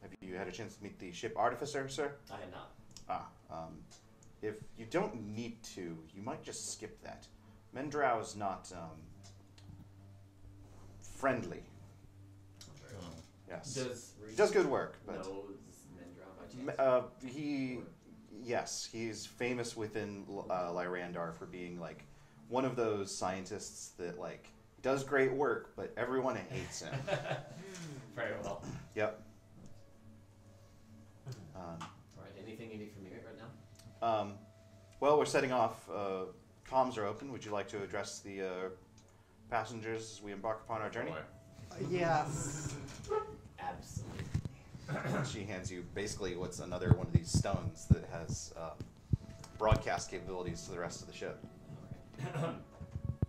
Have you had a chance to meet the ship artificer, sir? I had not. If you don't need to, you might just skip that. Mendrau is not friendly. Yes. He does good work, but knows Mendrau by chance? Yes, he's famous within Lyrandar for being like one of those scientists that like does great work, but everyone hates him. Very well. Yep. Alright, anything you need from me right now? Well, we're setting off. Comms are open. Would you like to address the passengers as we embark upon our journey? Yes. Absolutely. She hands you basically what's another one of these stones that has broadcast capabilities to the rest of the ship. Alright.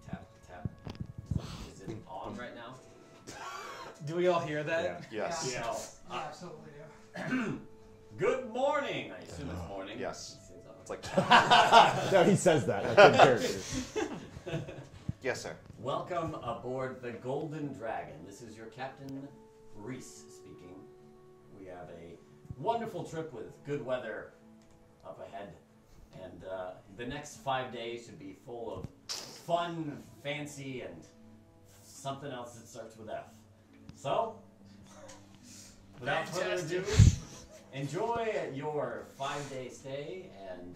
Tap, tap. Is it on right now? Do we all hear that? Yes. Yeah. Yes. You absolutely do. Good morning! I assume it's morning. Yes. It's like No, he says that. That's in character. yes, sir. Welcome aboard the Golden Dragon. This is your Captain Ries speaking. We have a wonderful trip with good weather up ahead. And the next 5 days should be full of fun, fancy, and something else that starts with F. So, without further ado, enjoy your 5-day stay, and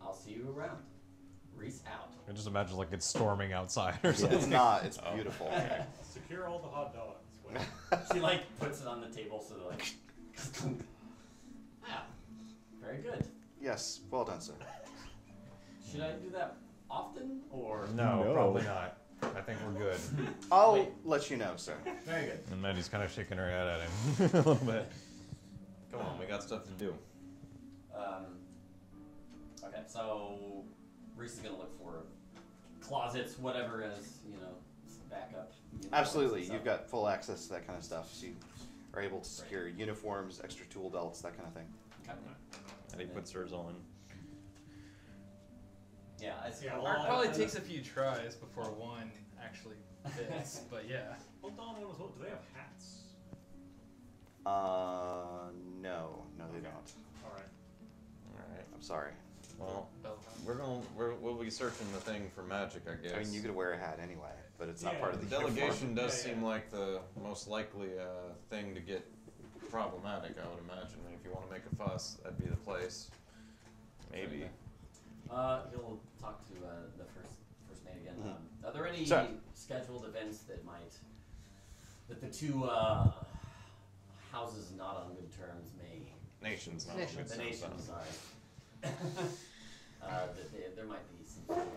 I'll see you around. Ries out. I just imagine like it's storming outside or something. It's not. It's beautiful. Secure all the hot dogs. Wait. She like puts it on the table so they're like. Yeah, very good. Yes. Well done, sir. Should I do that often or? No, No. probably not. I think we're good. I'll Wait. let you know, sir. Very good. And Maddie's kind of shaking her head at him a little bit. Come on, we got stuff to do. Okay, so Ries is gonna look for closets, whatever as backup. Absolutely. and You've stuff. got full access to that kind of stuff. So you are able to secure uniforms, extra tool belts, that kind of thing. Okay. And he puts hers on. Yeah, I see. Yeah, Well, well, It probably takes a few tries before one actually fits, but yeah. Hold on, one as well. Do they have hats? No, they don't. All right. Alright. I'm sorry. Well, Bell. we'll be searching the thing for magic, I guess. I mean, you could wear a hat anyway, but it's not Yeah, part of The the uniform. delegation does Yeah, seem yeah. like the most likely thing to get problematic, I would imagine. If you want to make a fuss, that'd be the place. Maybe. He'll talk to the first mate again. Mhm. Are there any Sir. scheduled events that the two houses not on good terms may? Nations, not Nations. The nations, sorry. There might be some sort of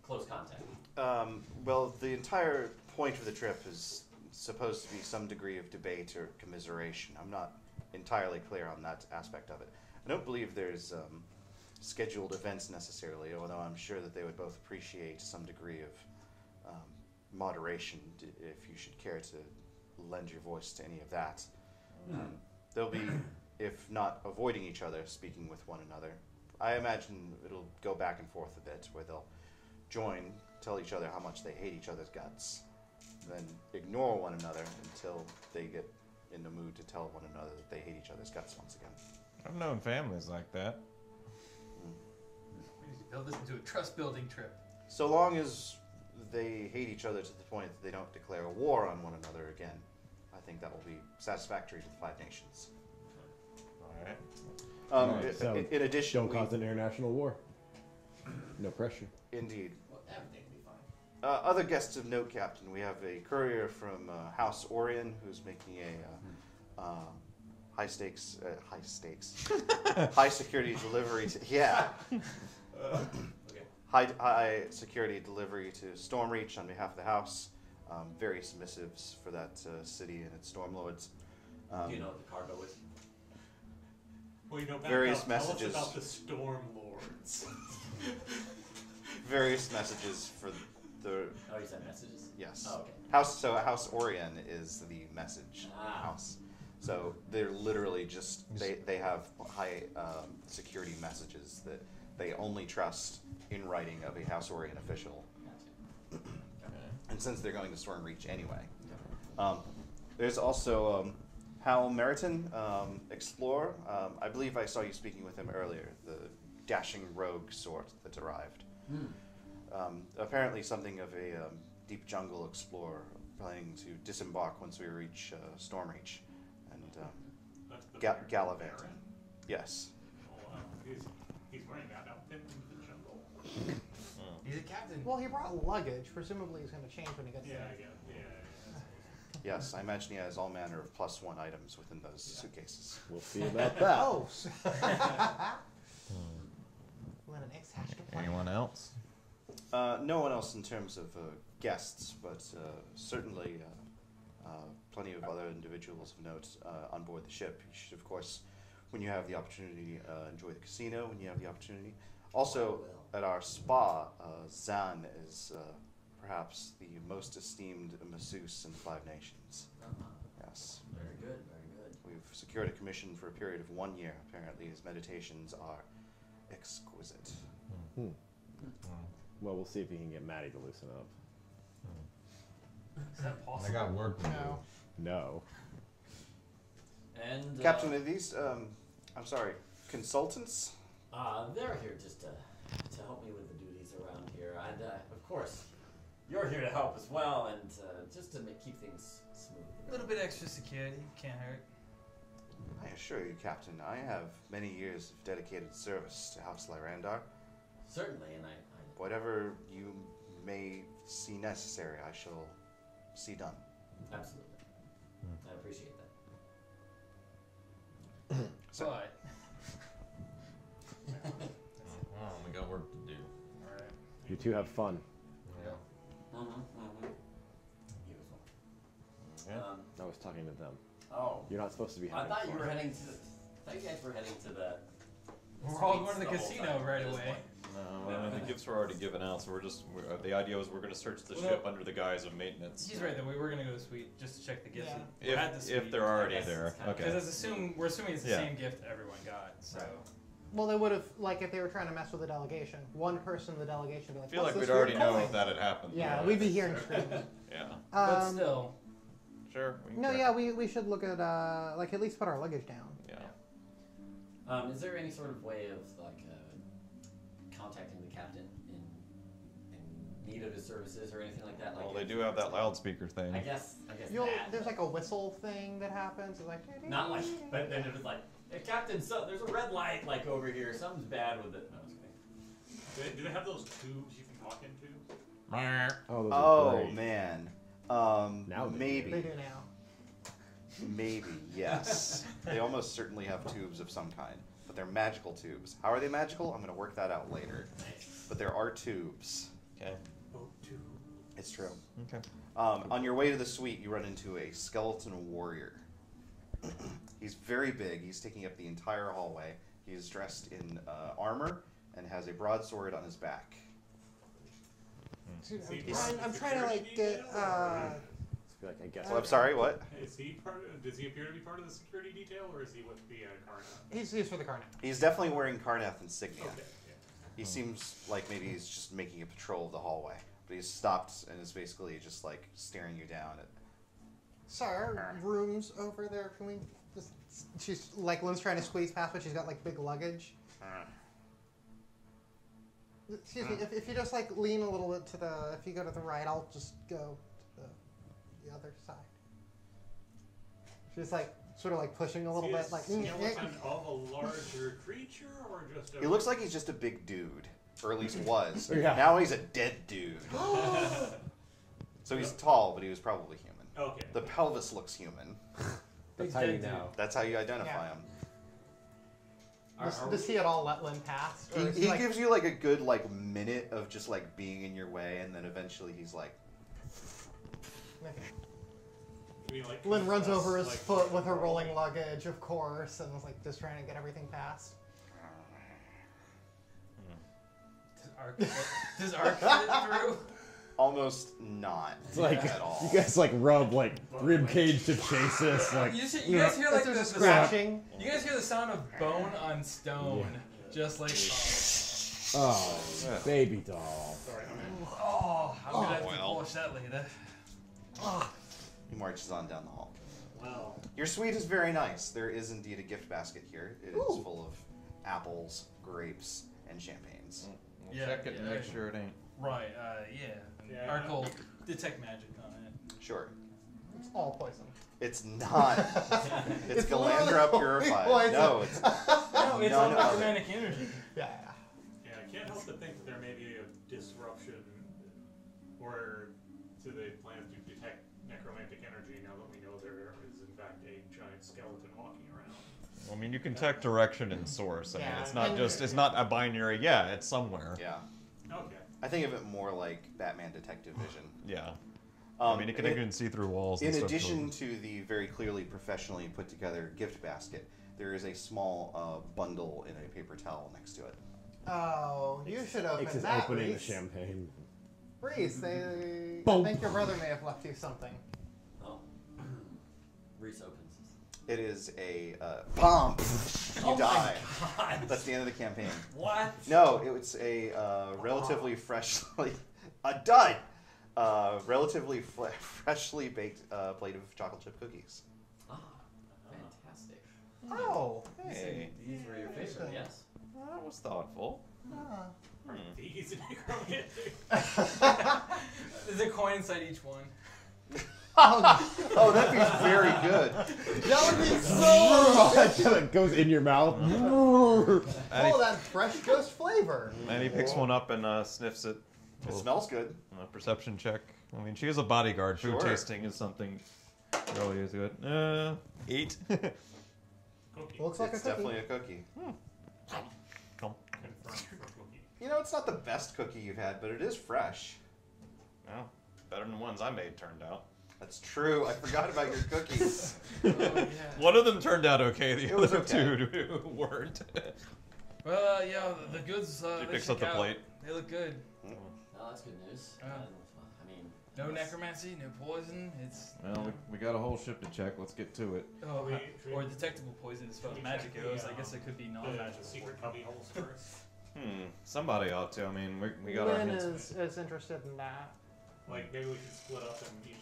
close contact. Well, the entire point of the trip is supposed to be some degree of debate or commiseration. I'm not entirely clear on that aspect of it. I don't believe there's scheduled events necessarily, although I'm sure that they would both appreciate some degree of moderation if you should care to lend your voice to any of that. They'll be, if not avoiding each other, speaking with one another. I imagine it'll go back and forth a bit, where they'll join, tell each other how much they hate each other's guts. then ignore one another until they get in the mood to tell one another that they hate each other's guts once again. I've known families like that. We need to build this into a trust-building trip. So long as they hate each other to the point that they don't declare a war on one another again, I think that will be satisfactory to the Five Nations. All right. Alright, so in addition, don't cause an international war. No pressure. Indeed. Well, everything will be fine. Other guests of note, Captain. We have a courier from House Orion who's making a high security delivery. High security delivery to Stormreach on behalf of the House. Various missives for that city and its stormlords. Do you know what the cargo is? Well, you know, various tell us messages. about the Storm Lords. Various messages for the. Oh, you said messages? Yes. Oh, okay. House Orion is the message house. So they're literally just they have high security messages that they only trust in writing of a House Orion official. Gotcha. And since they're going to Stormreach anyway, there's also Hal Meriton, explorer. I believe I saw you speaking with him earlier. The dashing rogue sort that's arrived. Apparently something of a deep jungle explorer, planning to disembark once we reach Stormreach and gallivanting. Yes. Oh, he's wearing that outfit in the jungle. He's a captain. Well, he brought luggage. Presumably, he's going to change when he gets there. Yeah. Yes, I imagine he has all manner of +1 items within those suitcases. We'll see about that. Oh. Let an X-hash complain. Anyone else? No one else in terms of guests, but certainly plenty of other individuals of note on board the ship. You should, of course, when you have the opportunity, enjoy the casino when you have the opportunity. Also, at our spa, Zan is perhaps the most esteemed masseuse in the Five Nations. Yes. Very good, very good. We've secured a commission for a period of 1 year. Apparently, his meditations are exquisite. Well, we'll see if he can get Maddie to loosen up. Is that possible? I got work to do. No. No. And Captain, are these, I'm sorry, consultants? they're here just to help me with the duties around here. And of course, you're here to help as well, and just to keep things smooth. A little bit extra security can't hurt. I assure you, Captain, I have many years of dedicated service to House Lyrandar. Certainly, and I Whatever you may see necessary, I shall see done. absolutely. I appreciate that. So, But Well, we got work to do. alright. You two have fun. Yeah. You as well. Yeah. I was talking to them. Oh, You're not supposed to be I having thought you fun. were heading to. I thought you guys were heading to the. We're all suites going to the whole casino time right at this away. point. No, I mean, the gifts were already given out, so the idea was we're going to search the ship under the guise of maintenance. He's right though. We were gonna go to the suite just to check the gifts. Yeah. We had the suite. If they're already guess there. it's kind of- Okay. Because we're assuming it's the Yeah. same gift everyone got. So Right. Well, they would have, like, if they were trying to mess with the delegation, one person in the delegation would be I like, feel "What's like we'd this already weird know calling?" if that had happened. Yeah, we'd be hearing screams. Yeah. but still, Sure. We can No, check. yeah, we should look at, like, at least put our luggage down. Yeah. Is there any sort of way of like contacting the captain in need of his services or anything like that? Like Well, they do have that loudspeaker thing. I guess There's like a whistle thing that happens. It's like not like, but then it was like, hey, Captain, so there's a red light like over here. Something's bad with it. No, it's okay. Do they have those tubes you can talk into? Oh, those are oh great. man. Now they Maybe. They do now. Maybe, yes. They almost certainly have tubes of some kind, but they're magical tubes. How are they magical? I'm going to work that out later. But there are tubes. Okay. Oh, tube. It's true. Okay. On your way to the suite, you run into a skeleton warrior. He's very big. He's taking up the entire hallway. He's dressed in armor and has a broadsword on his back. Dude, Is I'm he trying to like get. Like, I guess. Well, I'm sorry, what? Is he does he appear to be part of the security detail, or is he with the Karna? He's for the Karnak. He's definitely wearing Karnath insignia. Okay, yeah. He seems like maybe he's just making a patrol of the hallway. But But he's stopped and is basically just like staring you down. Sir, rooms over there. Can we just... She's like, Lynn's trying to squeeze past, but she's got like big luggage. Excuse me, if you just like lean a little bit to the... If you go to the right, I'll just go to the other side. She's like, sort of like pushing a little bit, like... Skeleton of a larger creature, or just a... He looks like he's just a big dude. Or at least was. Yeah. Now he's a dead dude. So he's tall, but he was probably human. Okay. The pelvis looks human. That's how you know. That's how you identify him. Does he at all let Lynn pass? Or is He like, gives you like a good like minute of just like being in your way, and then eventually he's like... Like, Lynn runs over his foot with her rolling luggage, of course, and is like just trying to get everything past. Does Ark fit through? Almost not. It's like at all. you guys like rub like rib cage to chase this. Like You guys hear like There's a the scratching. You guys hear the sound of bone on stone, just like. oh, baby doll. Sorry, Oh, I'm gonna have to polish that later. He marches on down the hall. Wow. Your suite is very nice. There is indeed a gift basket here. It is full of apples, grapes, and champagnes. We'll Yeah, check it and yeah. make sure it ain't. Right. Yeah. Yeah. Ark will detect magic on it. Sure. It's all poison. It's not. It's It's Galandra literally purified. poison. No, it's No, it's none of it. electromagnetic energy. Yeah. Yeah, I can't help but think that there may be a disruption or to the plan to detect necromantic energy now that we know there is in fact a giant skeleton walking around. I mean, you can check direction and source. I mean, Yeah, it's not and- just, it's not a binary, yeah, it's somewhere. Yeah. Okay. I think of it more like Batman Detective Vision. Yeah. I mean, it can even see through walls and In stuff. addition to the very clearly professionally put together gift basket, there is a small bundle in a paper towel next to it. Oh, you should open Makes his that, opening the Ries. champagne. Ries, I Boom. think your brother may have left you something. Oh. Ries opens. It is a bomb. You Oh my die. God. That's the end of the campaign. What? No, it's a relatively freshly a dud. Relatively freshly baked plate of chocolate chip cookies. Ah, fantastic. Oh, Hey, These were your favorite, yes? that was thoughtful. ah. These necromantic. There's a coin inside each one. Oh, that'd be very good. That would be so Until it goes in your mouth. Mm. Oh, that fresh ghost flavor. And he picks one up and sniffs it. It smells good. A perception check. I mean, she is a bodyguard. Food Sure. tasting is something really is good. 8. Cookie. Looks like It's a cookie. definitely a cookie. Come. Confirmed for cookie. You know, it's not the best cookie you've had, but it is fresh. Well, better than the ones I made turned out. That's true. I forgot about your cookies. Oh, yeah. One of them turned out okay. The It was other okay. two weren't. Well, yeah, the goods. She they picks up check the out. plate. They look good. Oh, that's good news. Yeah. I mean, No necromancy, no poison. It's Well, we got a whole ship to check. Let's get to it. oh, Should we- or detectable poison as far as should we magic check goes. the, I guess it could be the non-magical. secret cubby holes first. Somebody ought to. I mean, we got our Lynn hands. is interested in that. Like maybe we should split up and each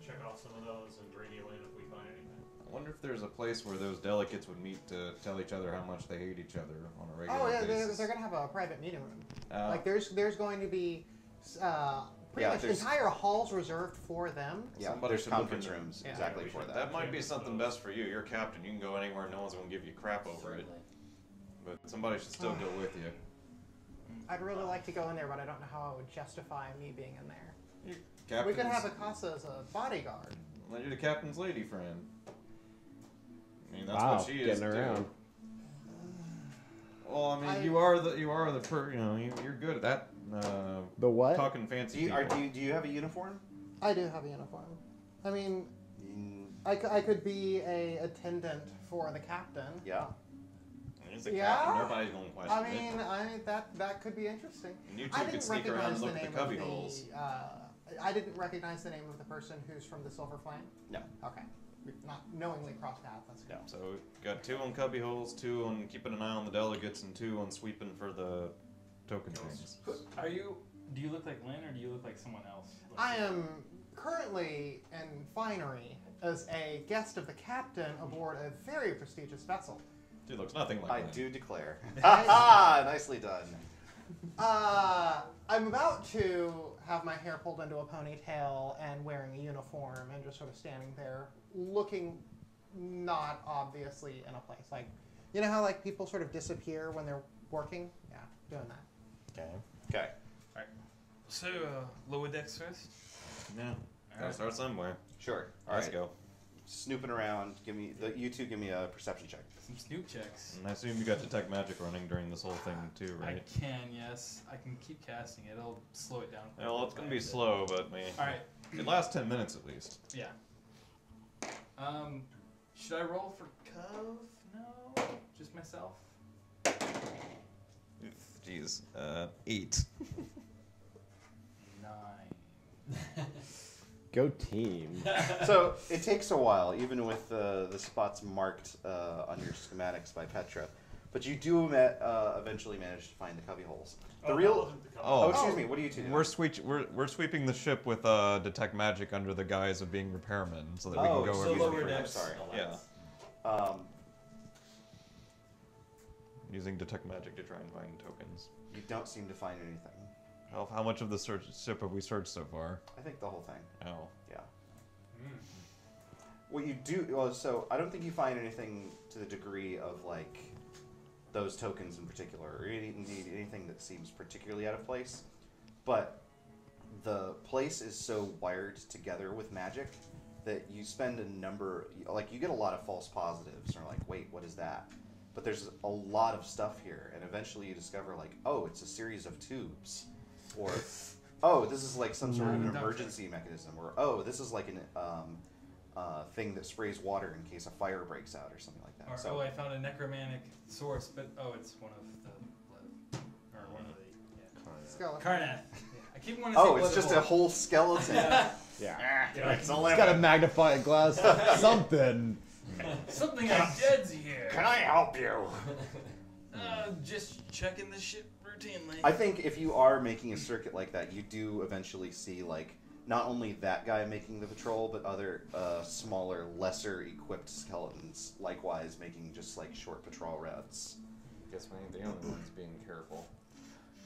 check off some of those and radio in if we find anything. I wonder if there's a place where those delegates would meet to tell each other how much they hate each other on a regular Oh yeah, basis. they're gonna have a private meeting room. Uh, Like there's going to be pretty much there's- entire halls reserved for them. Yeah, Somebody there's should look conference into- rooms Yeah. exactly Yeah, we for should- that. that might be something best for you. You're captain. You can go anywhere. No one's gonna give you crap over it. certainly. But somebody should still go with you. I'd really like to go in there, but I don't know how I would justify me being in there. Captain's, We could have Ikasa as a bodyguard. Well, you're the captain's lady friend. I mean, that's Wow, what she is getting too. around. Well, I mean, I- you are the you're good at that. The what? Talking fancy. Do you, people. do you have a uniform? I do have a uniform. I mean, Mm, I could be a attendant for the captain. yeah. He's the Yeah? captain. Nobody's gonna question I it. mean, that could be interesting. And you two I could didn't sneak around recognize and the look at name the cubby of holes. I didn't recognize the name of the person who's from the Silver Flame. No. Okay. Not knowingly cross paths. That's good. No. So got 2 on cubby holes, 2 on keeping an eye on the delegates, and 2 on sweeping for the token things. Are you? Do you look like Lynn, or do you look like someone I am currently in finery as a guest of the captain aboard a very prestigious vessel. Dude, looks nothing like I that. do declare. Nicely done. I'm about to have my hair pulled into a ponytail and wearing a uniform and just sort of standing there looking not obviously in a place. Like, you know how like people sort of disappear when they're working? Yeah, doing that. Okay. Okay. Alright. So, lower decks first? Yeah. Gotta start somewhere. Sure. Let's go. Snooping around. You two give me a perception check. Some snoop checks. And I assume you got detect magic running during this whole thing too, right? I can, yes. I can keep casting it. It'll slow it down. Well, it's gonna be slow, but Alright. it lasts 10 minutes at least. Yeah. Should I roll for Cove? No? Just myself? Jeez. 8. 9. Go team. So it takes a while, even with the spots marked on your schematics by Petra, but you do eventually manage to find the cubby holes. Excuse me. What do you two do? We're sweeping the ship with detect magic under the guise of being repairmen, so that we can go. So lower I'm decks. sorry. Yeah. Using detect magic to try and find tokens. You don't seem to find anything. How much of the ship have we searched so far? I think the whole thing. Oh. Yeah. What you do, so I don't think you find anything to the degree of like those tokens in particular, or indeed anything that seems particularly out of place. But the place is so wired together with magic that you spend a number, like you get a lot of false positives, or like, wait, what is that? But there's a lot of stuff here, and eventually you discover like, oh, it's a series of tubes, or oh, this is like some sort of an emergency mechanism, or oh, this is like an thing that sprays water in case a fire breaks out or something like that. Or, So, I found a necromantic source, but it's one of the Skeleton. Karnath. Yeah. I keep wanting to say it's just a whole skeleton. Yeah. It's a It's got a magnifying glass. Something. Something I did here. Can I help you? Just checking the ship routinely. I think if you are making a circuit like that, you do eventually see like not only that guy making the patrol, but other smaller, lesser equipped skeletons likewise making just like short patrol routes. Guess we ain't the only ones being careful.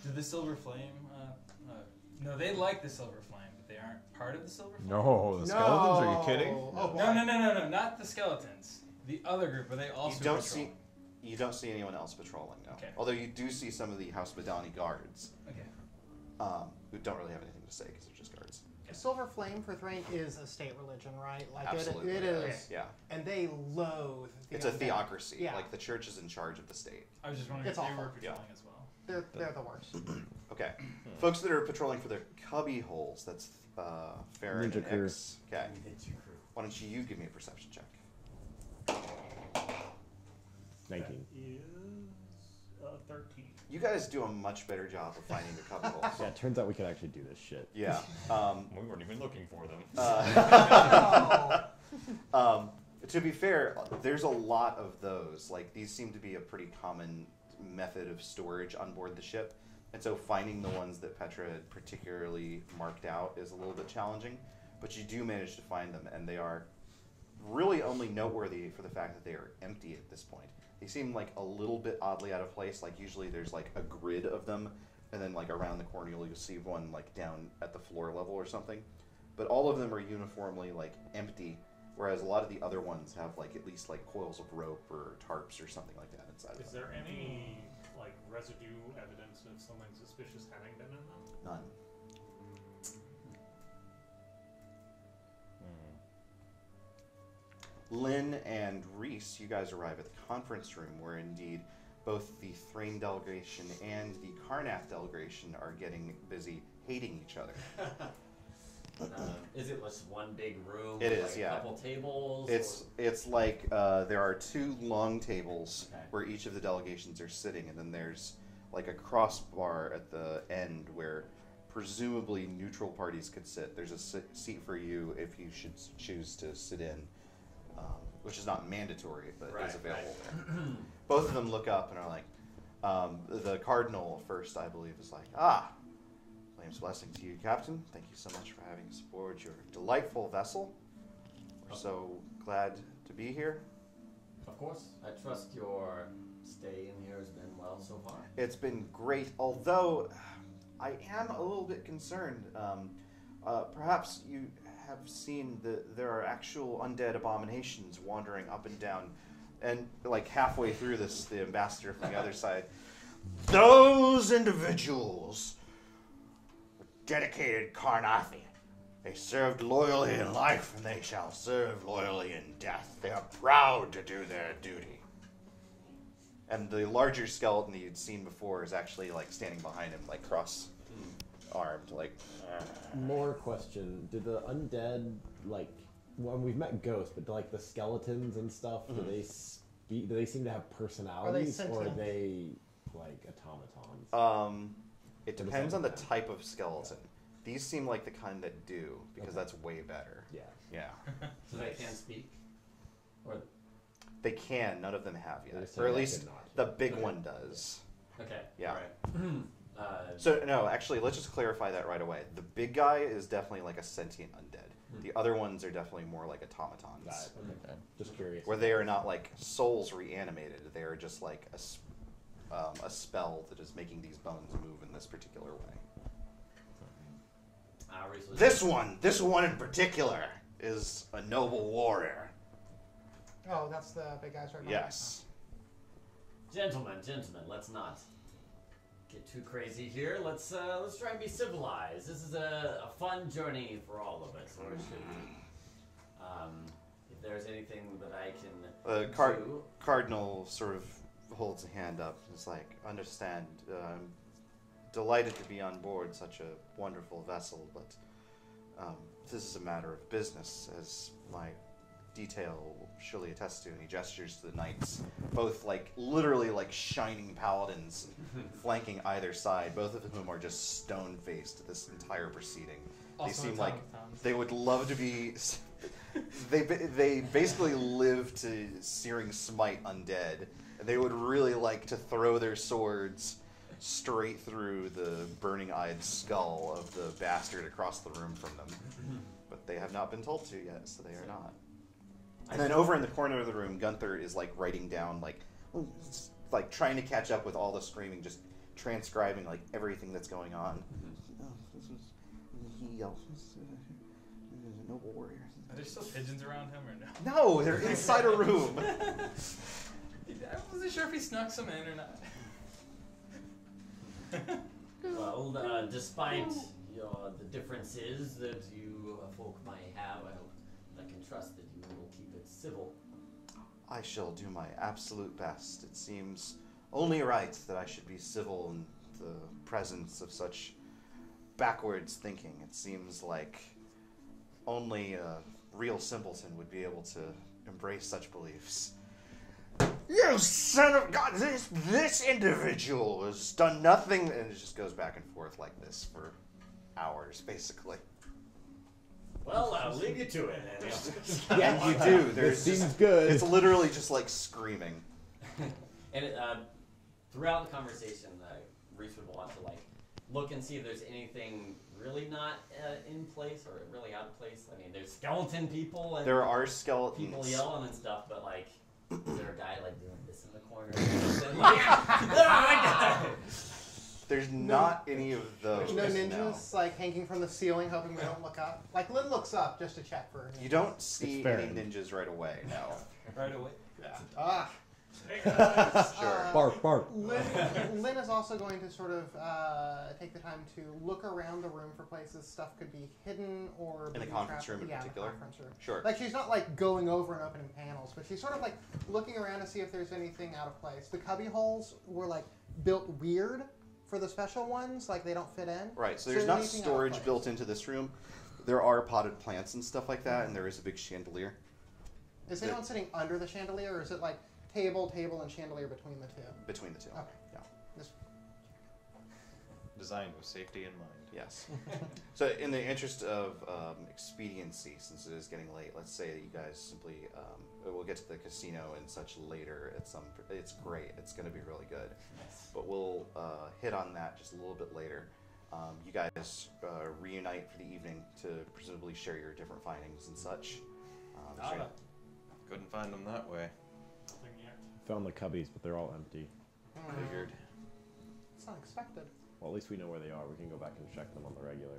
Did the Silver Flame? No, they like the Silver Flame, but they aren't part of the Silver Flame. No, the skeletons? Are you kidding? Oh, boy. No, not the skeletons. The other group, are they also patrol? You don't see anyone else patrolling, no. Okay. Although you do see some of the House Madani guards, Okay. who don't really have anything to say because they're just guards. Silver Flame for Thrank is a state religion, right? Like Absolutely. it is. Yeah. And they loathe the It's a undead. theocracy. Yeah. Like the church is in charge of the state. I was just wondering It's if they awful. were patrolling as well. They're the worst. Okay. Folks that are patrolling for their cubby holes, that's Farron Ninja and crew. X. Okay. Why don't you give me a perception check? 19. Is 13. You guys do a much better job of finding the cubby holes. Yeah, it turns out we can actually do this shit. Yeah. We weren't even looking for them. To be fair, there's a lot of those. Like, these seem to be a pretty common method of storage on board the ship. And so finding the ones that Petra had particularly marked out is a little bit challenging. But you do manage to find them, and they are really only noteworthy for the fact that they are empty at this point. They seem like a little bit oddly out of place. Like, usually there's like a grid of them, and then like around the corner you'll see one like down at the floor level or something. But all of them are uniformly like empty, whereas a lot of the other ones have like at least like coils of rope or tarps or something like that inside of them. Is there any like residue evidence of something suspicious having been in them? None. Lynn and Ries, you guys arrive at the conference room where indeed both the Thrain delegation and the Karnath delegation are getting busy hating each other. Is it just one big room? It with, is, like, yeah. A couple tables. It's like there are two long tables Okay. where each of the delegations are sitting, and then there's like a crossbar at the end where presumably neutral parties could sit. There's a seat for you if you should choose to sit in, which is not mandatory, but is available there. Both of them look up and are like, the cardinal first, I believe, is like, name's Blessing to you, Captain. Thank you so much for having us aboard your delightful vessel. We're so glad to be here. Of course. I trust your stay in here has been well so far. It's been great, although I am a little bit concerned. Perhaps you have seen that there are actual undead abominations wandering up and down, and like halfway through this, the ambassador from the other side. Those individuals were dedicated Karnathi. They served loyally in life, and they shall serve loyally in death. They are proud to do their duty. And the larger skeleton that you'd seen before is actually like standing behind him, like cross-armed, like. More question: did the undead like? Well, we've met ghosts, but like the skeletons and stuff, do they speak? Do they seem to have personalities, or are they like automatons? It depends on the type of skeleton. These seem like the kind that do, because that's way better. Yeah. Yeah. So they can speak? Or They can. None of them have They yet. say Or at they least cannot. the big one does. okay. Yeah. Alright. So, no, actually, let's just clarify that right away. The big guy is definitely like a sentient undead. The other ones are definitely more like automatons. Got it. Okay. Just curious. Where they are not like souls reanimated. They are just like a spell that is making these bones move in this particular way. This one in particular, is a noble warrior. Oh, that's the big guys right now. Yes. Gentlemen, let's not get too crazy here. Let's try and be civilized. This is a fun journey for all of us, or it should be. If there's anything that I can do. Cardinal sort of holds a hand up. It's like, understand. I'm delighted to be on board such a wonderful vessel, but this is a matter of business, as my detail will surely attest to. And he gestures to the knights, both like literally like shining paladins flanking either side, both of whom are just stone-faced this entire proceeding. Also they seem automatons. like they would love to be. They basically live to searing smite undead, and they would really like to throw their swords straight through the burning-eyed skull of the bastard across the room from them. But they have not been told to yet, so they are not. And then over in the corner of the room, Gunther is like writing down, like trying to catch up with all the screaming, just transcribing like everything that's going on. Oh, this was he else was a noble warrior. Are there still pigeons around him or no? No, they're inside a room. I wasn't sure if he snuck some in or not. Well, despite the differences that you folk might have, I can trust that you will keep it civil. I shall do my absolute best. It seems only right that I should be civil in the presence of such backwards thinking. It seems like only a real simpleton would be able to embrace such beliefs. You son of God! This individual has done nothing, and it just goes back and forth like this for hours, basically. Well, I'll leave you to it. Yeah, you do. This seems good. It's literally just like screaming. And throughout the conversation, Ries would want to like look and see if there's anything really not in place or really out of place. I mean, there's skeleton people and there are skeletons. People yelling and stuff, but like, is there a guy like doing this in the corner? There's not any of those. There's no ninjas like hanging from the ceiling, hoping we don't look up. Like Lynn looks up just to check for. You don't see any ninjas right away. No. Right away. Yeah. Ah. Sure. Bark, bark. Lynn is also going to sort of take the time to look around the room for places stuff could be hidden or in the be conference trapped. room in particular. The conference room. Sure. Like she's not like going over and opening panels, but she's sort of like looking around to see if there's anything out of place. The cubby holes were like built weird for the special ones, like they don't fit in. Right. So there's not storage built into this room. There are potted plants and stuff like that, and there is a big chandelier. Is anyone sitting under the chandelier, or is it like table, and chandelier between the two? Between the two. Okay. Yeah. Designed with safety in mind. Yes. So in the interest of expediency, since it is getting late, let's say that you guys simply, we'll get to the casino and such later at some, it's great, it's going to be really good. But we'll hit on that just a little bit later. You guys reunite for the evening to presumably share your different findings and such. Couldn't find them that way. Found the cubbies, but they're all empty. Figured. It's unexpected. Well, at least we know where they are. We can go back and check them on the regular.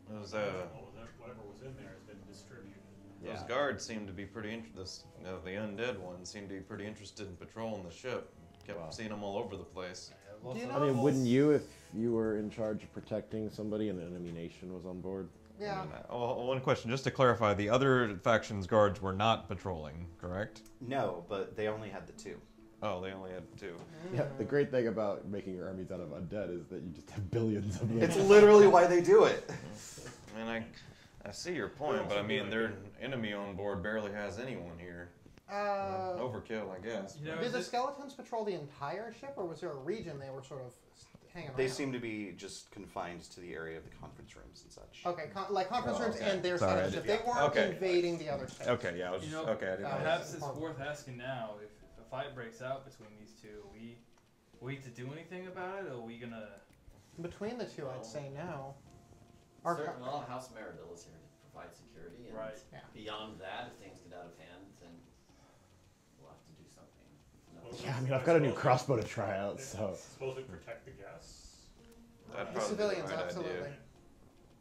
Those whatever was in there has been distributed. those guards seemed to be pretty interested. The undead ones seemed to be pretty interested in patrolling the ship. Kept seeing them all over the place. I mean, wouldn't you if you were in charge of protecting somebody and the enemy nation was on board? Yeah. One question, just to clarify, the other faction's guards were not patrolling, correct? No, but they only had the 2. Oh, they only had 2. Yeah, the great thing about making your armies out of undead is that you just have billions of them. It's literally why they do it. I mean, I see your point, but I mean, their enemy on board barely has anyone here. Overkill, I guess. Did the skeletons patrol the entire ship, or was there a region they were sort of hanging around? They seem to be just confined to the area of the conference rooms and such. Okay, like conference rooms and their side of the ship. They weren't invading the other space. Okay, yeah, I was just, okay, I didn't know. Perhaps it's worth asking now, if a fight breaks out between these two, are we wait to do anything about it, or are we gonna... Between the two, I'd say no. Well, House Meridil is here to provide security, and beyond that, if things get out of hand, then we'll have to do something. Yeah, I mean, I've got a new crossbow to try out, so... Supposedly protect the guests. That'd The probably civilians, be the right absolutely. idea.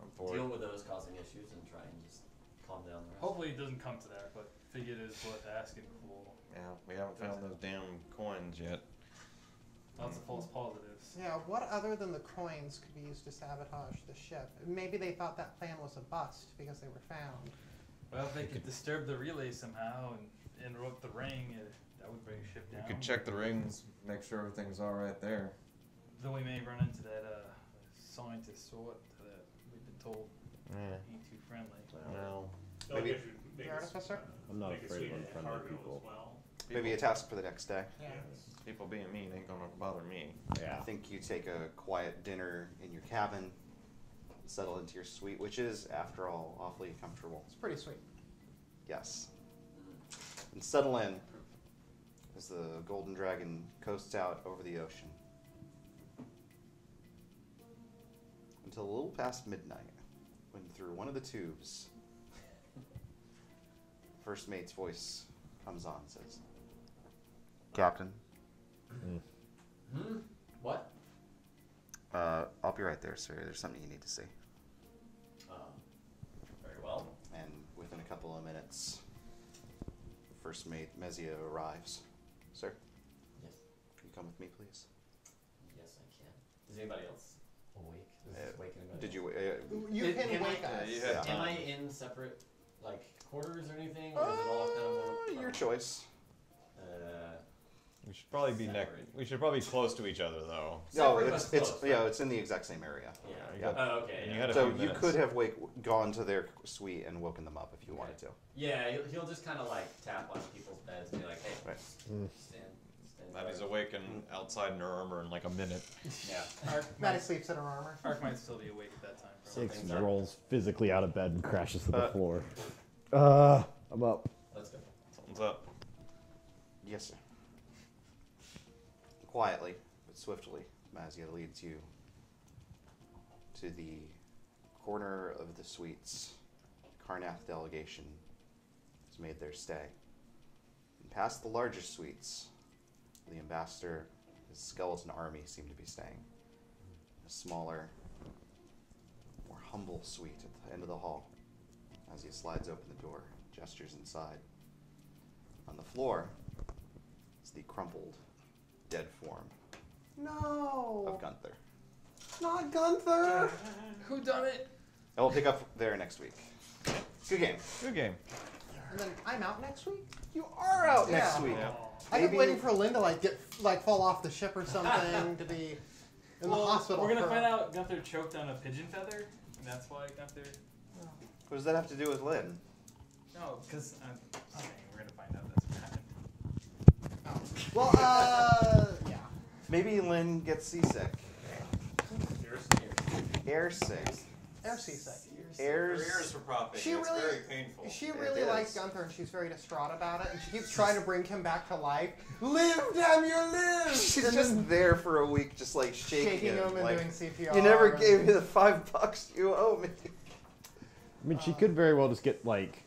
I'm for Deal it. with those causing issues and try and just calm down the rest. Hopefully it doesn't come to that, but figured it was worth asking before. Yeah, we haven't found those damn coins yet. Lots of false positives. Yeah, what other than the coins could be used to sabotage the ship? Maybe they thought that plan was a bust because they were found. Well, if they could disturb the relay somehow and interrupt the ring, that would bring a ship down. You could check the rings, make sure everything's all right there. Though we may run into that scientist sort that we've been told ain't too friendly. Well, maybe The artificer? I'm not afraid of unfriendly people. Maybe a task for the next day. Yeah. people being mean ain't gonna bother me. Yeah. I think you take a quiet dinner in your cabin, settle into your suite, which is, after all, awfully comfortable. It's pretty sweet. Yes. And settle in as the Golden Dragon coasts out over the ocean. Until a little past midnight, when through one of the tubes, first mate's voice comes on and says, "Captain." What? I'll be right there, sir. There's something you need to see. Very well. And within a couple of minutes, first mate Mezia arrives. Sir? Yes. Can you come with me, please? Yes, I can. Is anybody else awake? Does this wake anybody Did you... You can wake us. Am I in separate, like, quarters or anything? Or is it all kind of one? Your choice. We should probably be We should probably be close to each other, though. No, it's in the exact same area. Yeah. Oh, okay. And you had a So few you minutes. could have gone to their suite and woken them up if you wanted to. Yeah, he'll just kind of like tap on people's beds and be like, "Hey, Right. stand Maddie's guard." awake and outside in her armor in like a minute. Yeah. Maddie sleeps in her armor. Ark might still be awake at that time. Six rolls physically out of bed and crashes to the Uh, floor. I'm up. Let's go. Something's up. Yes, sir. Quietly, but swiftly, Mazia leads you to the corner of the suites. The Karnath delegation has made their stay. And past the larger suites, the ambassador, his skeleton army seem to be staying. A smaller, more humble suite at the end of the hall. As he slides open the door, gestures inside. On the floor is the crumpled, dead form No! of Gunther. Not Gunther! Who done it? And we'll pick up there next week. Good game. Good game. And then I'm out next week? You are out Yeah. next week. I kept Maybe- waiting for Lynn to fall off the ship or something, to be in the hospital. We're gonna for- find out Gunther choked on a pigeon feather, and that's why Gunther. What does that have to do with Lynn? No, because okay, we're gonna find out that's what happened. Well, yeah. Maybe Lynn gets seasick. Here's Air sick. Air seasick. Her ears were popping. She it's really, very painful. She really likes Gunther, and she's very distraught about it. And she keeps trying to bring him back to life. Live, damn you, live! She's just there for a week, just like shaking him and like, doing CPR. You never gave me the $5 you owe me. I mean, she could very well just get like,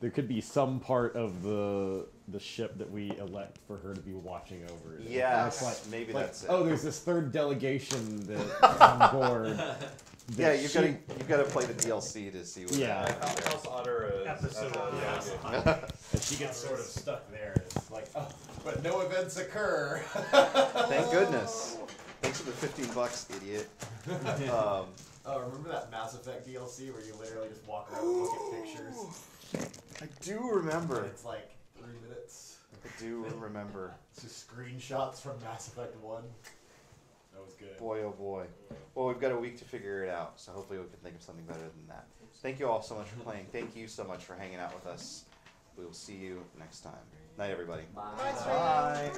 there could be some part of the ship that we elect for her to be watching over. Yeah, maybe like, that's it. Oh, there's this third delegation that's on board. Yeah, you've got to play the DLC to see what. Yeah. House Otter episode. And she gets sort of stuck there. It's like, oh, but no events occur. Thank goodness. Thanks for the $15, idiot. Oh, remember that Mass Effect DLC where you literally just walk around and look at pictures? I do remember. It's like 3 minutes. I do remember. It's just screenshots from Mass Effect 1. That was good. Boy, oh boy. Well, we've got a week to figure it out, so hopefully we can think of something better than that. Thank you all so much for playing. Thank you so much for hanging out with us. We will see you next time. Night, everybody. Bye. Bye.